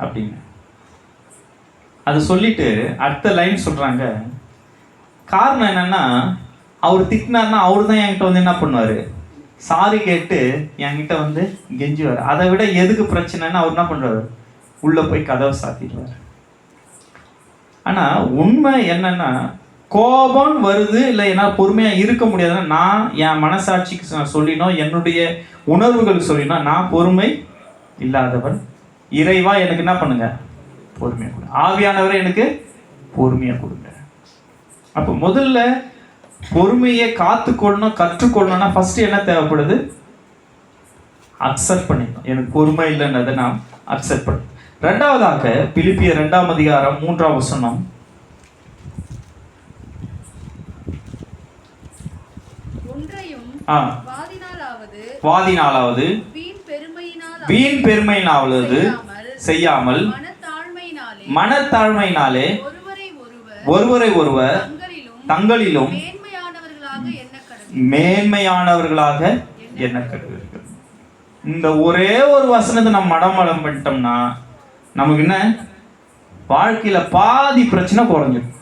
அப்படின்னு. அது சொல்லிட்டு அடுத்த லைன் சொல்கிறாங்க. காரணம் என்னன்னா, அவர் திட்டினார்னா அவரு தான் என்கிட்ட வந்து என்ன பண்ணுவார்? சாரி கேட்டு என்கிட்ட வந்து கெஞ்சுவார். அதை விட எதுக்கு பிரச்சனைன்னு அவர் என்ன பண்ணுவார்? உள்ளே போய் கதவை சாத்திடுவார். ஆனால் உண்மை என்னன்னா, கோபம் வருது இல்லை என்னால் பொறுமையாக இருக்க முடியாதுன்னா நான் என் மனசாட்சிக்கு நான் சொல்லினோம், என்னுடைய உணர்வுகளுக்கு சொல்லினோம் நான் பொறுமை இல்லாதவன். இறைவா எனக்கு என்ன பண்ணுங்க, பொறுமையாக கொடுங்க. ஆவியானவரை எனக்கு பொறுமையாக கொடுங்க. அப்போ முதல்ல பொறுமையை காத்துக்கொள்ளணும், கற்றுக்கொள்ளணும்னா ஃபர்ஸ்ட் என்ன தேவைப்படுது? அக்செப்ட் பண்ணிக்கணும். எனக்கு பொறுமை இல்லைன்றதை நாம் அக்செப்ட் பண்ணணும். ரெண்டாவதாக பிலிப்பியர் 2ஆம் அதிகாரம் 3ஆம் வசனம். வாதினாலாவது வீண் பெருமையினாவது செய்யாமல் மனத்தாழ்மையினாலே ஒருவரை ஒருவர் தங்களிலும் மேன்மையானவர்களாக எண்ண கடவீர்கள். இந்த ஒரே ஒரு வசனத்தை நம்ம மடம் பண்ணிட்டோம்னா நமக்கு என்ன, வாழ்க்கையில பாதி பிரச்சனை குறைஞ்சிடும்.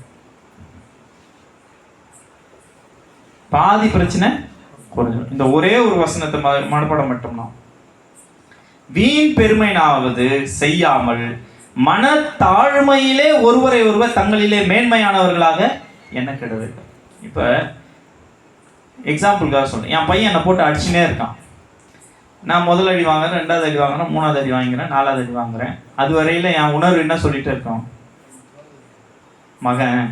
பாதி பிரச்சனை குறைஞ்சிடும். இந்த ஒரே ஒரு வசனத்தை மனப்பாடம் மட்டும்னா, வீண் பெருமைனாவது செய்யாமல் மனத்தாழ்மையிலே ஒருவரை ஒருவர் தங்களிலே மேன்மையானவர்களாக என்ன கெடுவீர்கள். இப்போ எக்ஸாம்பிளுக்காக சொல்றேன். என் பையன் என்னை போட்டு அடிச்சுனே இருக்கான். நான் முதல் அடி வாங்குறேன், 2வது அடி வாங்குறேன், 3வது அடி வாங்குறேன், 4வது அடி வாங்குறேன். அது வரையில என் உணர்வு என்ன சொல்லிட்டு இருக்கோம், மகன்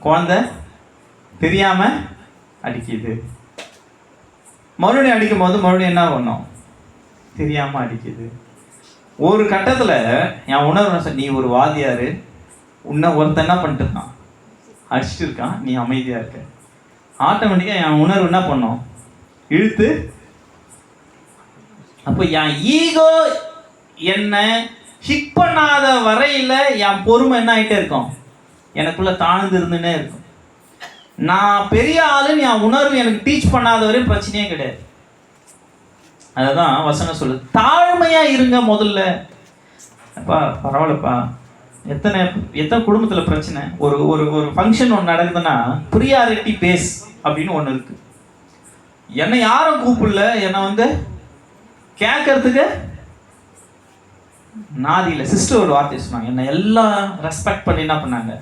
குழந்தை தெரியாம அடிக்குது. மறுபடியும் அடிக்கும் போது மறுபடியும் என்ன பண்ணும், தெரியாம அடிக்குது. ஒரு கட்டத்துல என் உணர்வு, நீ ஒரு வாதியாரு, உன்னை ஒருத்தன் என்ன பண்ணிட்டு இருக்கான், அடிச்சுட்டு இருக்கான், நீ அமைதியா இருக்க. ஆட்டோமேட்டிக்கா என் உணர்வு என்ன பண்ணும், இழுத்து. அப்போ என் ஈகோ என்ன ஹிட் பண்ணாத வரையில என் பொறுமை என்ன ஆகிட்டே இருக்கும், எனக்குள்ள தாழ்ந்து இருந்துன்னே இருக்கும். நான் பெரிய ஆளுன்னு என் உணர்வு எனக்கு டீச் பண்ணாத வரையும் பிரச்சனையே கிடையாது. அதுதான் வசனம் சொல்லு, தாழ்மையா இருங்க முதல்ல. அப்பா பரவாயில்லப்பா, எத்தனை குடும்பத்தில் பிரச்சனை. ஒரு ஒரு ஒரு ஃபங்க்ஷன் ஒன்று நடக்குதுன்னா ப்ரியாரிட்டி பேஸ் அப்படின்னு ஒன்று இருக்கு. என்னை யாரும் கூப்பிடல, என்னை கேட்கறதுக்கு நாதியில் சிஸ்டர் ஒரு வார்த்தை சொன்னாங்க, என்னை எல்லாம் ரெஸ்பெக்ட் பண்ணி என்ன பண்ணாங்க,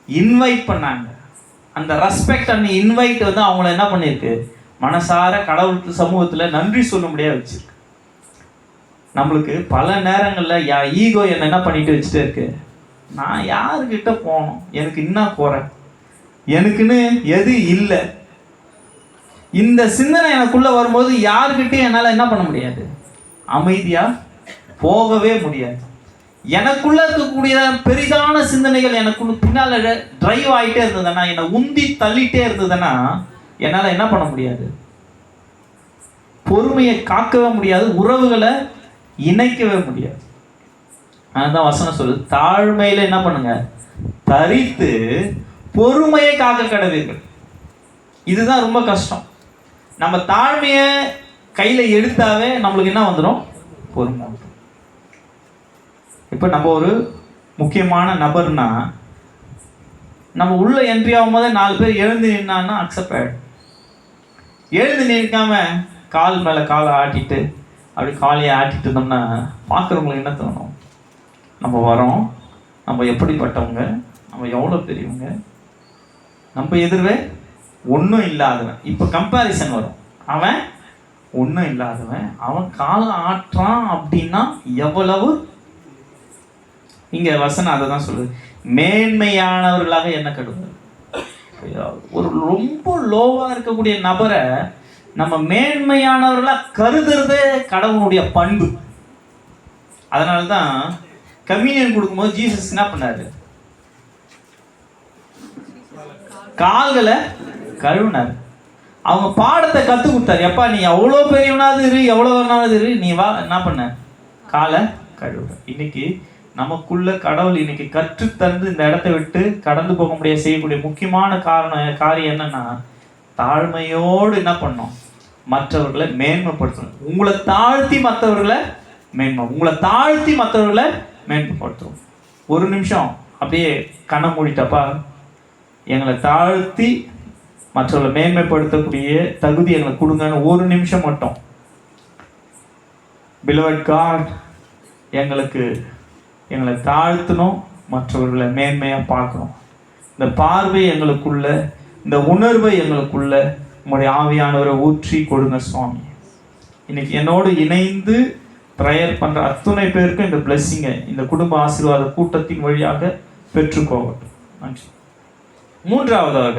இன்வைட் பண்ணாங்க. அந்த ரெஸ்பெக்ட் அண்ட் இன்வைட் அவங்கள என்ன பண்ணியிருக்கு, மனசார கடவுளுக்கு சமூகத்தில் நன்றி சொல்ல முடியாது வச்சிருக்கு. நம்மளுக்கு பல நேரங்களில் ஈகோ என்ன பண்ணிட்டு வச்சுட்டே இருக்கு, நான் யாருக்கிட்ட போனோம், எனக்கு என்ன குறை, எனக்குன்னு எது இல்லை. இந்த சிந்தனை எனக்குள்ள வரும்போது யாருக்கிட்டையும் என்னால் என்ன பண்ண முடியாது, அமைதியா போகவே முடியாது. எனக்குள்ள இருக்கக்கூடிய பெரிதான சிந்தனைகள் எனக்குள்ள பின்னால டிரைவ் ஆகிட்டே இருந்ததுன்னா, என்னை உந்தி தள்ளிட்டே இருந்ததுன்னா என்னால் என்ன பண்ண முடியாது, பொறுமையை காக்கவே முடியாது, உறவுகளை இணைக்கவே முடியாது. அதுதான் வசனம் சொல்லு, தாழ்மையில என்ன பண்ணுங்க, தரித்து பொறுமையை காக்க கடவீர்கள். இதுதான் ரொம்ப கஷ்டம். நம்ம தாழ்மையை கையில எடுத்தாவே நம்மளுக்கு என்ன வந்துடும், பொறுமை. இப்போ நம்ம ஒரு முக்கியமான நபர்னா நம்ம உள்ள என்ட்ரி ஆகும் போதே 4 பேர் எழுந்து நின்னான்னா அக்செப்ட் ஆகிடும். எழுந்து நிற்காம கால் மேலே காலை ஆட்டிட்டு அப்படி காலையை ஆட்டிட்டு இருந்தோம்னா பார்க்குறவங்களுக்கு என்ன தோணும், நம்ம வரோம், நம்ம எப்படிப்பட்டவங்க, நம்ம எவ்வளோ பெரியவங்க, நம்ம எதிர்வே ஒன்றும் இல்லாதவன். இப்போ கம்பேரிசன் வரும், அவன் ஒன்றும் இல்லாதவன், அவன் காலை ஆட்டுறான் அப்படின்னா எவ்வளவு. இங்கே வசனம் அதை தான் சொல்லுது, மேன்மையானவர்களாக என்ன கடுங்க. ஒரு ரொம்ப லோவாக இருக்கக்கூடிய நபரை நம்ம மேன்மையானவர்களாக கருதுறதே கடவுளுடைய பண்பு. அதனால தான் கம்யூனியன் கொடுக்கும்போது ஜீசஸ் என்ன பண்ணாரு, கால்களை கழுவினார். அவங்க பாடத்தை கற்றுக் கொடுத்தாரு. எப்பா நீ எவ்வளோ பெரியவனாவது இரு, எவ்வளோ வேணாவது இரு, நீ வா என்ன பண்ண, காலை கழுவுற. இன்னைக்கு நமக்குள்ள கடவுள் இன்னைக்கு கற்றுத்தந்து இந்த இடத்த விட்டு கடந்து போக முடியாது செய்யக்கூடிய முக்கியமான காரியம் என்னன்னா, தாழ்மையோடு என்ன பண்ணணும், மற்றவர்களை மேன்மைப்படுத்தணும். உங்களை தாழ்த்தி மற்றவர்களை உங்களை தாழ்த்தி மற்றவர்களை மேன்மைப்படுத்தணும். ஒரு நிமிஷம் அப்படியே கண்ணை மூடிட்டப்பா, எங்களை தாழ்த்தி மற்றவர்களை மேன்மைப்படுத்தக்கூடிய தகுதி எங்களுக்கு கொடுங்கன்னு ஒரு நிமிஷம் மட்டும். Beloved God, எங்களை தாழ்த்தணும், மற்றவர்களை மேன்மையாக பார்க்குறோம். இந்த பார்வை எங்களுக்குள்ள, இந்த உணர்வை எங்களுக்குள்ள உங்களுடைய ஆவியானவரை ஊற்றி கொடுங்க சுவாமி. இன்னைக்கு என்னோடு இணைந்து ப்ரேயர் பண்ணுற அத்துணை பேருக்கும் இந்த பிளெஸ்ஸிங்கை இந்த குடும்ப ஆசீர்வாத கூட்டத்தின் வழியாக பெற்றுக்கோகட்டும். நன்றி. மூன்றாவதாக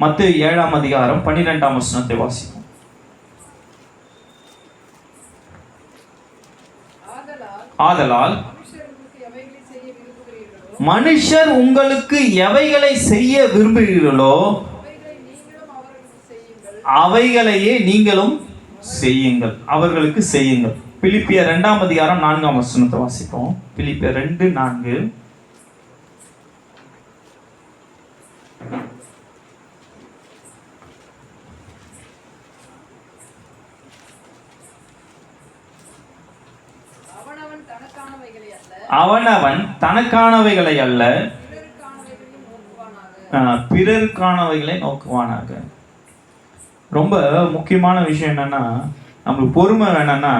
மத்தேயு 7ஆம் அதிகாரம் 12ஆம் வசனத்தை வாசிப்போம். ஆதலால் மனுஷர் உங்களுக்கு எவைகளை செய்ய விரும்புகிறீர்களோ அவைகளையே நீங்களும் செய்யுங்கள், அவர்களுக்கு செய்யுங்கள். பிலிப்பியர் 2ஆம் அதிகாரம் 4ஆம் வசனத்தை வாசிப்போம். பிலிப்பியர் 2:4. அவனவன் தனக்கானவைகளை அல்ல பிறருக்கானவைகளை நோக்குவானாக. ரொம்ப முக்கியமான விஷயம் என்னன்னா, நம்மளுக்கு பொறுமை வேணும்னா